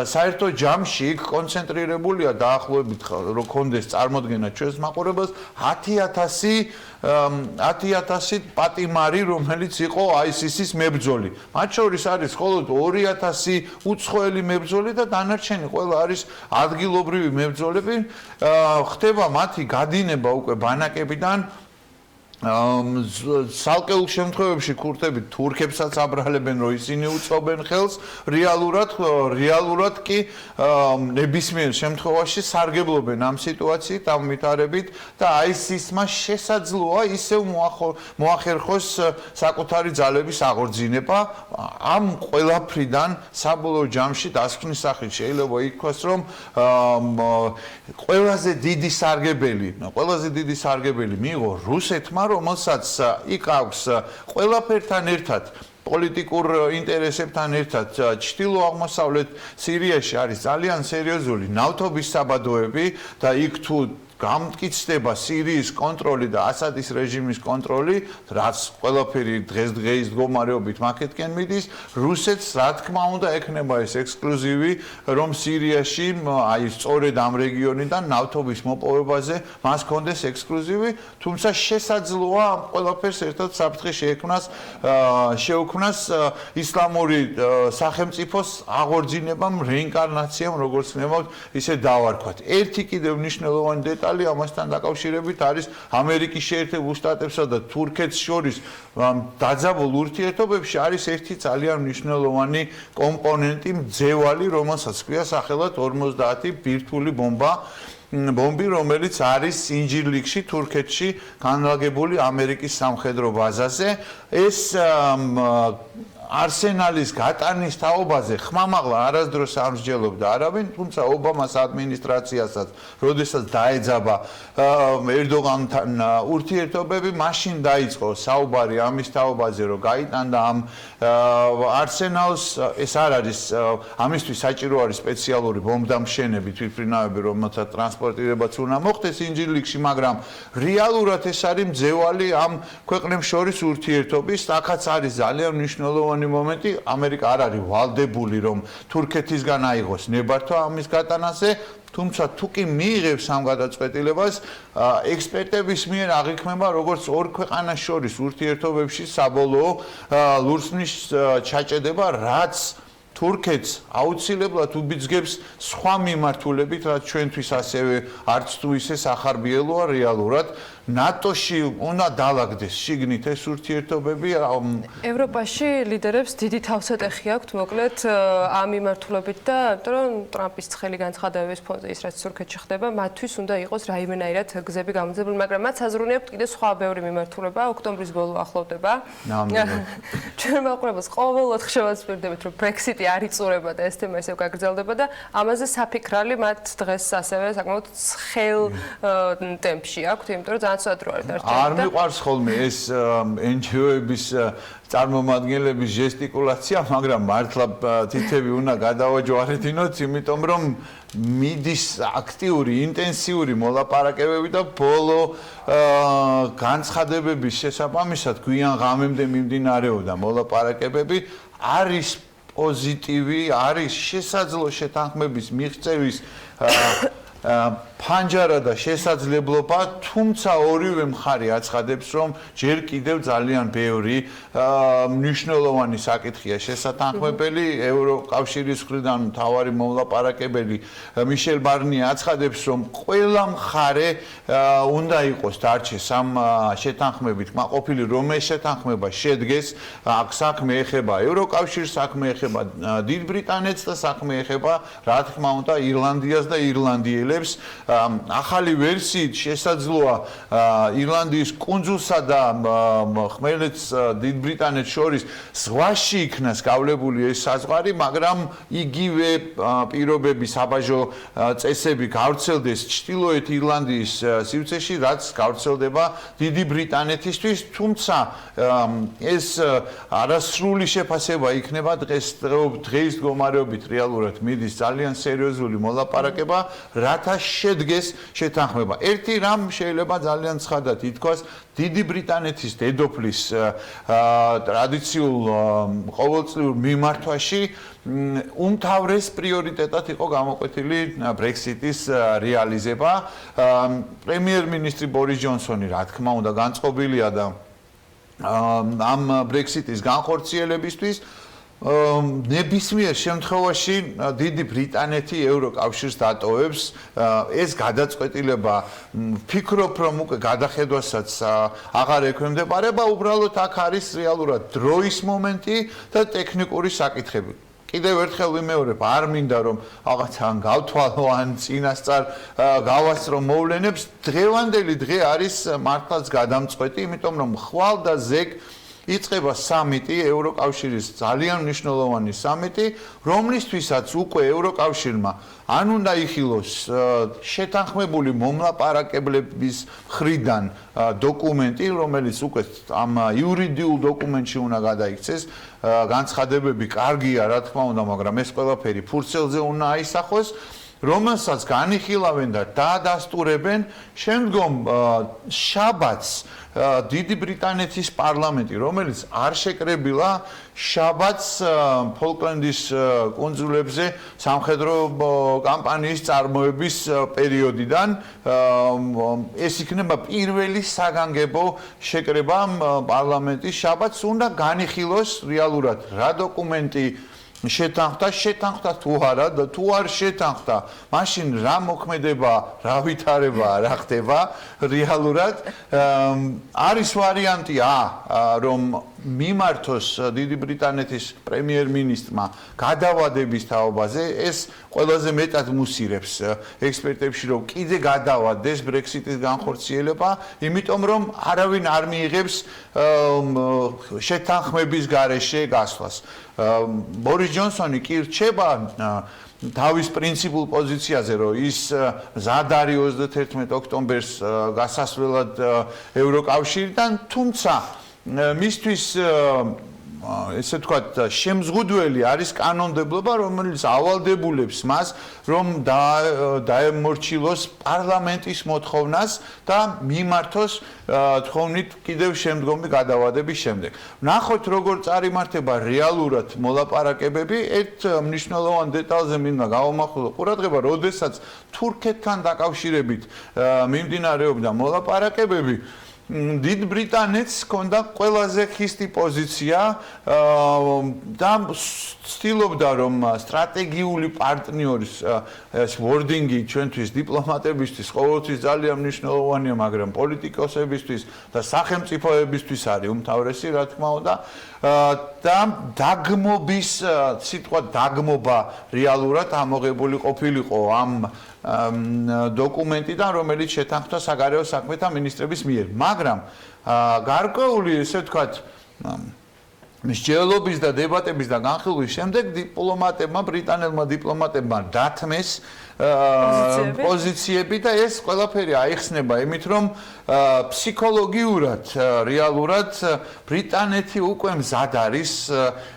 საერთო ჯამში იქ კონცენტრირებულია დაახლოებით რო კონდეს წარმოქმნა ჩვენს მაყურებელს 10,000 პატიმარი, რომელიც იყო ISIS-ის მებრძოლი. მათ შორის არის მხოლოდ 2,000 უცხოელი მებრძოლი და დანარჩენი ყველა არის ადგილობრივი მებრძოლები. ხდება მათი გადინება უკვე ბანაკებიდან. სალკეულ შემთხვევებში ქურთები თურქებსაც აბრალებენ, რომ ისინი უწყობენ ხელს, რეალურად კი ნებისმიერ შემთხვევაში სარგებლობენ ამ სიტუაციით, ამ ვითარებით და ISIS-მა შესაძლოა ისევ მოახერხოს საკუთარი ძალების აღორძინება. ამ ყველაფრიდან საბოლოო ჯამში დასკვნის სახით შეიძლება ითქვას, რომ ყველაზე დიდი სარგებელი მიიღო რუსეთმა, რომელსაც იქ აქვს ყველაფერთან ერთად პოლიტიკურ ინტერესებთან ერთად ჩრდილო-აღმოსავლეთ სირიაში არის ძალიან სერიოზული ნავთობის საბადოები და იქ თუ გამტკიცდება სირიის კონტროლი და ასადის რეჟიმის კონტროლი, რაც ყველაფერი დღეს-დღეის მდგომარეობით მაკეთკენ მიდის, რუსეთს რა თქმა უნდა ექნება ეს ექსკლუზივი, რომ სირიაში, აი სწორედ ამ რეგიონიდან ნავთობის მოპოვებაზე მას ჰქონდეს ექსკლუზივი, თუმცა შესაძლოა ყველაფერს ერთად საფრთხე შეუქმნას ისლამური სახელმწიფოს აღორძინებამ, რეინკარნაციამ, როგორც ნებავთ, ისე დავარქვათ. ერთი კიდევ მნიშვნელოვანი დეტალი ამასთან დაკავშირებით არის ამერიკის შეერთებულ შტატებსა და თურქეთს შორის დაძაბულ ურთიერთობებში არის ერთი ძალიან მნიშვნელოვანი კომპონენტი მძევალი, რომელსაც ქვია სახელად 50 ბირთვული ბომბი, რომელიც არის ინჯირლიკში, თურქეთში განლაგებული ამერიკის სამხედრო ბაზაზე. ეს არსენალის გატანის თაობაზე ხმამაღლა არასდროს არ მსჯელობდა არავინ, თუმცა ობამას ადმინისტრაციასაც, როდესაც დაეძაბა ერდოღანთან ურთიერთობები, მაშინ დაიწყო საუბარი ამის თაობაზე, რომ გაიტანდა ამ არსენალს. ეს არ არის ამისთვის საჭირო არის სპეციალური ბომბდამშენები, თვითმფრინავები, რომელთაც ტრანსპორტირებაც უნდა მოხდეს ინჯირლიკში, მაგრამ რეალურად ეს არის მძევალი ამ ქვეყნებს შორის ურთიერთობის. აქაც არის ძალიან მნიშვნელოვანი მომენტი, ამერიკა არ არის ვალდებული, რომ თურქეთისგან აიღოს ნებართვა ამის გატანაზე, თუმცა თუ კი მიიღებს ამ გადაწყვეტილებას, ექსპერტების მიერ აღიქმება როგორც ორ ქვეყანას შორის ურთიერთობებში საბოლოო ლურსმნის ჩაჭედება, რაც თურქეთს აუცილებლად უბიძგებს სხვა მიმართულებით, რაც ჩვენთვის ასევე არც თუ ისე სახარბიელოა რეალურად. ნატოში უნდა დაალაგდეს შიგნით ეს ურთიერთობები. ევროპაში ლიდერებს დიდი თავსატეხი აქვთ, მოკლედ ამ მიმართულებით და იმიტომ რომ ტრამპის ცხელი განცხადებების ფონზე ის რაც თურქეთში ხდება, მათთვის უნდა იყოს რაიმენაირად გზები გამოძებული, მაგრამ მათ საზრუნიებთ კიდე სხვა ბევრი მიმართულება, ოქტომბრის ბოლო ახლოვდება. ჩვენ მაყურებელს ყოველ 4 შევას ვფიქრდებით, რომ Brexit არ იწურება და ეს თემა ისევ გაგრძელდება და ამაზე საფიქრალი მათ დღეს ასევე საკმაოდ ცხელ ტემპში აქვთ, იმიტომ რომ არ მიყვარს ხოლმე ეს NGO-ების წარმომადგენლების ჟესტიკულაცია, მაგრამ მართლა თითები უნდა გადავაჯვარედინოთ, იმიტომ რომ მიდის აქტიური, ინტენსიური მოლაპარაკებები და ბოლო განცხადებების შესაბამისად გვიან ღამემდე მიმდინარეობდა მოლაპარაკებები. არის პოზიტივი, არის შესაძლო შეთანხმების მიღწევის ფანჯარა და შესაძლებლობა, თუმცა ორივე მხარე აცხადებს, რომ ჯერ კიდევ ძალიან ბევრი მნიშვნელოვანი საკითხია შესათანხმებელი. ევროკავშირის მხრიდან მთავარი მომლაპარაკებელი მიშელ ბარნიე აცხადებს, რომ ყველა მხარე უნდა იყოს დარჩეს ამ შეთანხმებით კმაყოფილი, რომ ეს შეთანხმება შედგეს. აქ საქმე ეხება ევროკავშირს, საქმე ეხება დიდ ბრიტანეთს და საქმე ეხება, რა თქმა უნდა, ირლანდიას და ირლანდიელებს. ახალი ვერსიით შესაძლოა ირლანდიის კუნძულსა და ხმელეთს დიდ ბრიტანეთს შორის ზღვაში იქნას გავლებული ეს საზღვარი, მაგრამ იგივე პირობები, საბაჟო წესები გავრცელდეს ჩრდილოეთ ირლანდიის სივრცეში, რაც გავრცელდება დიდი ბრიტანეთისთვის, თუმცა ეს არასრული შეფასება იქნება დღეს მდგომარეობით რეალურად მიდის ძალიან სერიოზული მოლაპარაკება, რათა შედგეს შეთანხმება. ერთი რამ შეიძლება ძალიან ცხადად ითქვას, დიდი ბრიტანეთის დედოფლის ტრადიციულ ყოველწლიურ მიმართვაში უმთავრეს პრიორიტეტად იყო გამოკვეთილი ბრექსიტის რეალიზება. პრემიერ-მინისტრი ბორის ჯონსონი, რა თქმა უნდა, განწყობილია და ამ ბრექსიტის განხორციელებისთვის ნებისმიერ შემთხვევაში დიდი ბრიტანეთი ევროკავშირს დატოვებს. ეს გადაწყვეტილება ვფიქრობ, რომ უკვე გადახედვასაც აღარ ექვემდებარება, უბრალოდ აქ არის რეალურად დროის მომენტი და ტექნიკური საკითხები. კიდევ ერთხელ ვიმეორებ, არ მინდა რომ რაღაცან გავთვალო ან წინასწარ გავასწრო მოვლენებს. დღევანდელი დღე არის მართლაც გადამწყვეტი, იმიტომ რომ ხვალ და ზეგ იწყება სამიტი, ევროკავშირის ძალიან მნიშვნელოვანი სამიტი, რომლისთვისაც უკვე ევროკავშირმა ან უნდა იხილოს შეთანხმებული მომლაპარაკებლების მხრიდან დოკუმენტი, რომელიც უკვე ამ იურიდიულ დოკუმენტში უნდა გადაიქცეს. განცხადებები კარგია, რა თქმა უნდა, მაგრამ ეს ყველაფერი ფურცელზე უნდა აისახოს, რომელსაც განიხილავენ და დაადასტურებენ შემდგომ შაბათს დიდი ბრიტანეთის პარლამენტი, რომელიც არ შეკრებილა შაბათს ფოლკლენდის კუნძულებზე სამხედრო კამპანიის წარმოების პერიოდიდან ეს იქნება პირველი საგანგებო შეკრება პარლამენტის შაბათს უნდა განიხილოს რეალურად რა დოკუმენტი შეთანხმდა თუ არა და თუ არ შეთანხმდა, მაშინ რა მოქმედება, რა ვითარება, რა ხდება რეალურად. არის ვარიანტი რომ მიმართოს დიდი ბრიტანეთის პრემიერ-მინისტრმა გადავადების თაობაზე, ეს ყველაზე მეტად მუსირებს ექსპერტებში, რომ კიდე გადავადეს ბრექსიტის განხორციელება, იმიტომ რომ არავინ არ მიიღებს შეთანხმების გარეშე გასვლას. ბორის ჯონსონი კი რჩება თავის პრინციპულ პოზიციაზე, რომ ის მზად არის 31 ოქტომბერს გასასვლელად ევროკავშირიდან, თუმცა მისთვის ესე ვთქვათ, შემზღუდველი არის კანონმდებლობა, რომელიც ავალდებულებს მას, რომ დაემორჩილოს პარლამენტის მოთხოვნას და მიმართოს თხოვნით კიდევ შემდგომი გადავადების შემდეგ. ნახოთ, როგორ წარიმართება რეალურად მოლაპარაკებები. ერთ მნიშვნელოვან დეტალზე მინდა გავამახვილო ყურადღება, როდესაც თურქეთთან დაკავშირებით მიმდინარეობდა მოლაპარაკებები, დიდ ბრიტანეთს ჰქონდა ყველაზე ხისტი პოზიცია და ცდილობდა რომ სტრატეგიული პარტნიორის ეს ვორდინგი ჩვენთვის დიპლომატებისთვის ყოველთვის ძალიან მნიშვნელოვანია, მაგრამ პოლიტიკოსებისთვის და სახელმწიფოებისთვის არის უმთავრესი, რა თქმა უნდა. და დაგმობის სიტყვა დაგმობა რეალურად ამოღებული ყოფილიყო ამ დოკუმენტიდან, რომელიც შეთანხმდა საგარეო საქმეთა მინისტრების მიერ. მაგრამ გარკვეული, ესე ვთქვათ, მსჯელობის და დებატების და განხილვის შემდეგ ბრიტანელმა დიპლომატებმა დათმეს პოზიციები და ეს ყველაფერი აიხსნება იმით, რომ ფსიქოლოგიურად, რეალურად ბრიტანეთი უკვე მზად არის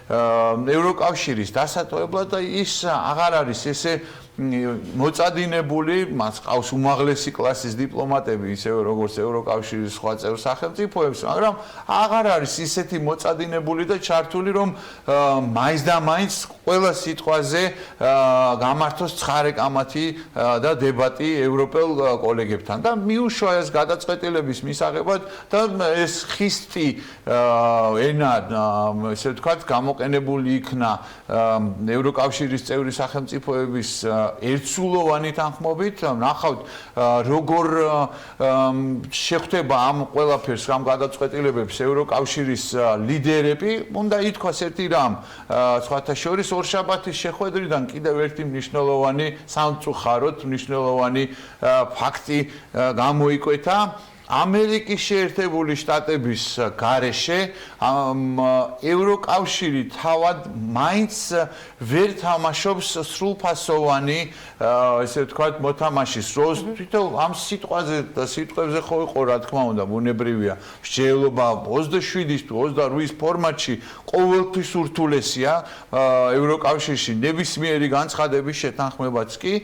ევროკავშირის დასატოვებლად და ის აღარ არის ესე მოწადინებული, მას ყავს უმაღლესი კლასის დიპლომატები, ისევე როგორც ევროკავშირის სხვა წევრ სახელმწიფოებს, მაგრამ აღარ არის ისეთი მოწადინებული და ჩართული, რომ მაინც და მაინც ყველა სიტყვაზე გამართოს ცხარე კამათი და დებატი ევროპელ კოლეგებთან და მიუშვა ეს გადაწყვეტილების მისაღებად და ეს ხისტი ენა, ესე ვთქვათ, გამოყენებული იქნა ევროკავშირის წევრი სახელმწიფოების ერთსულოვანი თანხმობით. ნახავთ, როგორ შეხვდება ამ ყველაფერს, ამ გადაწყვეტილებებს ევროკავშირის ლიდერები. უნდა ითქვას ერთი რამ, სხვათა შორის ორშაბათის შეხვედრიდან კიდევ ერთი მნიშვნელოვანი, სამწუხაროდ მნიშვნელოვანი ფაქტი გამოიკვეთა. ამერიკის შეერთებული შტატების გარეშე ევროკავშირი თავად მაინც ვერ თამაშობს სრულფასოვანი, ესე ვთქვათ, მოთამაშის როლს. თვითონ ამ სიტყვებზე ხო იყო, რა თქმა უნდა, ბუნებრივია. მსჯელობა 27-ის თუ 28-ის ფორმატში ყოველთვის ურთულესია ევროკავშირში ნებისმიერი განცხადების შეთანხმებაც კი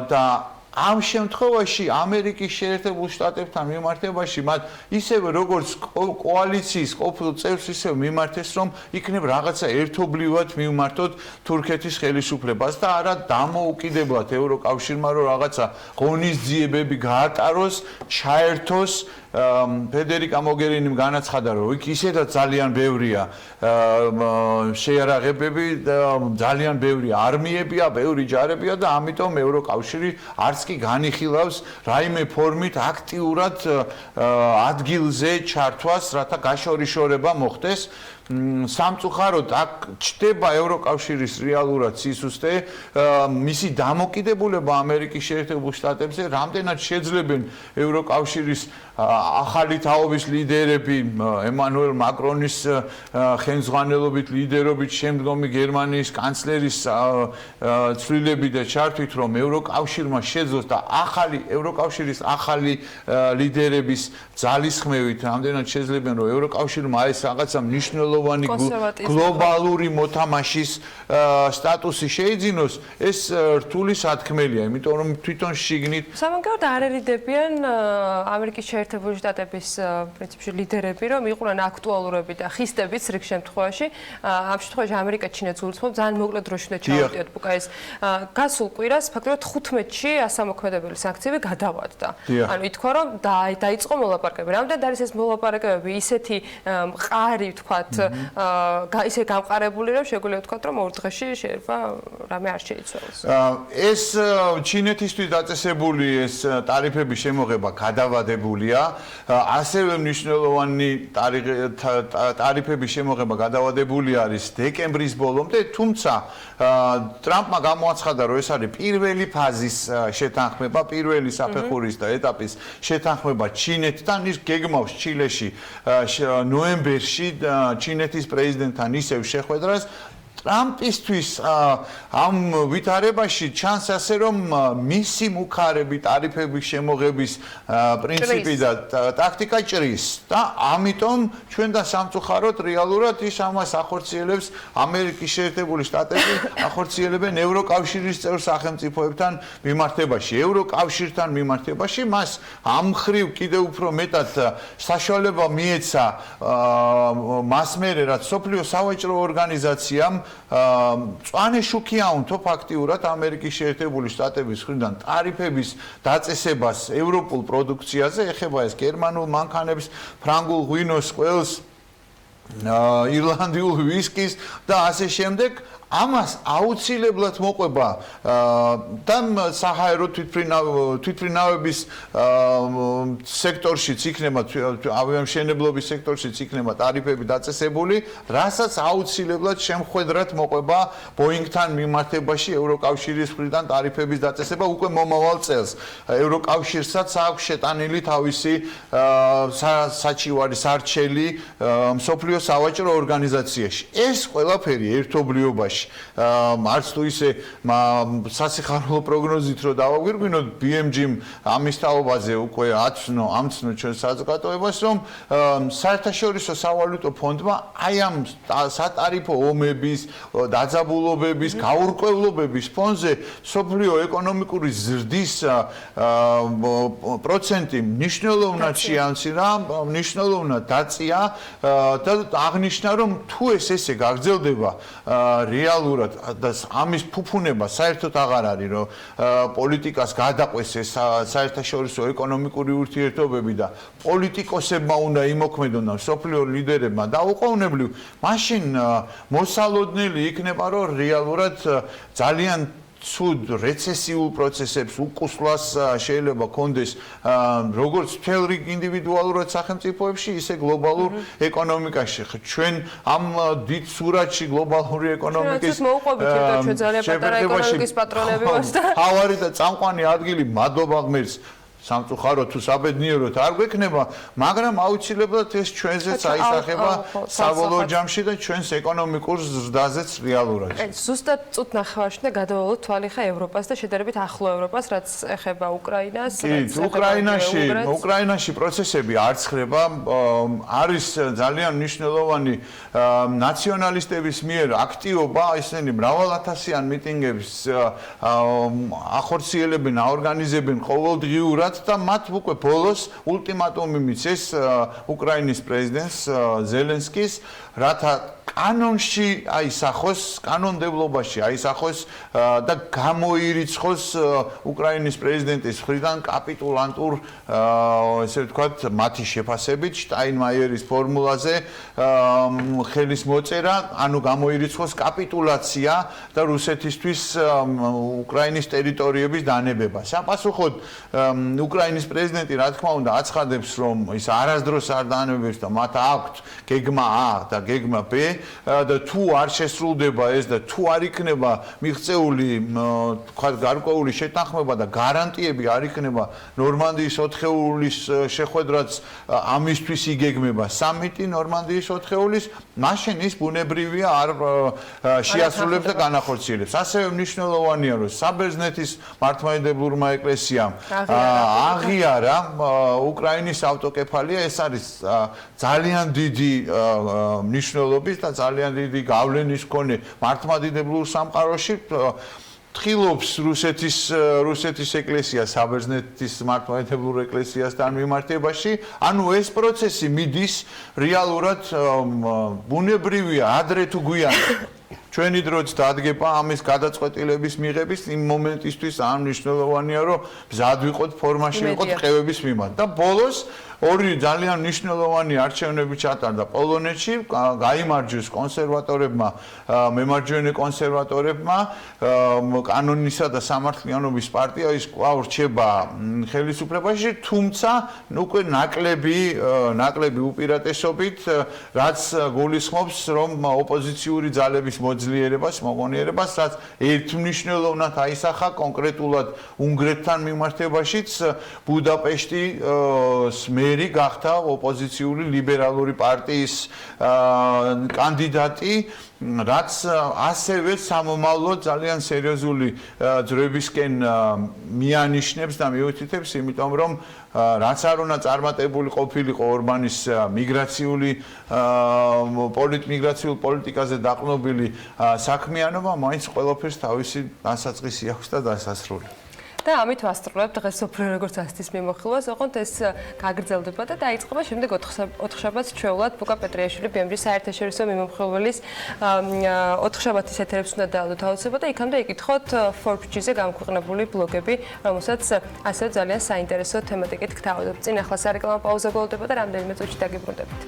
და ამ შემთხვევაში ამერიკის შეერთებულ შტატებთან მიმართებაში მათ ისევე როგორც კოალიციის ყოფილ წევრს ისევ მიმართეს რომ იქნებ რაღაცა ერთობლივად მიმართოთ თურქეთის ხელისუფლებას და არა დამოუკიდებლად ევროკავშირმა რომ რაღაცა ღონისძიებები გაატაროს, ჩაერთოს ფედერიკა მოგერინიმ განაცხადა რომ იქ ისედაც ძალიან ბევრია შეიარაღებები, ძალიან ბევრი არმიებია, ბევრი ჯარებია და ამიტომ ევროკავშირი არც კი განიხილავს რაიმე ფორმით აქტიურად ადგილზე ჩართვას, რათა გაშორიშორება მოხდეს. სამწუხაროდ აქ ჩდება ევროკავშირის რეალურად სისუსტე, მისი დამოკიდებულება ამერიკის შეერთებულ შტატებზე, რამდენად შეძლებენ ევროკავშირის ახალი თაობის ლიდერები, ემანუელ მაკრონის ხელმძღვანელობით, ლიდერობით, შემდგომი გერმანიის კანცლერის ცვლილები და ჩართვით, რომ ევროკავშირმა შეძლოს და ევროკავშირის ახალი ლიდერების ძალისხმევით, რამდენად შეძლებენ, რომ ევროკავშირმა ეს რაღაცა მნიშვნელოვანი გლობალური მოთამაშის სტატუსი შეიძინოს, ეს რთული სათქმელია, იმიტომ რომ თვითონ შიგნით სამაგიეროდ არ ერიდებიან ამერიკის შეერთებული შტატების პრინციპში ლიდერები, რომ იყვნენ აქტუალურები და ხისტებიც რიგ შემთხვევაში. ამ შემთხვევაში ამერიკა ჩინეთს ურცმობს, ძალიან მოკლე დროში უნდა ჩავდიოთ ბუკა ეს. გასულ კვირას ფაქტობრივად 15-ში ასამოქმედებელი სანქციები გადავადდა. ანუ ითქვა, რომ დაიწყო მოლაპარაკებები. რამდენად არის ეს მოლაპარაკებები ისეთი მყარი, ვთქვათ, ისე გამყარებული, რომ შეგვიძლია ვთქვათ, რომ ორ დღეში შეიძლება რამე არ შეიცვალოს. ეს ჩინეთისთვის დაწესებული ეს ტარიფების შემოღება გადავადებულია, ასევე მნიშვნელოვანი ტარიფების შემოღება გადავადებული არის დეკემბრის ბოლომდე, თუმცა ტრამპმა გამოაცხადა, რომ ეს არის პირველი ფაზის შეთანხმება, პირველი საფეხურის და ეტაპის შეთანხმება ჩინეთთან, ის გეგმავს ჩილეში ნოემბერში ჩინეთის პრეზიდენტთან ისევ შეხვედრას. ტრამპისთვის ამ ვითარებაში ჩანს ასე რომ მისი მუქარები ტარიფების შემოღების პრინციპი და ტაქტიკა ჭრის და ამიტომ ჩვენ და სამწუხაროდ რეალურად ის ამას ახორციელებს ამერიკის შეერთებული შტატები, ახორციელებენ ევროკავშირის წევრ სახელმწიფოებთან მიმართებაში, ევროკავშირთან მიმართებაში, მას ამ მხრივ კიდევ უფრო მეტად საშუალება მიეცა მას მერე რაც სოფლიო სავაჭრო ორგანიზაციამ მწვანე შუქი აუნთო ფაქტიურად ამერიკის შეერთებული შტატების მხრიდან ტარიფების დაწესებას ევროპულ პროდუქციაზე, ეხება ეს გერმანულ მანქანებს, ფრანგულ ღვინოს, ყველს, ირლანდიულ ვისკის და ასე შემდეგ. ამას აუცილებლად მოყვება და საჰაერო თვითმფრინავების სექტორშიც იქნება, ავიამშენებლობის სექტორშიც იქნება ტარიფები დაწესებული, რასაც აუცილებლად შემხვედრად მოყვება ბოინგთან მიმართებაში ევროკავშირის მხრიდან ტარიფების დაწესება უკვე მომავალ წელს. ევროკავშირსაც აქვს შეტანილი თავისი საჩივარი სარჩელი მსოფლიო სავაჭრო ორგანიზაციაში. ეს ყველაფერი ერთობლიობაში არც თუ ისე სასიხარულო პროგნოზით რომ დავაგვირგვინოთ BMG-მ ამის თაობაზე უკვე ამცნო ჩვენ საზოგადოებას რომ საერთაშორისო სავალუტო ფონდმა აი ამ სატარიფო ომების, დაძაბულობების, გაურკვევლობების ფონზე სოფლიო ეკონომიკური ზრდის პროცენტი მნიშვნელოვნად შეამცირა, მნიშვნელოვნად დაწია და აღნიშნა რომ თუ ესე გაგრძელდება რეალურად და ამის ფუფუნება საერთოდ აღარ არის რომ პოლიტიკას გადაყვეს ეს საერთაშორისო ეკონომიკური ურთიერთობები და პოლიტიკოსებმა უნდა იმოქმედონ და სოფლიო ლიდერებმა დაუყოვნებლივ მაშინ მოსალოდნელი იქნება რომ რეალურად ძალიან ცუდ რეცესიულ პროცესებს უკუსლას შეიძლება კონდეს როგორც მთელ რიგ ინდივიდუალურად სახელმწიფოებში, ისე გლობალურ ეკონომიკაში. ჩვენ ამ დიდ სურათში გლობალური ეკონომიკის ჩვენ ძალიან პატარა ეკონომიკის პატრონები ვართ და თავარი და წამყვანი ადგილი მადლობა ღმერთს სამწუხაროდ თუ საბედნიეროდ არ გვექნება, მაგრამ აუცილებლად ეს ჩვენზეც აისახება საბოლოო ჯამში და ჩვენს ეკონომიკურ ზრდაზეც რეალურად. ზუსტად წუთ ნახევარში და გადავალოთ თვალი ხა ევროპას და შედარებით ახლო ევროპას, რაც ეხება უკრაინას, უკრაინაში პროცესები არ ცხრება, არის ძალიან მნიშვნელოვანი ნაციონალისტების მიერ აქტივობა, ისინი მრავალათასიან მიტინგებს ახორციელებენ, აორგანიზებენ ყოველდღიურად და მათ უკვე ბოლოს ულტიმატუმი მიცეს უკრაინის პრეზიდენტს ზელენსკის, რათა კანონში აისახოს, კანონმდებლობაში აისახოს და გამოირიცხოს უკრაინის პრეზიდენტის მხრიდან კაპიტულანტურ, ესე ვთქვათ, მათი შეფასებით შტაინმაიერის ფორმულაზე ხელის მოწერა, ანუ გამოირიცხოს კაპიტულაცია და რუსეთისთვის უკრაინის ტერიტორიების დანებება. საპასუხოდ უკრაინის პრეზიდენტი, რა თქმა უნდა, აცხადებს, რომ ის არასდროს არ დანებებს და მათ აქვთ გეგმა A და გეგმა B და თუ არ შესრულდება ეს და თუ არ იქნება მიღწეული, თქვათ, გარკვეული შეთანხმება და გარანტიები არ იქნება ნორმანდიის 4-ეულის შეხვედრაც ამისთვის იგეგმება სამიტი ნორმანდიის 4-ეულის, მაშინ ის ბუნებრივია არ შეასრულებს და განახორციელებს. ასევე მნიშვნელოვანია, რომ საბერძნეთის მართლმადიდებლურმა ეკლესიამ აღიარა უკრაინის ავტოკეფალია, ეს არის ძალიან დიდი მნიშვნელობის და ძალიან დიდი გავლენის მქონე მართლმადიდებლურ სამყაროში. თხილობს რუსეთის ეკლესია საბერძნეთის მართლმადიდებლურ ეკლესიასთან მიმართებაში, ანუ ეს პროცესი მიდის რეალურად ბუნებრივია ადრე თუ გვიან. ჩვენი დროც დადგება ამის გადაწყვეტილების მიღების იმ მომენტისთვის ამ მნიშვნელოვანია, რომ მზად ვიყოთ, ფორმაში ვიყოთ ყევების მიმართ. და ბოლოს ორი ძალიან მნიშვნელოვანი არჩევნები ჩატარდა პოლონეთში, გაიმარჯვეს კონსერვატორებმა, მემარჯვენე კონსერვატორებმა, კანონისა და სამართლიანობის პარტია ის კვლავ რჩება ხელისუფლებაში, თუმცა უკვე ნაკლები უპირატესობით, რაც გულისხმობს, რომ ოპოზიციური ძალების მოძლიერებას, მოგონიერებას, რაც ერთმნიშვნელოვნად აისახა კონკრეტულად უნგრეთთან მიმართებაშიც ბუდაპეშტის მერი გახდა ოპოზიციური ლიბერალური პარტიის კანდიდატი, რაც ასევე სამომავლოდ ძალიან სერიოზული ძროებისკენ მიანიშნებს და მიუთითებს, იმიტომ რომ რაც არ უნდა წარმატებული ყოფილიყო ორბანის მიგრაციულ პოლიტიკაზე დაყრდნობილი საქმიანობა, მაინც ყველაფერს თავისი დასაწყისი აქვს და დასასრული. და ამით ვასწრებთ დღეს სოფლიო როგორც ასეთის მიმოხილვას, ოღონდ ეს გაგრძელდება და დაიწყება შემდეგ 4-შაბათს ჩვეულად ბუკა პეტრიაშვილი BMG საერთაშორისო მიმოხილველის 4-შაბათის ეთერებს უნდა დაალოთ აუცილებლად და იქამდე იკითხოთ Forbes-ზე გამქვეყნებული ბლოგები, რომელსაც ასევე ძალიან საინტერესო თემატიკით გთავაზობთ. წინ ახლა სარეკლამო პაუზა გველდება და რამდენიმე წუთში დაგიბრუნდებით.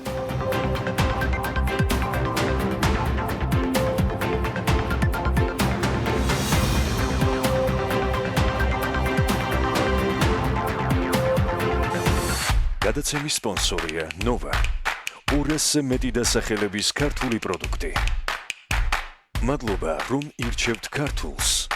გადაცემის სპონსორია Nova. 200-ზე მეტი დასახელების ქართული პროდუქტი. მადლობა, რომ ირჩევთ ქართულს.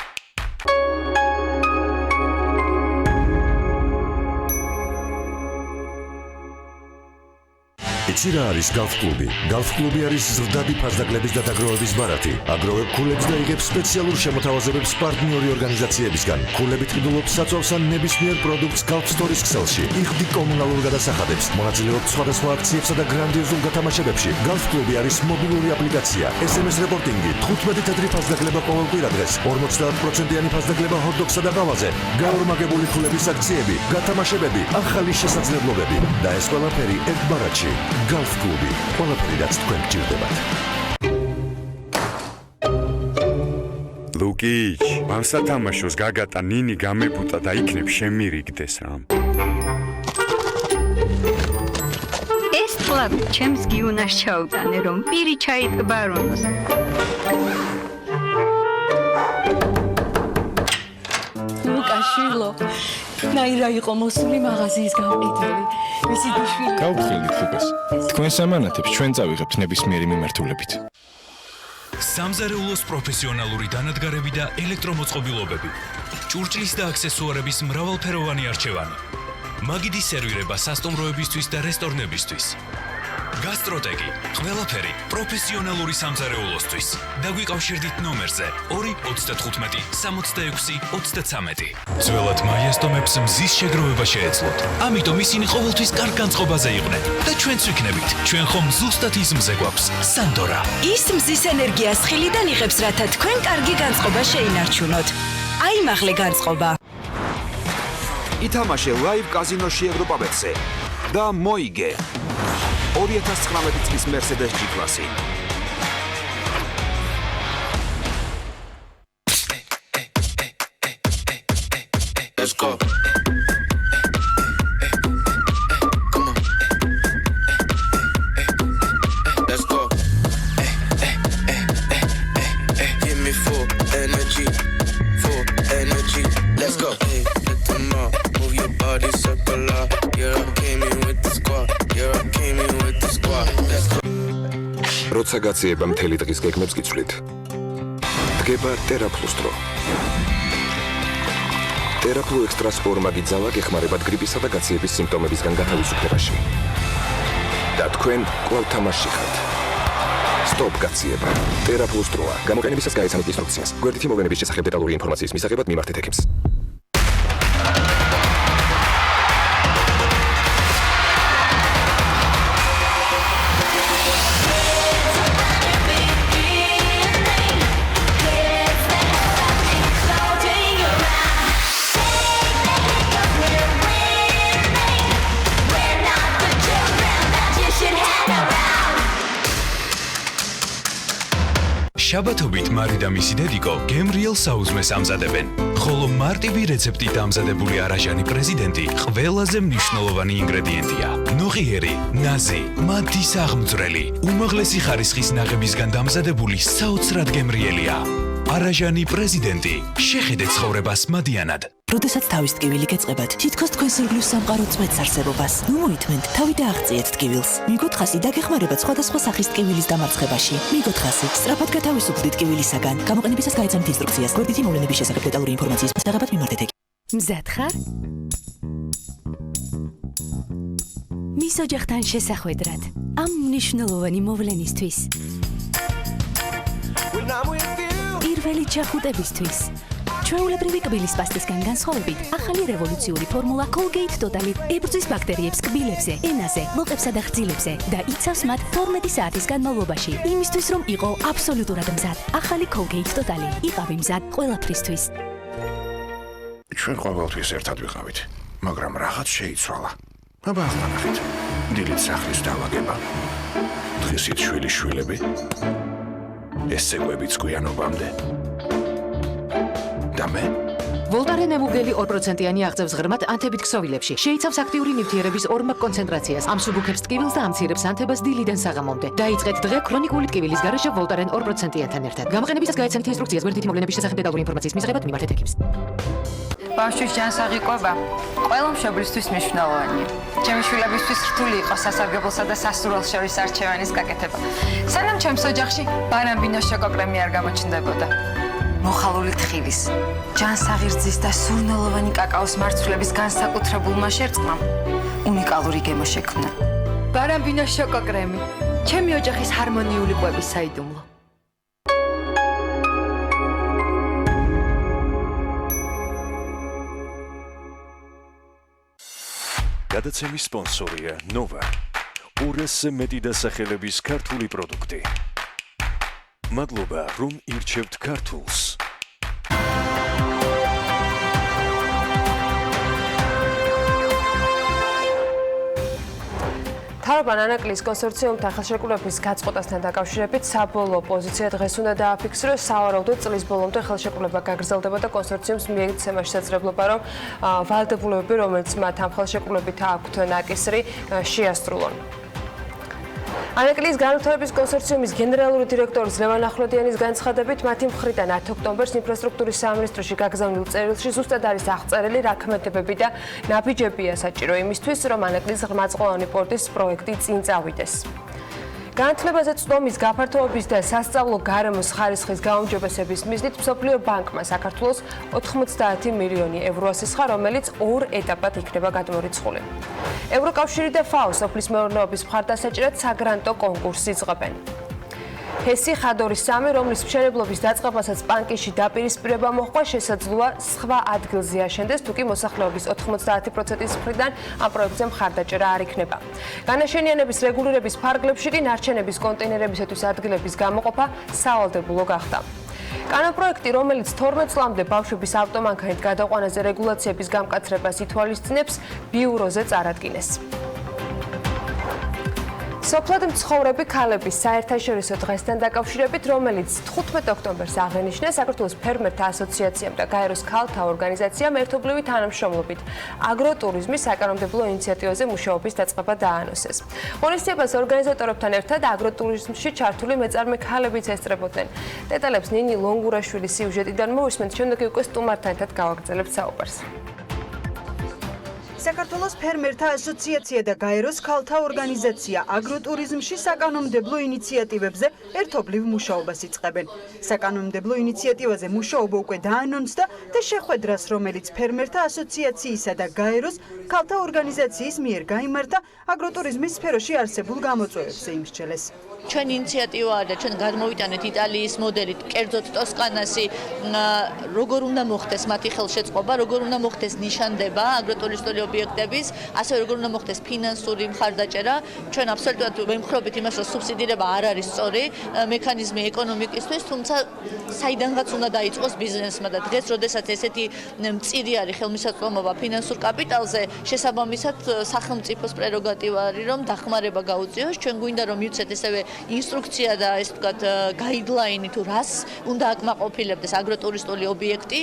იცი რა არის გალფ კლუბი? გალფ კლუბი არის ზრდადი ფასდაგლების და დაგროვების ბარათი. აგროვებ ქულებს და იღებს სპეციალურ შემოთავაზებებს პარტნიორი ორგანიზაციებისგან. ქულები ტყიდულობ საწვავს ან ნებისმიერ პროდუქტს გალფ სტორის ქსელში. იხდი კომუნალურ გადასახადებს. მონაწილეობთ სხვადასხვა აქციებსა და გრანდიოზულ გათამაშებებში. გალფ კლუბი არის მობილური აპლიკაცია. SMS რეპორტინგი, 15 თეთრი ფასდაგლება ყოველ კვირადღეს, 50%-იანი ფასდაგლება ჰოთ-დოგსა და ყავაზე. გაორმაგებული ქულების აქციები, გათამაშებები, ახალი შესაძლებლობები და ეს ყველაფერი ერთ ბარათში. Golf Club. ყველაფერი რაც თქვენ გჭირდებათ. ლუკიჩ, ამ სათამაშოს გაგატა ნინი გამებუტა და იქნებ შემირიგდეს რამ. ეს პლატ ჩემს გიუნას ჩაუტანე რომ პირი ჩაიტბარონოს. ლუკაშვილო, ნაირა იყო მოსული მაღაზიის გამყიდველი. მისი დიშვილი. გაუხილდით ლუკას. თქვენ სამანათებს ჩვენ წავიღებთ ნებისმიერი მიმართულებით. სამზარეულოს პროფესიონალური დანადგარები და ელექტრომოწყობილობები. ჭურჭლის და აქსესუარების მრავალფეროვანი არჩევანი. მაგიდის სერვირება სასტუმროებისთვის და რესტორნებისთვის. გასტროტეკი, ყველაფერი პროფესიონალური სამზარეულოსთვის. დაგვიკავშირდით ნომერზე 235 66 23. ძველად მაიასტომებს მზის შეგროვება შეეძლოთ. ამიტომ ისინი ყოველთვის კარგ განწყობაზე იყვნენ და ჩვენც ვიქნებით. ჩვენ ხომ ზუსტად ის მზე გვაქვს. სანდორა. ის მზის ენერგიას ხილიდან იღებს, რათა თქვენ კარგი განწყობა შეინარჩუნოთ. აიმაღლე განწყობა. ითამაშე ლაივ კაზინოში ევროპაბეტზე და მოიგე 2019 წლის Mercedes G-კლასი. Let's go. Come on. Let's go. Give me full energy. Full energy. Let's go. Hey, let them all move your body circular. Yeah, I came in with the squad. Yeah, I came in with the squad. Let's go. როცა გაციება მთელი დღის გეგმებს გიცვლით. დგება TerraPlus დრო. TerraPlus Extra Sport მაგიძალა გეხმარებათ გრიპისა და გაციების სიმპტომებისგან გათავისუფლებაში. და თქვენ კვლავ თამაშში ხართ. Stop გაციება. TerraPlus დროა. გამოყენებისას გაიცანოთ ინსტრუქციას. გვერდითი მოვლენების შესახებ დეტალური ინფორმაციის მისაღებად მიმართეთ ექიმს. შაბათობით მარი და მისი დედიკო გემრიელ საუზმეს ამზადებენ. ხოლო მარტივი რეცეპტით ამზადებული არაჟანი პრეზიდენტი ყველაზე მნიშვნელოვანი ინგრედიენტია. ნოღიერი, ნაზი, მათის აღმძვრელი, უმაღლესი ხარისხის ნაღებისგან დამზადებული საოცრად გემრიელია. არაჟანი პრეზიდენტი, შეხედეთ ცხოვრებას მადიანად. როდესაც თავის ტკივილი გეწყებათ, თითქოს თქვენ სირგლის სამყარო წმეთს არსებობას. ნუ მოითმენთ, თავი და აღწიეთ ტკივილს. მიგოთ ხასი დაგეხმარებათ სხვადასხვა სახის ტკივილის დამარცხებაში. მიგოთ ხასი, სწრაფად გათავისუფლდით ტკივილისაგან. გამოყენებისას გაიცანით ინსტრუქციას. გვერდითი მოვლენების შესახებ დეტალური ინფორმაციის მისაღებად მიმართეთ ექიმს. მზად ხარ? მის ოჯახთან შესახვედრად ამ მნიშვნელოვანი მოვლენისთვის. პირველი ჩახუტებისთვის. ჩვეულებრივი კბილის პასტისგან განსხვავებით, ახალი რევოლუციური ფორმულა Colgate Total ებრძვის ბაქტერიებს კბილებზე, ენაზე, ლოყებსა და ღრძილებზე და იცავს მათ 12 საათის განმავლობაში, იმისთვის რომ იყო აბსოლუტურად მზად. ახალი Colgate Total იყავი მზად ყველაფრისთვის. ჩვენ ყოველთვის ერთად ვიყავით, მაგრამ რაღაც შეიცვალა. აბა ახლა ნახეთ. დილით სახლის დავაგება. დღისით შვილიშვილები. ეს ცეკვებიც გვიანობამდე. და მე ვოლტარენ ემუგელი 2%-იანი აღწევს ღრმად ანთებით ქსოვილებში. შეიცავს აქტიური ნივთიერების ორმაგ კონცენტრაციას, ამსუბუქებს ტკივილს და ამცირებს ანთებას დილიდან საღამომდე. დაიწყეთ დღე ქრონიკული ტკივილის გარეშე ვოლტარენ 2%-იან ერთად. გამოყენებისას გაიცანით ინსტრუქციას გვერდითი მოვლენების შესახებ დეტალური ინფორმაციის მისაღებად მიმართეთ ექიმს. ბავშვის ჯანსაღი კვება ყველა მშობლისთვის მნიშვნელოვანია. ჩემი შვილებისთვის რთული იყო სასარგებლოსა და სასურველს შორის არჩევანის გაკეთება. სანამ ჩემს ოჯახში ბარამბინოს შოკოკრემი არ გამოჩნდებოდა. მოხალული თხილის, ჯანსაღი რძის და სურნელოვანი კაკაოს მარცვლების განსაკუთრებულმა შერწყმამ უნიკალური გემო შექმნა. ბარამბინოს შოკოკრემი, ჩემი ოჯახის ჰარმონიული კვების საიდუმლო. გადაცემის სპონსორია Nova. 200-ზე მეტი დასახელების ქართული პროდუქტი. მადლობა, რომ ირჩევთ ქართულს. თარობან ანაკლის კონსორციუმთან ხელშეკრულების გაწყობასთან დაკავშირებით საბოლოო პოზიცია დღეს უნდა დააფიქსიროს. სავარაუდოდ წლის ბოლომდე ხელშეკრულება გაგრძელდება და კონსორციუმს მიეცემა შესაძლებლობა, რომ ვალდებულებები, რომელიც მათ ამ ხელშეკრულებით აქვთ ნაკისრი, შეასრულონ. ანაკლის განვითარების კონსორციუმის გენერალური დირექტორის ლევან ახვლედიანის განცხადებით, მათი მხრიდან 10 ოქტომბერს ინფრასტრუქტურის სამინისტროში გაგზავნილ წერილში ზუსტად არის აღწერილი რა ქმედებები და ნაბიჯებია საჭირო იმისთვის, რომ ანაკლის ღრმაწყლოვანი პორტის პროექტი წინ წავიდეს. განათლებაზე წვდომის გაფართოების და სასწავლო გარემოს ხარისხის გაუმჯობესების მიზნით მსოფლიო ბანკმა საქართველოს 90 მილიონი евро ასახა, რომელიც ორ ეტაპად იქნება გადმორიცხული. ევროკავშირი და FAO სოფლის მეურნეობის მხარდასაჭერად საგრანტო კონკურსს იწყებენ. ჰესი ხადორის 3, რომლის მშენებლობის დაწყებასაც ბანკში დაპირისპირება მოჰყვა, შესაძლოა სხვა ადგილზე აშენდეს, თუკი მოსახლეობის 90%-ის მხრიდან ამ პროექტზე მხარდაჭერა არ იქნება. განაშენიანების რეგულირების ფარგლებში კი ნარჩენების კონტეინერებისათვის ადგილების გამოყოფა სავალდებულო გახდა. კანონპროექტი, რომელიც 12 წლამდე ბავშვების ავტომანქანით გადაყვანაზე რეგულაციების გამკაცრებას ითვალისწინებს, ბიუროზე წარადგინეს. სოფლად მცხოვრები ქალების საერთაშორისო დღესთან დაკავშირებით, რომელიც 15 ოქტომბერს აღენიშნა, საქართველოს ფერმერთა ასოციაციამ და გაეროს ქალთა ორგანიზაციამ ერთობლივი თანამშრომლობით აგროტურიზმის საკანონმდებლო ინიციატივაზე მუშაობის დაწყება დაანონსეს. ღონისძიებას ორგანიზატორებთან ერთად აგროტურიზმში ჩართული მეწარმე ქალებიც ესწრებოდნენ. დეტალებს ნინი ლონგურაშვილის სიუჟეტიდან მოვისმენთ, შემდეგ უკვე სტუმართან ერთად გავაგრძელებთ საუბარს. საქართველოს ფერმერთა ასოციაცია და გაეროს ქალთა ორგანიზაცია აგროტურიზმში საკანონმდებლო ინიციატივებზე ერთობლივ მუშაობას იწყებენ. საკანონმდებლო ინიციატივაზე მუშაობა უკვე დაანონსდა და შეხვედრას, რომელიც ფერმერთა ასოციაციისა და გაეროს ქალთა ორგანიზაციის მიერ გაიმართა, აგროტურიზმის სფეროში არსებულ გამოწვევებზე იმსჯელეს. ჩვენი ინიციატივაა და ჩვენ გადმოვიტანეთ იტალიის მოდელით, კერძოდ ტოსკანასი, როგორ უნდა მოხდეს მათი ხელშეწყობა, როგორ უნდა მოხდეს ნიშანდება აგროტურისტული ობიექტების, ასევე როგორ უნდა მოხდეს ფინანსური მხარდაჭერა. ჩვენ აბსოლუტურად ვემხრობთ იმას, რომ სუბსიდირება არ არის სწორი მექანიზმი ეკონომიკისთვის, თუმცა საიდანღაც უნდა დაიწყოს ბიზნესმა და დღეს, როდესაც ესეთი მწირი არის ხელმისაწვდომობა ფინანსურ კაპიტალზე, შესაბამისად სახელმწიფოს პრეროგატივა არის, რომ დახმარება გაუწიოს. ჩვენ გვინდა რომ მივცეთ ესევე ინსტრუქცია და ეს ვთქვათ გაიდლაინი თუ რას უნდა აკმაყოფილებდეს აგროტურისტული ობიექტი,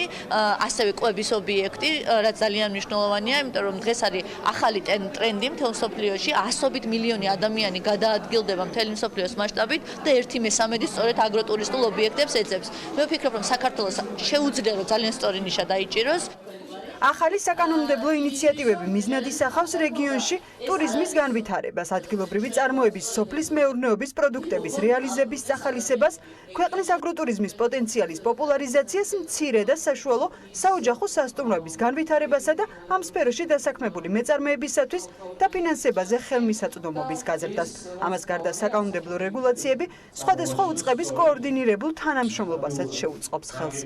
ასევე კვების ობიექტი, რაც ძალიან მნიშვნელოვანია, იმიტომ რომ დღეს არის ახალი ტრენდი მთელ მსოფლიოში, ასობით მილიონი ადამიანი გადაადგილდება მთელი მსოფლიოს მასშტაბით და 1/3 სწორედ აგროტურისტულ ობიექტებს ეძებს. მე ვფიქრობ, რომ საქართველოს შეუძლია რომ ძალიან სწორი ნიშა დაიჭიროს. ახალი საკანონმდებლო ინიციატივები მიზნად ისახავს რეგიონში ტურიზმის განვითარებას, ადგილობრივი წარმოების, სოფლის მეურნეობის პროდუქტების რეალიზების სახალისებას, ქვეყნის აგროტურიზმის პოტენციალის პოპულარიზაციას, მცირე და საშუალო საოჯახო სასტუმროების განვითარებასა და ამ სფეროში დასაქმებული მეწარმეებისათვის დაფინანსებაზე ხელმისაწვდომობის გაზრდას. ამას გარდა საკანონმდებლო რეგულაციები სხვადასხვა უწყების კოორდინირებულ თანამშრომლობასაც შეუწყობს ხელს.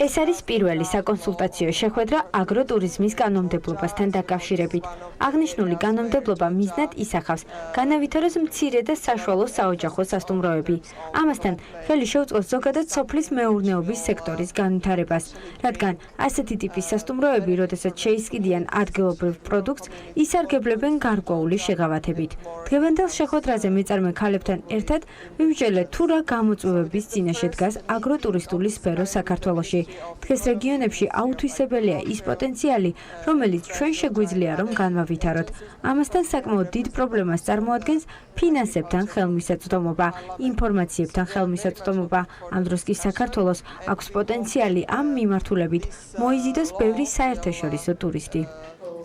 ეს არის პირველი საკონსულტაციო შეხვედრა აგროტურიზმის კანონმდებლობასთან დაკავშირებით. აღნიშნული კანონმდებლობა მიზნად ისახავს განავითაროს მცირე და საშუალო საოჯახო სასტუმროები. ამასთან ხელი შეუწყოს ზოგადად სოფლის მეურნეობის სექტორის განვითარებას, რადგან ასეთი ტიპის სასტუმროები, როდესაც შეისყიდიან ადგილობრივ პროდუქტს, ისარგებლებენ გარკვეული შეღავათებით. დღევანდელ შეხვედრაზე მეწარმე ქალებთან ერთად ვიმსჯელეთ თუ რა გამოწვევების წინაშე დგას აგროტურისტული სფერო საქართველოში. დღეს რეგიონებში აუთვისებელია ის პოტენციალი, რომელიც ჩვენ შეგვიძლია რომ განვავითაროთ. ამასთან საკმაოდ დიდ პრობლემას წარმოადგენს ფინანსებთან ხელმისაწვდომობა, ინფორმაციებთან ხელმისაწვდომობა. ამ დროს კი საქართველოს აქვს პოტენციალი ამ მიმართულებით მოიზიდოს ბევრი საერთაშორისო ტურისტი.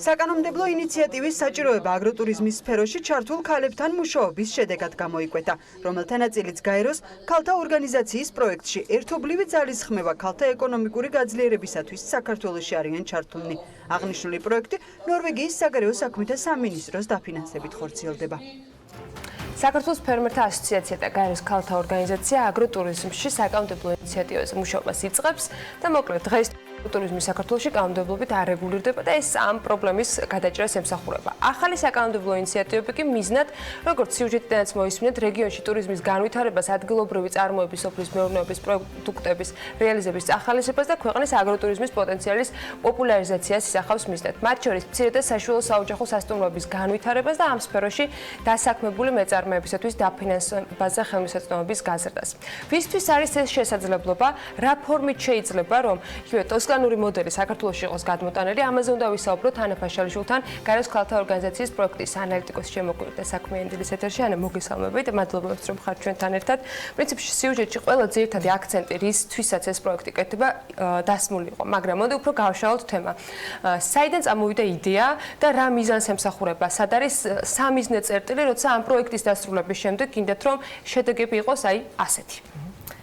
საკანონმდებლო ინიციატივის საჭიროება აგროტურიზმის სფეროში ჩართულ ქალებთან მუშაობის შედეგად გამოიკვეთა, რომელთა ნაწილიც გაეროს ქალთა ორგანიზაციის პროექტში ერთობლივი ძალისხმევა ქალთა ეკონომიკური გაძლიერებისათვის საქართველოში არიან ჩართულნი. აღნიშნული პროექტი ნორვეგიის საგარეო საქმეთა სამინისტროს დაფინანსებით ხორციელდება. საქართველოს ფერმერთა ასოციაცია და გაეროს ქალთა ორგანიზაცია აგროტურიზმში საკანონმდებლო ინიციატივაზე მუშაობას იწყებს და მოკლედ დღეს ტურიზმი საქართველოში კანონმდებლობით არ რეგულირდება და ეს ამ პრობლემის გადაჭრას ემსახურება. ახალი საკანონმდებლო ინიციატივები კი მიზნად, როგორც სიუჟეტიდანაც მოისმინეთ, რეგიონში ტურიზმის განვითარებას, ადგილობრივი წარმოების, სოფლის მეურნეობის პროდუქტების რეალიზების ახალისებას და ქვეყნის აგროტურიზმის პოტენციალის პოპულარიზაციას ისახავს მიზნად. მათ შორის მცირე და საშუალო საოჯახო სასტუმროების განვითარებას და ამ სფეროში დასაქმებული მეწარმეებისათვის დაფინანსებაზე ხელმისაწვდომობის გაზრდას. ვისთვის არის ეს შესაძლებლობა, რა ფორმით შეიძლება, რომ ტოსკანის ტოსკანური მოდელი საქართველოში იყოს გადმოტანილი, ამაზე უნდა ვისაუბროთ ანა ფაშალიშვილთან, გარეს ქალთა ორგანიზაციის პროექტის ანალიტიკოს შემოქმედი და საქმიანი დილის ეთერში. ანა, მოგესალმებით. მადლობა, რომ ხართ ჩვენთან ერთად. პრინციპში სიუჟეტში ყველა ძირითადი აქცენტი, რისთვისაც ეს პროექტი კეთდება, დასმული იყო, მაგრამ მოდი უფრო გავშალოთ თემა. საიდან წამოვიდა იდეა და რა მიზანს ემსახურება? სად არის სამიზნე წერტილი, როცა ამ პროექტის დასრულების შემდეგ გინდათ რომ შედეგები იყოს ასეთი.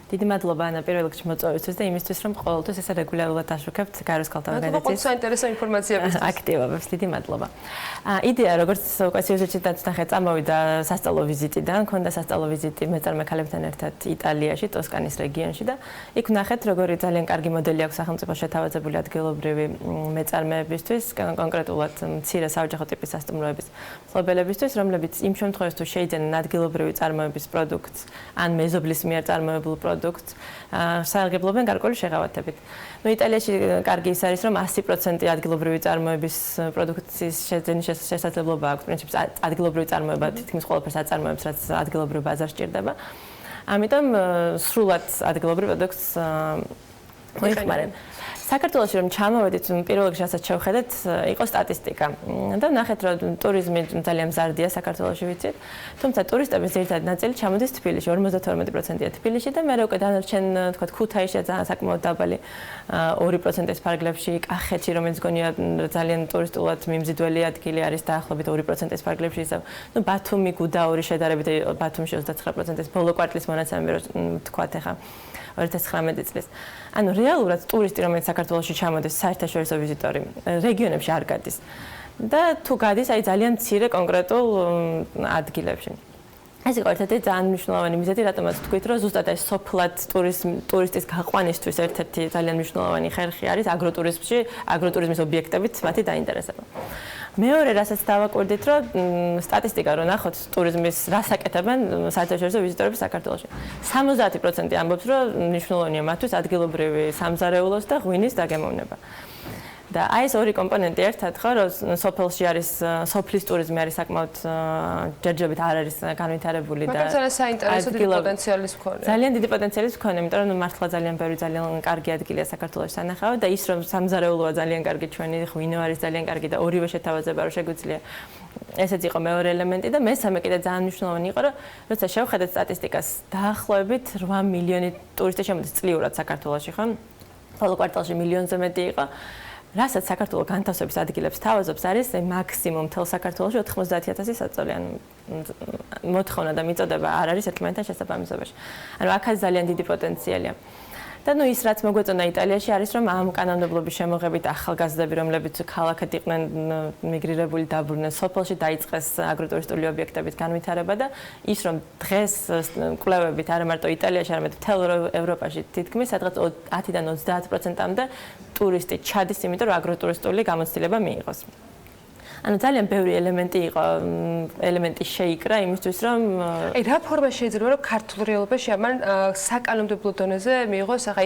დიდი მადლობა ანა პირველ რიგში მოწვევისთვის და იმისთვის რომ ყოველთვის ესე რეგულარულად აშუქებთ გარეს ქალთა ორგანიზაციის საინტერესო ინფორმაციების აქტივობებს. დიდი მადლობა. იდეა როგორც უკვე სიუჟეტში დაწნახეთ, წამოვიდა სასწავლო ვიზიტიდან, ქონდა სასწავლო ვიზიტი მეწარმე ქალებთან ერთად იტალიაში, ტოსკანის რეგიონში და იქ ვნახეთ როგორი ძალიან კარგი მოდელი აქვს სახელმწიფო შეთავაზებული ადგილობრივი მეწარმეებისთვის, კონკრეტულად მცირე საოჯახო ტიპის სასტუმროების მფლობელებისთვის, რომლებიც იმ შემთხვევაში თუ შეიძენენ ადგილობრივი წარმოების პროდუქტს ან მეზობლის მიერ წარმოებულ პროდუქტს სარგებლობენ გარკვეული შეღავათებით. იტალიაში კარგი ის არის, რომ 100% ადგილობრივი წარმოების პროდუქციის შეძენის შესაძლებლობა აქვს. პრინციპს ადგილობრივი წარმოება თითქმის ყველაფერს აწარმოებს, რაც ადგილობრივ ბაზარში ჭირდება. ამიტომ სრულად ადგილობრივ პროდუქტს მოიხმარენ. საქართველოში რომ ჩამოვედით, პირველ რიგში რასაც შევხედეთ, იყო სტატისტიკა. და ნახეთ, რომ ტურიზმი ძალიან მზარდია საქართველოში ვიცით. თუმცა ტურისტების ძირითადი ნაწილი ჩამოდის თბილისში, 52%-ია თბილისში და მერე უკვე დანარჩენ, თქვათ, ქუთაისში ძალიან საკმაოდ დაბალი 2%-ის ფარგლებში, კახეთში, რომელიც გონია ძალიან ტურისტულად მიმზიდველი ადგილი არის დაახლოებით 2%-ის ფარგლებში ისევ. ბათუმი, გუდაური შედარებით ბათუმში 29%-ის ბოლო კვარტლის მონაცემები რო თქვათ ახლა 2019 წლის. ანუ რეალურად ტურისტი, რომელიც საქართველოში ჩამოდის, საერთაშორისო ვიზიტორი, რეგიონებში არ გადის. და თუ გადის, ძალიან მცირე კონკრეტულ ადგილებში. ეს იყო ერთ-ერთი ძალიან მნიშვნელოვანი მიზეზი, რატომაც თქვით, რომ ზუსტად ეს სოფლად ტურისტის გაყვანისთვის ერთ-ერთი ძალიან მნიშვნელოვანი ხერხი არის აგროტურიზმში, აგროტურიზმის ობიექტებით მათი დაინტერესება. მეორე, რასაც დავაკვირდით, რომ სტატისტიკა რო ნახოთ ტურიზმის რას აკეთებენ საერთაშორისო ვიზიტორები საქართველოში. 70% ამბობს, რომ მნიშვნელოვანია მათთვის ადგილობრივი სამზარეულოს და ღვინის დაგემოვნება. და აი ეს ორი კომპონენტი ერთად ხო, რომ სოფელში არის სოფლის ტურიზმი არის საკმაოდ ჯერჯერობით არ არის განვითარებული და ძალიან საინტერესო დიდი პოტენციალის მქონე. ძალიან დიდი პოტენციალის მქონე, იმიტომ რომ მართლა ძალიან ბევრი ძალიან კარგი ადგილია საქართველოს სანახავად და ის რომ სამზარეულოა ძალიან კარგი ჩვენი ღვინო არის ძალიან კარგი და ორივე შეთავაზება რო შეგვიძლია. ესეც იყო მეორე ელემენტი და მესამე კიდე ძალიან მნიშვნელოვანი იყო, რომ როცა შევხედეთ სტატისტიკას, დაახლოებით 8 მილიონი ტურისტი შემოდის წლიურად საქართველოში, ხო? ბოლო კვარტალში მილიონზე მეტი იყო. რასაც საქართველოს განთავსების ადგილებს თავაზობს არის მაქსიმუმ მთელ საქართველოში 90,000 საწოლი, ანუ მოთხოვნა და მიწოდება არ არის ერთმანეთთან შესაბამისობაში. ანუ აქაც ძალიან დიდი პოტენციალია. და ნუ ის რაც მოგვეწონა იტალიაში არის რომ ამ კანონმდებლობის შემოღებით ახალგაზრდები რომლებიც ქალაქად იყვნენ მიგრირებული დაბრუნდნენ სოფელში დაიწყეს აგროტურისტული ობიექტების განვითარება და ის რომ დღეს კვლევებით არა მარტო იტალიაში არამედ მთელ ევროპაში თითქმის სადღაც 10-დან 30%-მდე ტურისტი ჩადის იმიტომ რომ აგროტურისტული გამოცდილება მიიღოს. ანუ ძალიან ბევრი ელემენტი იყო, ელემენტი შეიკრა იმისთვის რომ აი რა ფორმა შეიძლება რომ ქართულ რეალობაში ამან საკანონმდებლო დონეზე მიიღოს, ახლა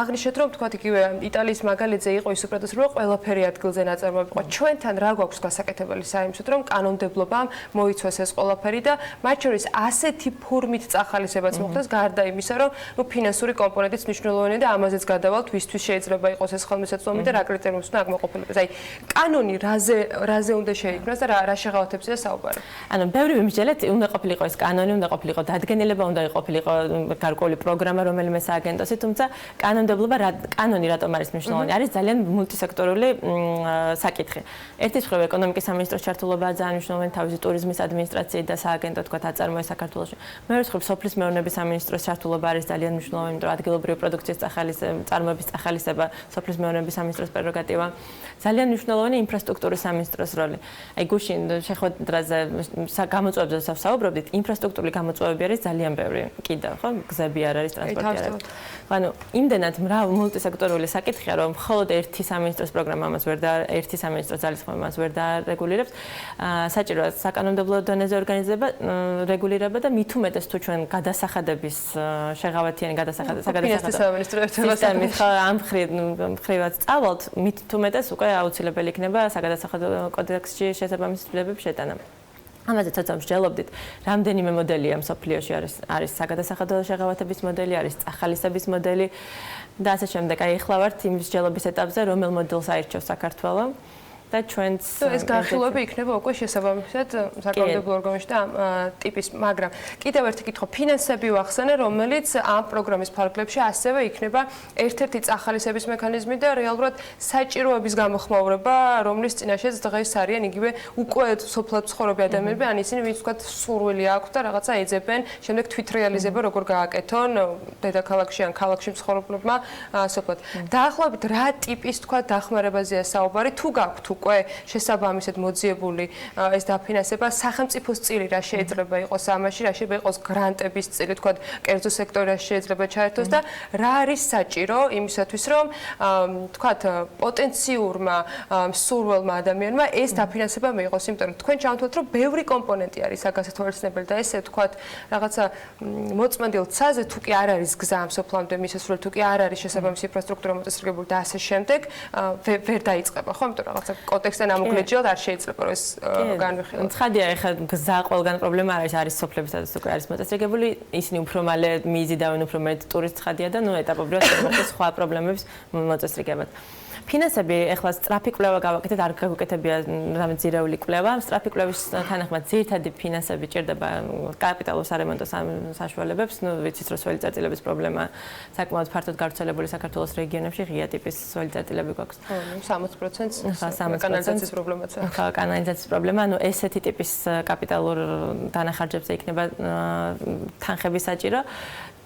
აღნიშნეთ რომ თქვა იგივე იტალიის მაგალითზე იყო ის უპირატეს რომ ყველაფერი ადგილზე ნაწარმოები იყო. ჩვენთან რა გვაქვს გასაკეთებელი საიმსოდ რომ კანონმდებლობამ მოიცვას ეს ყველაფერი და მათ შორის ასეთი ფორმით წახალისებაც მოხდეს გარდა იმისა რომ ფინანსური კომპონენტიც მნიშვნელოვანია და ამაზეც გადავალთ ვისთვის შეიძლება იყოს ეს ხელმისაწვდომი და რა კრიტერიუმს უნდა აღმოყოფილდეს. აი კანონი რაზე უნდა შეიქმნას და რა შეღავათებზეა საუბარი. ანუ ბევრი მიმსჯელეთ უნდა ყოფილიყო ეს კანონი, უნდა ყოფილიყო დადგენილება, უნდა ყოფილიყო გარკვეული პროგრამა რომელიმე სააგენტოსი, თუმცა კანონი რატომ არის მნიშვნელოვანი? არის ძალიან მულტისექტორული საკითხი. ერთის მხრივ ეკონომიკის სამინისტროს ჩართულობაა ძალიან მნიშვნელოვანი, თავისი ტურიზმის ადმინისტრაციით და სააგენტო თქვა აწარმოებს საქართველოში. მეორე მხრივ სოფლის მეურნეობის სამინისტროს ჩართულობა არის ძალიან მნიშვნელოვანი, იმიტომ რომ ადგილობრივი პროდუქციის წარმოების წახალისება სოფლის მეურნეობის სამინისტროს პრეროგატივა. ძალიან მნიშვნელოვანი ინფრასტრუქტურის სამინისტროს როლი. აი გუშინ შეხვედრაზე გამოწვევებზე საუბრობდით, ინფრასტრუქტურული გამოწვევები არის ძალიან ბევრი. კიდევ, ხო, გზები არ არის, ტრანსპორტი არ არის. ანუ იმდენად მულტისექტორული საკითხია, რომ მხოლოდ ერთი სამინისტროს პროგრამა ამას ვერ და ერთი სამინისტროს ძალისხმევა ამას ვერ დარეგულირებს. საჭიროა საკანონმდებლო დონეზე ორგანიზება, რეგულირება და მით უმეტეს თუ ჩვენ გადასახადების შეღავათიანი საგადასახადო სისტემით ამ მხრივაც წავალთ, მით უმეტეს უკვე აუცილებელი იქნება საგადასახადო კოდექსში შესაბამისი ცვლილებების შეტანა. ამაზე თვითონ მსჯელობდით, რამდენიმე მოდელია მსოფლიოში არის საგადასახადო შეღავათების მოდელი, არის წახალისების მოდელი. და ასე შემდეგ. აი ახლა ვართ იმ მსჯელობის ეტაპზე, რომელ მოდელს აირჩევს საქართველო. და ჩვენც ეს განხილვები იქნება უკვე შესაბამისად საკანონმდებლო ორგანოში და ამ ტიპის, მაგრამ კიდევ ერთი კითხვა, ფინანსები ვახსენე, რომელიც ამ პროგრამის ფარგლებში ასევე იქნება ერთ-ერთი წახალისების მექანიზმი და რეალურად საჭიროების გამოხმაურება, რომლის წინაშეც დღეს არიან იგივე უკვე სოფლად ცხოვრობი ადამიანები, ან ისინი, ვინც ვთქვათ, სურვილი აქვს და რაღაცა ეძებენ, შემდეგ თვითრეალიზება როგორ გააკეთონ დედაქალაქში ან ქალაქში მცხოვრებლებმა სოფლად. დაახლოებით რა ტიპის, ვთქვათ, დახმარებაზეა საუბარი, თუ გაქვთ უკვე შესაბამისად მოძიებული ეს დაფინანსება სახელმწიფოს წილი რა შეიძლება იყოს ამაში, რა შეიძლება იყოს გრანტების წილი, თქვა კერძო სექტორი რა შეიძლება ჩაერთოს და რა არის საჭირო იმისათვის, რომ თქვა პოტენციურმა მსურველმა ადამიანმა ეს დაფინანსება მიიღოს, იმიტომ რომ თქვენ ჩავთვალთ, რომ ბევრი კომპონენტი არის საგასათვალისწინებელი და ესე თქვა რაღაცა მოწმენდილ ცაზე თუ კი არ არის გზა ამ სოფლამდე მისასვლელი, თუ კი არ არის შესაბამისი ინფრასტრუქტურა მოწესრიგებული და ასე შემდეგ ვერ დაიწყება, ხო, იმიტომ რომ რაღაცა კონტექსტთან ამოგლეჯილად არ შეიძლება რომ ეს განვიხილოთ. ცხადია, ეხლა გზა ყველგან პრობლემა არის სოფლებისაც უკვე არის მოწესრიგებული, ისინი უფრო მალე მიიზიდავენ, უფრო მეტ ტურისტს ცხადია და ნუ ეტაპობრივად მოხდეს სხვა პრობლემების მოწესრიგებად. ფინანსები ეხლა სტრაფი კვლევა გავაკეთეთ, არ გაგვიკეთებია რამე ძირეული კვლევა. სტრაფი კვლევის თანახმად ძირითადი ფინანსები ჭირდება კაპიტალურ სარემონტო საშუალებებს, ნუ ვიცით რომ სველი წერტილების პრობლემა საკმაოდ ფართოდ გავრცელებული საქართველოს რეგიონებში, ღია ტიპის სველი წერტილები გვაქვს. 60% კანალიზაციის პრობლემაც აქვს. ხო, კანალიზაციის პრობლემა, ნუ ესეთი ტიპის კაპიტალურ დანახარჯებზე იქნება თანხები საჭირო.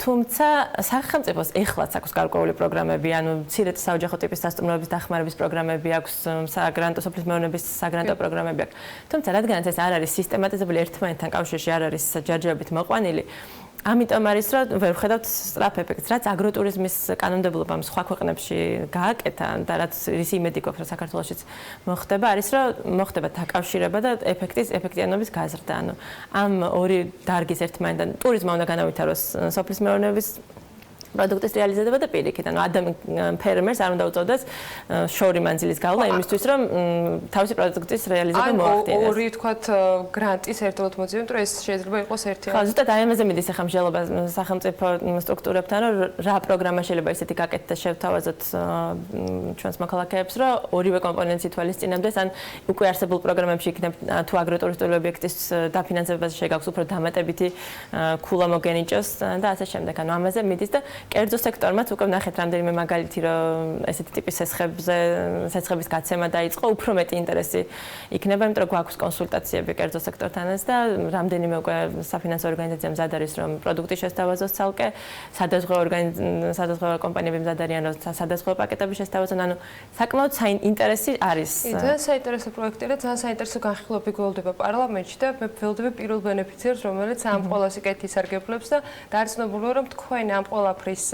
თუმცა სახელმწიფოს ეხლაც აქვს გარკვეული პროგრამები, ანუ მცირედ საოჯახო ტიპის სასტუმროების დახმარების პროგრამები აქვს, საგრანტო სოფლის მეურნეობის საგრანტო პროგრამები აქვს. თუმცა რადგანაც ეს არ არის სისტემატიზებული ერთმანეთთან კავშირში, არ არის ჯერჯერობით მოყვანილი, ამიტომ არის რომ ვერ ვხედავთ სწრაფ ეფექტს, რაც აგროტურიზმის კანონმდებლობამ სხვა ქვეყნებში გააკეთა და რაც ის იმედი გვაქვს რომ საქართველოშიც მოხდება, არის რომ მოხდება დაკავშირება და ეფექტიანობის გაზრდა. ანუ ამ ორი დარგის ერთმანეთთან ტურიზმმა უნდა განავითაროს სოფლის მეურნეობის პროდუქტის რეალიზება და პირიქით, ანუ ფერმერს არ უნდა უწოდეს შორი მანძილის გავლა იმისთვის, რომ თავისი პროდუქტის რეალიზება მოახდინოს. ორი თქვათ გრანტის ერთად მოძიება, იმიტომ რომ ეს შეიძლება იყოს ერთი. ხო, ზუსტად აი ამაზე მიდის ახლა მსჯელობა სახელმწიფო სტრუქტურებთან, რომ რა პროგრამა შეიძლება ისეთი გაკეთდეს შევთავაზოთ ჩვენს მოქალაქეებს, რომ ორივე კომპონენტს ითვალისწინებდეს, ან უკვე არსებულ პროგრამებში იქნებ თუ აგროტურისტული ობიექტის დაფინანსებაზე შეგაქვს უფრო დამატებითი ქულა მოგენიჭოს და ასე შემდეგ. ანუ ამაზე მიდის და კერძო სექტორმაც უკვე ვნახეთ რამდენიმე მაგალითი, რომ ესეთი ტიპის სესხების გაცემა დაიწყო, უფრო მეტი ინტერესი იქნება, იმიტომ რომ გვაქვს კონსულტაციები კერძო სექტორთანაც და რამდენიმე უკვე საფინანსო ორგანიზაცია მზად არის, რომ პროდუქტი შესთავაზოს ცალკე, სადაზღვევო კომპანიები მზად არიან, რომ სადაზღვევო პაკეტები შესთავაზონ, ანუ საკმაოდ ინტერესი არის. ძალიან საინტერესო პროექტია და ძალიან საინტერესო განხილვები გველდება პარლამენტში და მე ველდები პირველ ბენეფიციარს, რომელიც ამ ყველას იქეთ ისარგებლებს და დარწმუნებულია, რომ თქვენ ამ ყველაფრის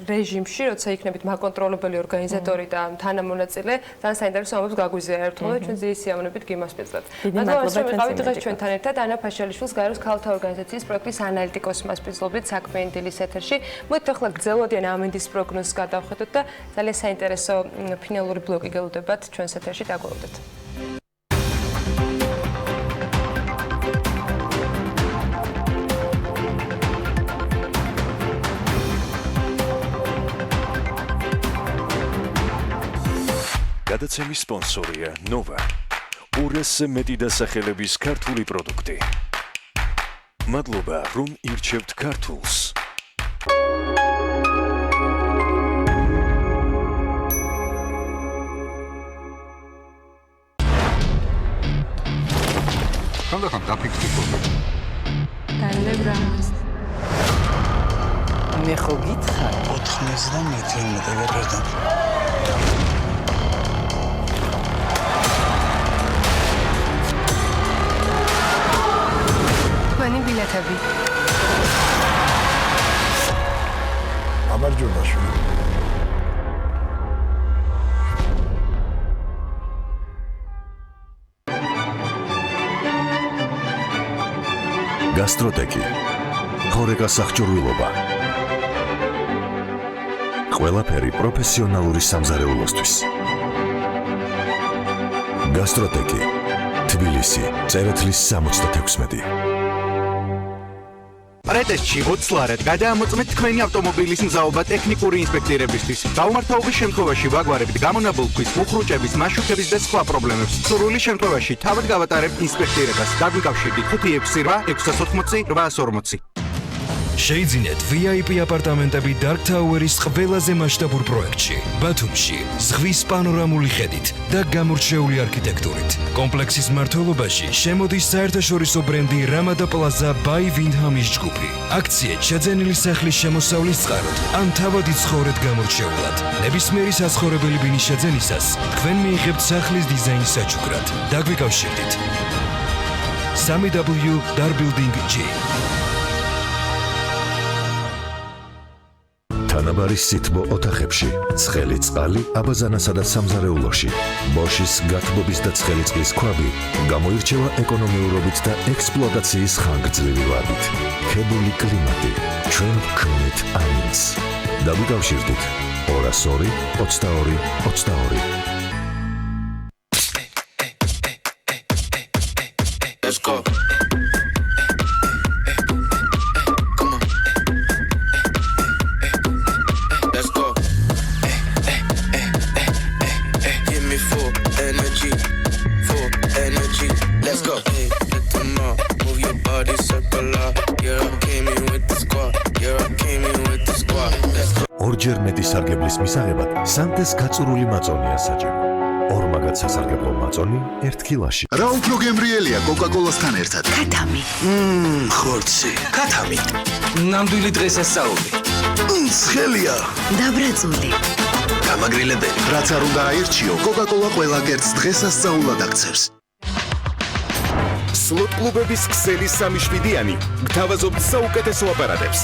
რეჟიმში, როცა იქნებით მაკონტროლებელი ორგანიზატორი და თანამონაწილე, ძალიან საინტერესო ამბებს გაგვიზია ერთდღე ჩვენ ძირის სიამოვნებით გიმასპეცდად. მადლობა, რომ იყავით დღეს ჩვენთან ერთად. ანა ფაშალიშვილს გაეროს ქალთა ორგანიზაციის პროექტის ანალიტიკოს მასპინძლობით საქმიანი დილის ეთერში. მოით ახლა გრძელვადიან ამინდის პროგნოზს გადავხედოთ და ძალიან საინტერესო ფინალური ბლოკი გელოდებათ ჩვენს ეთერში დაგველოდეთ. გადაცემის სპონსორია ნოვა. 200-ზე მეტი დასახელების ქართული პროდუქტი. მადლობა, რომ ირჩევთ ქართულს. ხანდახან დაფიქსდი ხოლმე. დალებრამს. მე ხო გითხარ 91 მეტრიდან. თქვენი ბილეთები. გამარჯობა შვილი. გასტროტეკი. ხორეკა სახჭურვილობა. ყველაფერი პროფესიონალური სამზარეულოსთვის. გასტროტეკი. თბილისი, წერეთლის 66. პრეტესტში ოცლარად გადაამოწმეთ თქვენი ავტომობილის მზაობა ტექნიკური ინსპექტირებისთვის. გაუმართაობის შემთხვევაში ვაგვარებთ გამონაბოლქვის, უხრუჭების, მაშუქების და სხვა პრობლემებს. სრული შემთხვევაში თავად გავატარებთ ინსპექტირებას. დაგვიკავშირდით 568 840. შეიძინეთ VIP აპარტამენტები Dark Tower-ის ყველაზე მასშტაბურ პროექტში, ბათუმში, ზღვის პანორამული ხედით და გამორჩეული არქიტექტურით. კომპლექსის მმართველობაში შემოდის საერთაშორისო ბრენდი Ramada Plaza by Windham-ის ჯგუფი. აქციეთ შეძენილი სახლის შემოსავლის წყაროდ, ან თავად იცხოვრეთ გამორჩეულად. ნებისმიერი საცხოვრებელი ბინის შეძენისას თქვენ მიიღებთ სახლის დიზაინის საჩუქრად. დაგვიკავშირდით. 3W Dar Building G. თანაბარის სითბო ოთახებში, ცხელი წყალი აბაზანასა და სამზარეულოში. ბოშის გათბობის და ცხელი წყლის ქვაბი გამოირჩევა ეკონომიურობით და ექსპლუატაციის ხანგრძლივი ვადით. ქებული კლიმატი, ჩვენ ვქმნით აინს. დაგვიკავშირდით 202 22 22. Let's go. ორჯერ მეტი სარგებლის მისაღებად სანტეს გაწურული მაწონია საჭირო. ორმაგად სასარგებლო მაწონი 1 კილოში. რა უფრო გემრიელია კოკა-კოლასთან ერთად? ქათამი. ხორცი. ქათამი. ნამდვილი დღესასწაული. ცხელია. დაბრაწული. გამაგრილებელი. რაც არ უნდა აირჩიო, კოკა-კოლა ყველა კერძს დღესასწაულად აქცევს. სლოტ კლუბების ქსელი 3-7-იანი გთავაზობთ საუკეთესო აპარატებს.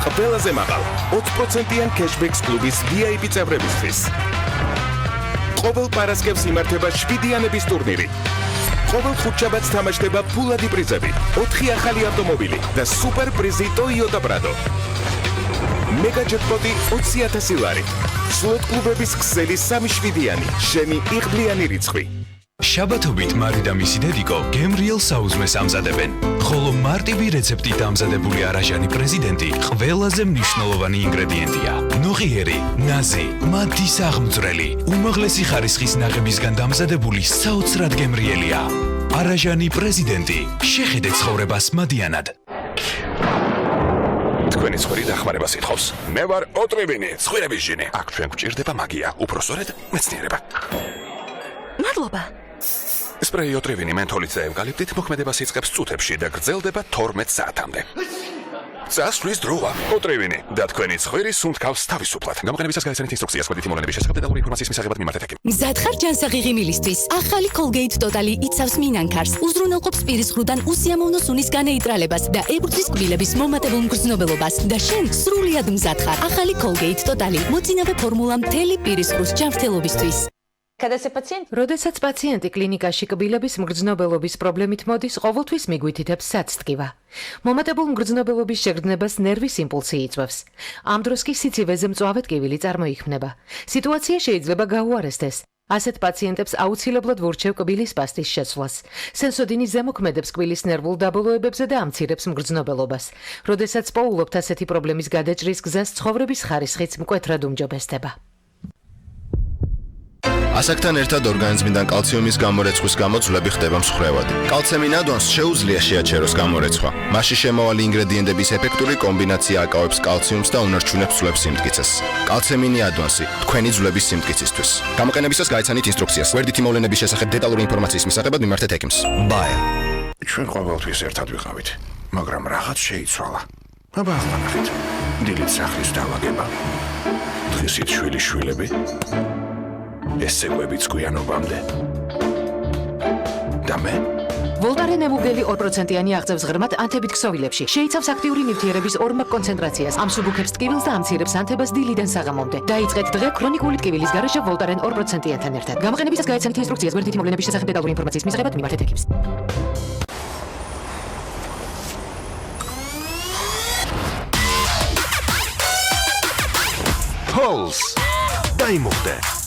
ყველაზე მაღალ 20%-იან cashbacks კლუბის VIP წევრებისთვის. ყოველ პარასკევს იმართება 7-იანების ტურნირი. ყოველ ხუთშაბათს თამაშდება ფულადი პრიზები, 4 ახალი ავტომობილი და სუპერ პრიზი Toyota Prado. მეგა ჯეკპოტი 20,000 ლარი. სლოტ კლუბების ქსელი 3-7-იანი, შენი იღბლიანი რიცხვი. შაბათობით მარი და მისი დედიკო გემრიელ საუზმეს ამზადებენ. ხოლო მარტივი რეცეპტით ამზადებული არაჟანი პრეზიდენტი ყველაზე მნიშვნელოვანი ინგრედიენტია. ნოღიერი, ნაზი, მათის აღმწრელი, უმაღლესი ხარისხის ნაღებისგან დამზადებული საოცრად გემრიელია. არაჟანი პრეზიდენტი, შეხედეთ ცხოვრებას მადიანად. თქვენი ცხვრი დახმარებას ითხოვს. მე ვარ ოტრევინი, ცხვრების ჟინი. აქ ჩვენ გვჭირდება მაგია, უпроსორედ მეცნიერება. მადლობა. სპრეი ოტრევინი მენთოლით და ევკალიპტით მოქმედებას იწყებს წუთებში და გრძელდება 12 საათამდე. წასვლის დროა. ოტრევინი და თქვენი ცხვრი სუნთქავს თავისუფლად. გამოყენებისას გაიცანით ინსტრუქციას ხვედით მოვლენების შესახებ დეტალური ინფორმაციის მისაღებად მიმართეთ ექიმს. მზად ხარ ჯანსაღი ღიმილისთვის. ახალი Colgate Total იცავს მინანქარს, უზრუნველყოფს პირის ხრუდან უსიამოვნო სუნის განეიტრალებას და ებრძვის კბილების მომატებულ მგრძნობელობას და შენ სრულიად მზად ხარ. ახალი Colgate Total მოწინავე ფორმულა მთელი პირის ხრუს ჯანმრთელობისთვის. როდესაც პაციენტი კლინიკაში კბილების მგრძნობელობის პრობლემით მოდის, ყოველთვის მიგვითითებს საცტკივა. მომატებულ მგრძნობელობის შეგრძნებას ნერვის იმპულსი იწვევს. ამ დროს კი სიცივეზე მწვავე ტკივილი წარმოიქმნება. სიტუაცია შეიძლება გაუარესდეს. ასეთ პაციენტებს აუცილებლად ვურჩევ კბილის პასტის შეცვლას. სენსოდინი ზემოქმედებს კბილის ნერვულ დაბოლოებებზე და ამცირებს მგრძნობელობას. როდესაც პოულობთ ასეთი პრობლემის გადაჭრის გზას, ცხოვრების ხარისხიც მკვეთრად უმჯობესდება. ასაკთან ერთად ორგანიზმიდან კალციუმის გამორეცხვის გამო ძვლები ხდება მსხვერპლად. კალცემინადონს შეუძლია შეაჩეროს გამორეცხვა. მასში შემავალი ინგრედიენტების ეფექტური კომბინაცია აკავებს კალციუმს და უნარჩუნებს ძვლებს სიმტკიცეს. კალცემინადონსი თქვენი ძვლების სიმტკიცისთვის. გამოყენებისას გაიცანით ინსტრუქციას. გვერდითი მოვლენების შესახებ დეტალური ინფორმაციის მისაღებად მიმართეთ ექიმს. ბაია. ჩვენ ყოველთვის ერთად ვიყავით, მაგრამ რაღაც შეიცვალა. აბა ახლა ნახეთ. დილით სახლის დაალაგება. დღისით შვილიშვილები. ესეგვებიც გვიანობამდე. და მე? ვოლტარენ ემუგელი 2%-იანი აღწევს ღრმად ანთებით ქსოვილებში. შეიცავს აქტიური ნივთიერების ორმაგ კონცენტრაციას, ამსუბუქებს ტკივილს და ამცირებს ანთებას დილიდან საღამომდე. დაიწყეთ დღე ქრონიკული ტკივილის გარეშე ვოლტარენ 2%-იანთან ერთად. გამოყენებისას გაიცანით ინსტრუქციას გვერდითი მოვლენების შესახებ დეტალური ინფორმაციის მისაღებად მიმართეთ ექიმს. Pulse. დაიმოხდე.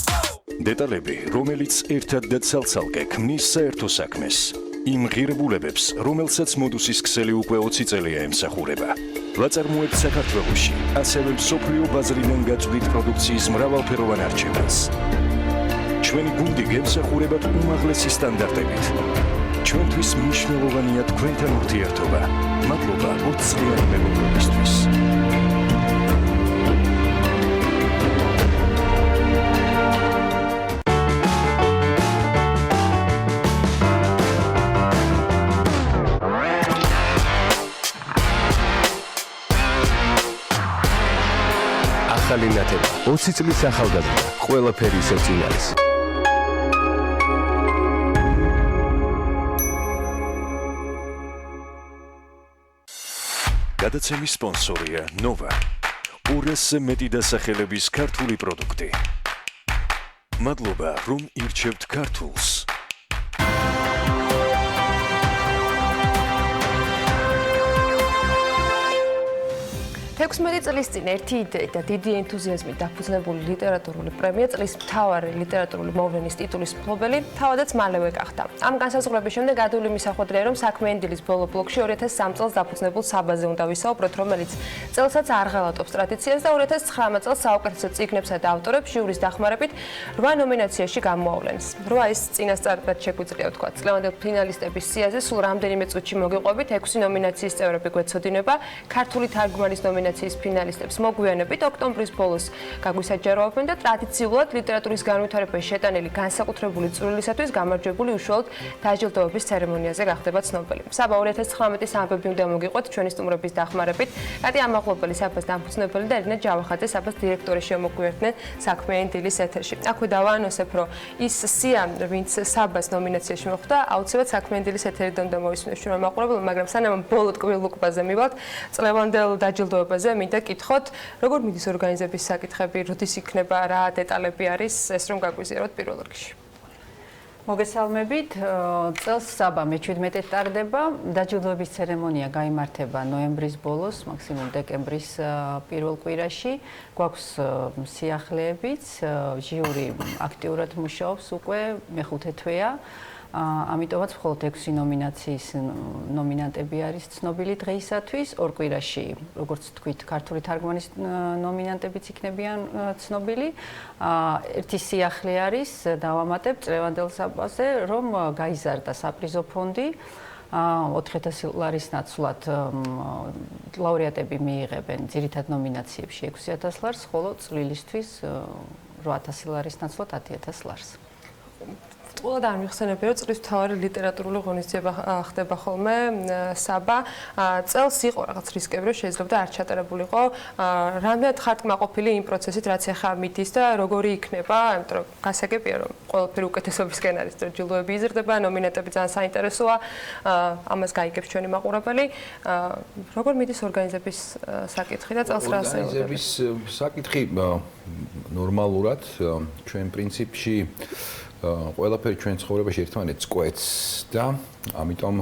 დეტალები, რომელიც ერთად და ცალ-ცალკე ქმნის საერთო საქმეს. იმ ღირებულებებს, რომელსაც მოდუსის ქსელი უკვე 20 წელია ემსახურება. ვაწარმოებთ საქართველოში, ასევე მსოფლიო ბაზრიდან გაწვდით პროდუქციის მრავალფეროვან არჩევანს. ჩვენი გუნდი გემსახურებათ უმაღლესი სტანდარტებით. ჩვენთვის მნიშვნელოვანია თქვენთან ურთიერთობა. მადლობა 20 წლიანი მეგობრობისთვის. ახალი ნათება 20 წლის ახალგაზრდა ყველაფერი ისევ წინ არის. გადაცემის სპონსორია ნოვა. 200-ზე მეტი დასახელების ქართული პროდუქტი. მადლობა, რომ ირჩევთ ქართულს. 16 წლის წინ ერთი იდეით და დიდი ენთუზიაზმით დაფუძნებული ლიტერატურული პრემია წლის მთავარი ლიტერატურული მოვლენის ტიტულის მფლობელი თავადაც მალევე გახდა. ამ განსაზღვრების შემდეგ ადვილი მისახვედრია, რომ საქმე ენდილის ბოლო ბლოკში 2003 წელს დაფუძნებულ საბაზე უნდა ვისაუბროთ, რომელიც წელსაც არ ღალატობს ტრადიციას და 2019 წელს საუკეთესო წიგნებსა და ავტორებს ჟიურის დახმარებით 8 ნომინაციაში გამოავლენს. 8 ის წინასწარ შეგვიძლია ვთქვა. წლევანდელ ფინალისტების სიაზე სულ რამდენიმე წუთში მოგიყვებით 6 ნომინაციის წევრები გვეცოდინება. ქართული თარგმანის ნომინაციის ფინალისტებს მოგვიანებით ოქტომბრის ბოლოს გაგვისაჯაროებენ და ტრადიციულად ლიტერატურის განვითარებაში შეტანილი განსაკუთრებული წვლილისათვის გამარჯვებული უშუალოდ დაჯილდოების ცერემონიაზე გახდება ცნობილი. საბა 2019-ის ამბები უნდა მოგიყვეთ ჩვენი სტუმრების დახმარებით. კატი ამაღლობელი საბას დამფუძნებელი და ერინა ჯავახაძე საბას დირექტორი შემოგვიერთდნენ საქმე ენდილის ეთერში. აქვე დავაანონსებ, რომ ის სია, ვინც საბას ნომინაციაში მოხვდა, აუცილებლად საქმე ენდილის ეთერიდან უნდა მოვისმინოს ჩვენმა მაყურებელმა, მაგრამ სანამ ბოლო ტკბილ უკბაზე მივალთ, წლევანდელ დაჯილდოებაზე მინდა გითხოთ, როგორ მიდის ორგანიზების საკითხები, როდის იქნება, რა დეტალები არის, ეს რომ გაგვიზიაროთ პირველ რიგში. მოგესალმებით. წელს საბა მე-17-ით ტარდება. დაჯილდოების ცერემონია გაიმართება ნოემბრის ბოლოს, მაქსიმუმ დეკემბრის პირველ კვირაში. გვაქვს სიახლეებიც, ჟიური აქტიურად მუშაობს უკვე მეხუთე თვეა. ამიტომაც მხოლოდ 6 ნომინაციის ნომინანტები არის ცნობილი დღეისათვის. ორ კვირაში, როგორც თქვით, ქართული თარგმანის ნომინანტებიც იქნებიან ცნობილი. ერთი სიახლე არის, დავამატებ წლევანდელ საბაზე, რომ გაიზარდა საპრიზო ფონდი. 4000 ლარის ნაცვლად ლაურეატები მიიღებენ ძირითად ნომინაციებში 6000 ლარს, ხოლო წვლილისთვის 8000 ლარის ნაცვლად 10000 ლარს. ყველა არ მიხსენებია, რომ წლის მთავარი ლიტერატურული ღონისძიება ხდება ხოლმე საბა. წელს იყო რაღაც რისკები, რომ შეიძლება არ ჩატარებულიყო. რამდენად ხართ კმაყოფილი იმ პროცესით, რაც ახლა მიდის და როგორი იქნება? იმიტომ რომ გასაგებია, რომ ყველაფერი უკეთესობისკენ არის, რომ ჯილდოები იზრდება, ნომინანტები ძალიან საინტერესოა. ამას გაიგებს ჩვენი მაყურებელი. როგორ მიდის ორგანიზების საკითხი და წელს რა ასეულებს? ორგანიზების საკითხი ნორმალურად ჩვენ პრინციპში ყველაფერი ჩვენ ცხოვრებაში ერთმანეთს კვეთს და ამიტომ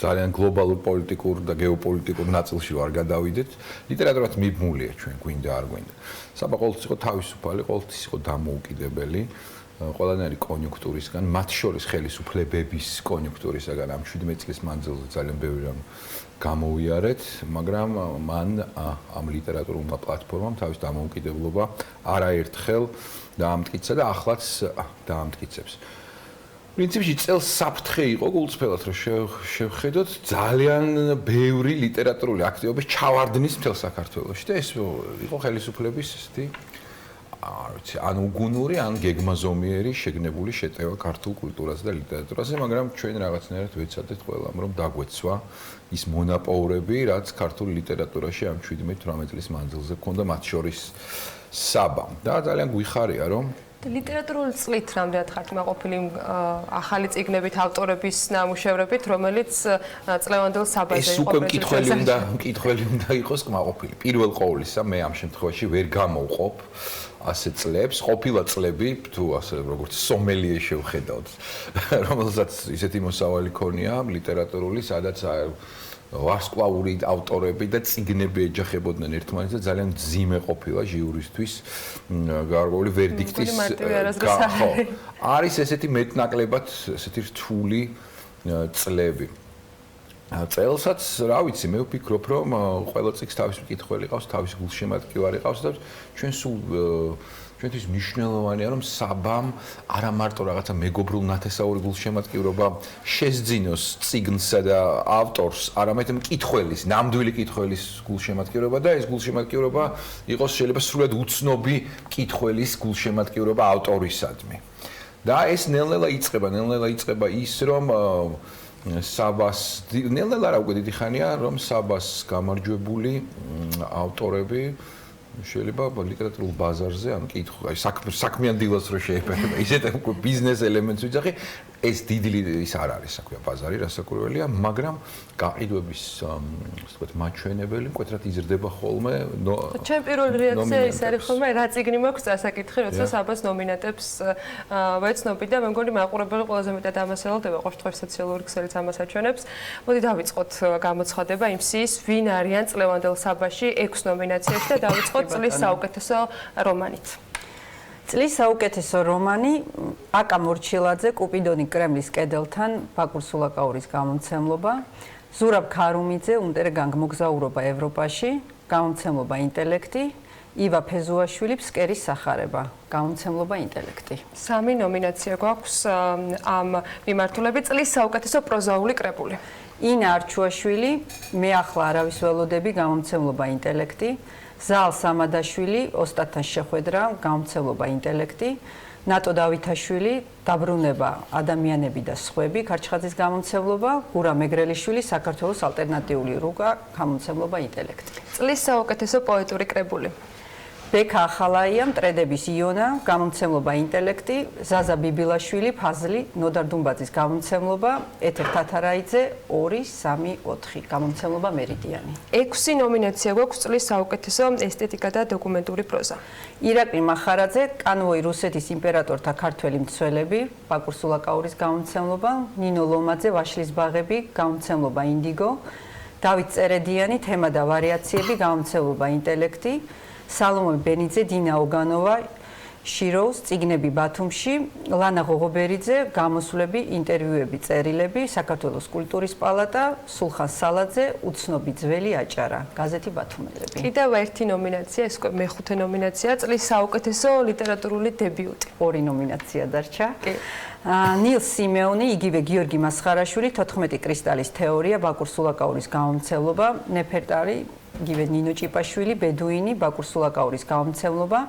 ძალიან გლობალურ პოლიტიკურ და გეოპოლიტიკურ ნაწილში ვარ გადავიდეთ. ლიტერატურაც მიბმულია ჩვენ გვინდა არ გვინდა. საბა ყოველთვის იყო თავისუფალი, ყოველთვის იყო დამოუკიდებელი. ყველანაირი კონიუნქტურისგან, მათ შორის ხელისუფლებების კონიუნქტურისგან ამ 17 წლის მანძილზე ძალიან ბევრი რამ გამოვიარეთ, მაგრამ მან ამ ლიტერატურულმა პლატფორმამ თავის დამოუკიდებლობა არაერთხელ დაამტკიცა და ახლაც დაამტკიცებს. პრინციპში წელს საფრთხე იყო გულწრფელად რომ შევხედოთ ძალიან ბევრი ლიტერატურული აქტივობის ჩავარდნის მთელ საქართველოში და ეს იყო ხელისუფლების ესეთი ან უგუნური, ან გეგმაზომიერი შეგნებული შეტევა ქართულ კულტურაზე და ლიტერატურაზე, მაგრამ ჩვენ რაღაცნაირად ვეცადეთ ყველამ რომ დაგვეცვა ის მონაპოვრები, რაც ქართულ ლიტერატურაში ამ 17-18 წლის მანძილზე ჰქონდა, მათ შორის საბა. და ძალიან გვიხარია რომ ლიტერატურული წლით რამდენად ხართ მაყოფილი ახალი წიგნებით, ავტორების ნამუშევრებით, რომელიც წლევანდელ საბაზე იყო. ეს უკვე მკითხველი უნდა იყოს კმაყოფილი. პირველ ყოვლისა მე ამ შემთხვევაში ვერ გამოვყოფ ასე წლებს, ყოფილა წლები, თუ ასე როგორც სომელიე შევხედავთ, რომელსაც ისეთი მოსავალი ქონია ლიტერატურული, სადაც ვარსკვლავური ავტორები და წიგნები ეჯახებოდნენ ერთმანეთს და ძალიან მძიმე ყოფილა ჟიურისთვის გარკვეული ვერდიქტის არის ესეთი მეტნაკლებად ესეთი რთული წლები. წელსაც, რა ვიცი, მე ვფიქრობ, რომ ყველა წიგს თავის მკითხველი ყავს, თავის გულშემატკივარი ყავს და ჩვენ სულ ჩვენთვის მნიშვნელოვანია, რომ საბამ არა მარტო რაღაცა მეგობრულ ნათესაური გულშემატკივრობა შესძინოს წიგნსა და ავტორს, არამედ მკითხველის, ნამდვილი მკითხველის გულშემატკივრობა და ეს გულშემატკივრობა იყოს შეიძლება სრულად უცნობი მკითხველის გულშემატკივრობა ავტორისადმი. და ეს ნელ-ნელა იწყება ის, რომ საბას ნელ-ნელა რა უკვე დიდი ხანია, რომ საბას გამარჯვებული ავტორები შეიძლება ლიტერატურულ ბაზარზე, ანუ კითხვა, საქმიან დილას რო შეეფერება, ისეთ უკვე ბიზნეს ელემენტს ვიძახი, ეს დიდი ის არ არის საქმე ბაზარი, რასაკვირველია, მაგრამ გაყიდვების, ასე ვთქვათ, მაჩვენებელი მკვეთრად იზრდება ხოლმე. ჩემი პირველი რეაქცია ის არის ხოლმე, რა წიგნი მაქვს წასაკითხი, როცა საბას ნომინატებს ვეცნობი და მე მგონი მაყურებელი ყველაზე მეტად ამას ელოდება, ყოველთვის სოციალური ქსელიც ამას აჩვენებს. მოდი დავიწყოთ გამოცხადება იმ სიის, ვინ არიან წლევანდელ საბაში 6 ნომინაციაში და დავიწყოთ წლის საუკეთესო რომანით. წლის საუკეთესო რომანი აკა მორჩილაძე კუპიდონი კრემლის კედელთან ბაკურ სულაკაურის გამომცემლობა, ზურაბ ქარუმიძე უნტერგანგ მოგზაურობა ევროპაში, გამომცემლობა ინტელექტი, ივა ფეზუაშვილი ფსკერის სახარება, გამომცემლობა ინტელექტი. 3 ნომინაცია გვაქვს ამ მიმართულებით წლის საუკეთესო პროზაული კრებული. ინა არჩუაშვილი მე ახლა არავის ველოდები, გამომცემლობა ინტელექტი. ზალ სამადაშვილი ოსტატთან შეხვედრა, გამომცემლობა ინტელექტი, ნატო დავითაშვილი დაბრუნება ადამიანები და სხვები, ქარჩხაძის გამომცემლობა, გურა მეგრელიშვილი საქართველოს ალტერნატიული რუკა, გამომცემლობა ინტელექტი. წლის საუკეთესო პოეტური კრებული. ბექა ახალაია მტრედების იონა, გამომცემლობა ინტელექტი, ზაზა ბიბილაშვილი ფაზლი, ნოდარ დუმბაძის გამომცემლობა, ეთერ თათარაიძე 2, 3, 4, გამომცემლობა მერიდიანი. 6 ნომინაცია გვაქვს წლის საუკეთესო ესთეტიკა და დოკუმენტური პროზა. ირაკლი მახარაძე, კანვოი რუსეთის იმპერატორთა ქართველი მცველები, ბაკურ სულაკაურის გამომცემლობა, ნინო ლომაძე ვაშლის ბაღები, გამომცემლობა ინდიგო, დავით წერედიანი თემა და ვარიაციები, გამომცემლობა ინტელექტი. სალომე ბენიძე, დინა ოგანოვა, შიროუს, წიგნები ბათუმში, ლანა ღოღობერიძე, გამოსვლები, ინტერვიუები, წერილები, საქართველოს კულტურის პალატა, სულხან სალაძე, უცნობი ძველი აჭარა, გაზეთი ბათუმელები. კიდევ ერთი ნომინაცია, ეს მეხუთე ნომინაცია, წლის საუკეთესო ლიტერატურული დებიუტი. 2 ნომინაცია დარჩა. ნილ სიმეონი, იგივე გიორგი მასხარაშვილი, 14 კრისტალის თეორია, ბაკურ სულაკაურის გამომცემლობა, ნეფერტარი, იგივე ნინო ჭიპაშვილი, ბედუინი, ბაკურ სულაკაურის გამომცემლობა,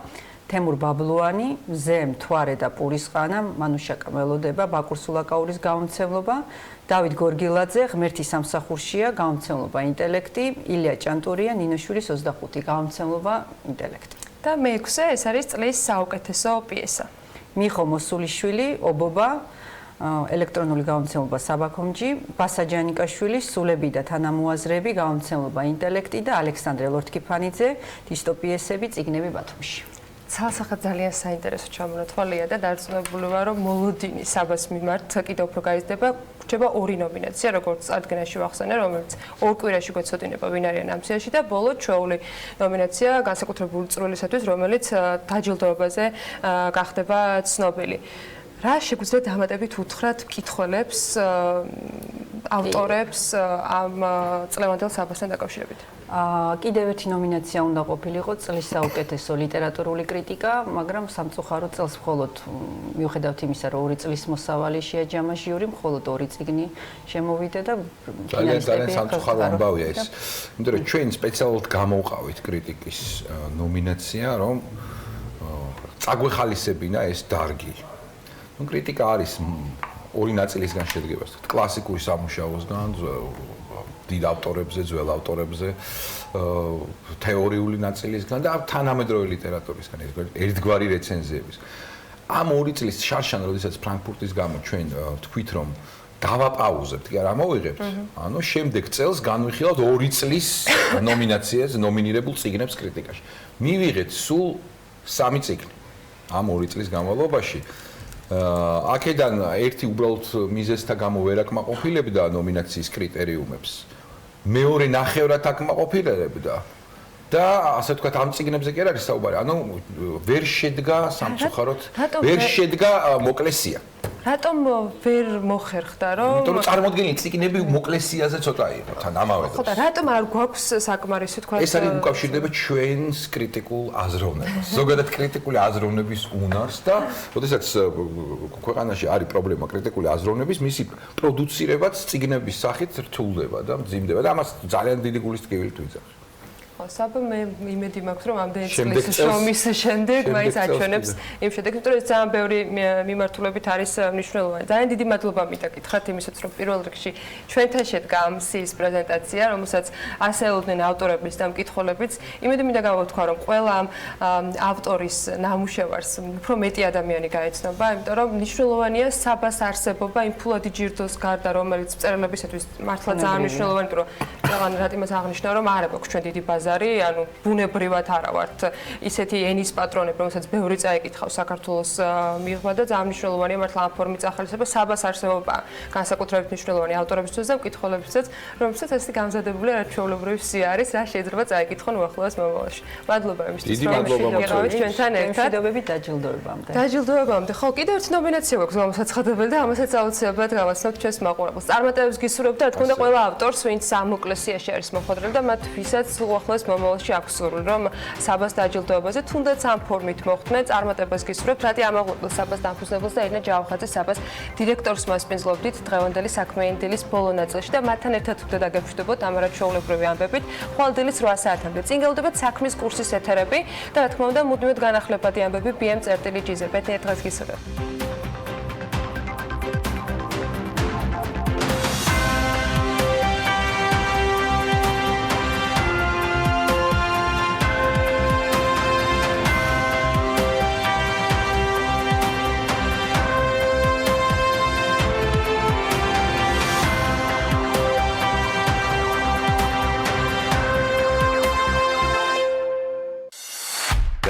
თემურ ბაბლუანი, ზე მთვარე და პურისყანა, მანუშაკა მელოდება, ბაკურ სულაკაურის გამომცემლობა, დავით გორგილაძე, ღმერთი სამსახურშია, გამომცემლობა ინტელექტი, ილია ჭანტურია, ნინოშვილის 25, გამომცემლობა ინტელექტი. და მე-6 ეს არის წლის საუკეთესო პიესა. მიხო მოსულიშვილი, ობობა, ელექტრონული გამომცემლობა საბაქომჯი, ბასა ჯანიკაშვილი, სულები და თანამოაზრეები, გამომცემლობა ინტელექტი და ალექსანდრე ლორთქიფანიძე, დისტოპიესები, წიგნები ბათუმში. ცალსახად ძალიან საინტერესო ჩამონათვალია და დარწმუნებული ვარ, რომ მოლოდინი საბას მიმართ კიდევ უფრო გაიზრდება. რჩება 2 ნომინაცია, როგორც წარდგენაში ვახსენე, რომელიც 2 კვირაში გვეცოდინება ვინ არიან ამ სიაში და ბოლო ჩვეული ნომინაცია განსაკუთრებული წვლილისათვის, რომელიც დაჯილდოებაზე გახდება ცნობილი. რა შეგვიძლია დამატებით უთხრათ მკითხველებს, ავტორებს ამ წლევანდელ საბასთან დაკავშირებით? კიდევ ერთი ნომინაცია უნდა ყოფილიყო წლის საუკეთესო ლიტერატურული კრიტიკა, მაგრამ სამწუხაროდ წელს მხოლოდ მიუხედავთ იმისა, რომ 2 წლის მოსავალი შეაჯამა ჟიურიმ, მხოლოდ 2 წიგნი შემოვიდა და ძალიან სამწუხარო ამბავია ეს. იმიტომ რომ ჩვენ სპეციალურად გამოვყავით კრიტიკის ნომინაცია, რომ წაგვეხალისებინა ეს დარგი. ნუ კრიტიკა არის 2 ნაწილისგან შედგება, კლასიკური სამუშაოსგან, დიდ ავტორებზე, ძველ ავტორებზე, თეორიული ნაწილისგან და თანამედროვე ლიტერატურისგან, ერთგვარი რეცენზიების. ამ 2 წლის შარშან, როდესაც ფრანკფურტის გამო ჩვენ თქვით, რომ დავაპაუზებთ, კი არა მოვიღებთ, ანუ შემდეგ წელს განვიხილავთ 2 წლის ნომინაციაზე, ნომინირებულ წიგნებს კრიტიკაში. მივიღეთ სულ 3 წიგნი ამ 2 წლის განმავლობაში. აქედან ერთი უბრალოდ მიზეზთა გამო ვერ აკმაყოფილებდა ნომინაციის კრიტერიუმებს. მეორე ნახევრად აკმაყოფილებდა და ასე ვთქვათ ამ წიგნებზე კი არ არის საუბარი. ანუ ვერ შედგა სამწუხაროდ, ვერ შედგა მოკლესია. რატომ ვერ მოხერხდა რომ იმიტომ რომ წარმოდგენილი წიგნები მოკლესიაზე ცოტა იყო თან ამავე დროს. ხო და რატომ არ გვაქვს საკმარისი თქვა ეს არის უკავშირდება ჩვენს კრიტიკულ აზროვნებას. ზოგადად კრიტიკული აზროვნების უნარს და როდესაც ქვეყანაში არის პრობლემა კრიტიკული აზროვნების, მისი პროდუცირებაც წიგნების სახით რთულდება და მძიმდება და ამას ძალიან დიდი გულის ტკივილი თვითონ. საბა მე იმედი მაქვს რომ ამდენი წლის შრომის შემდეგ მაინც აჩვენებს იმ შედეგს, იმიტომ რომ ეს ძალიან ბევრი მიმართულებით არის მნიშვნელოვანი. ძალიან დიდი მადლობა მინდა გითხრათ იმისაც, რომ პირველ რიგში ჩვენთან შედგა ამ სიის პრეზენტაცია, რომელსაც ასეულდნენ ავტორებიც და მკითხველებიც. იმედი მინდა გავუთქვა, რომ ყველა ავტორის ნამუშევარს უფრო მეტი ადამიანი გაეცნობა, იმიტომ რომ მნიშვნელოვანია საბას არსებობა იმ ფულადი ჯირდოს გარდა, რომელიც მწერლებისათვის მართლა ძალიან მნიშვნელოვანი, იმიტომ რომ ყველანი რა იმას აღნიშნა, რომ არ აქვს ჩვენ დიდი ბაზარი, ანუ ბუნებრივად არა ვართ ისეთი ენის პატრონები, რომელსაც ბევრი წაიკითხავს საქართველოს მიღმა და ძალიან მნიშვნელოვანია მართლა ამ ფორმის ახალისება, საბას არსებობა განსაკუთრებით მნიშვნელოვანი ავტორებისთვის და მკითხველებისთვის, რომელსაც ეს გამზადებული არჩეულებრივი სია არის, რა შეიძლება წაიკითხონ უახლოეს მომავალში. მადლობა იმისთვის, რომ შეგერავით ჩვენთან ერთად. მშვიდობები დაჯილდოებამდე. დაჯილდოებამდე. ხო, კიდევ ერთი ნომინაცია გვაქვს გამოსაცხადებელი და ამასაც აუცილებლად გავაცნობთ ჩვენს მაყურებელს. წარმატებებს გისურვებთ და რა თქმა უნდა ყველა ავტორს, ვინც ამ მოკლესიაში არის მოხვედრილი და მათ ვისაც უახლოეს მომავალში აქვს სურვილი, რომ საბას დაჯილდოებაზე თუნდაც ამ ფორმით მოხვდნენ, წარმატებას გისურვებთ. რატი ამაღლებელს საბას დამფუძნებელს და ირინა ჯავახაძე საბას დირექტორს მასპინძლობდით დღევანდელი საქმიანი დილის ბოლო ნაწილში და მათთან ერთად უნდა დაგეშვიდობოთ ამ არაჩვეულებრივი ამბებით. ხვალ დილის 8 საათამდე. წინ გელოდებათ საქმის კურსის ეთერები და რა თქმა უნდა მუდმივად განახლებადი ამბები BM.GZ. ბედნიერ დღეს გისურვებთ.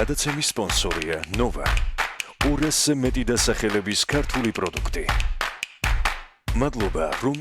გადაცემის სპონსორია Nova. 200-ზე მეტი დასახელების ქართული პროდუქტი. მადლობა, რომ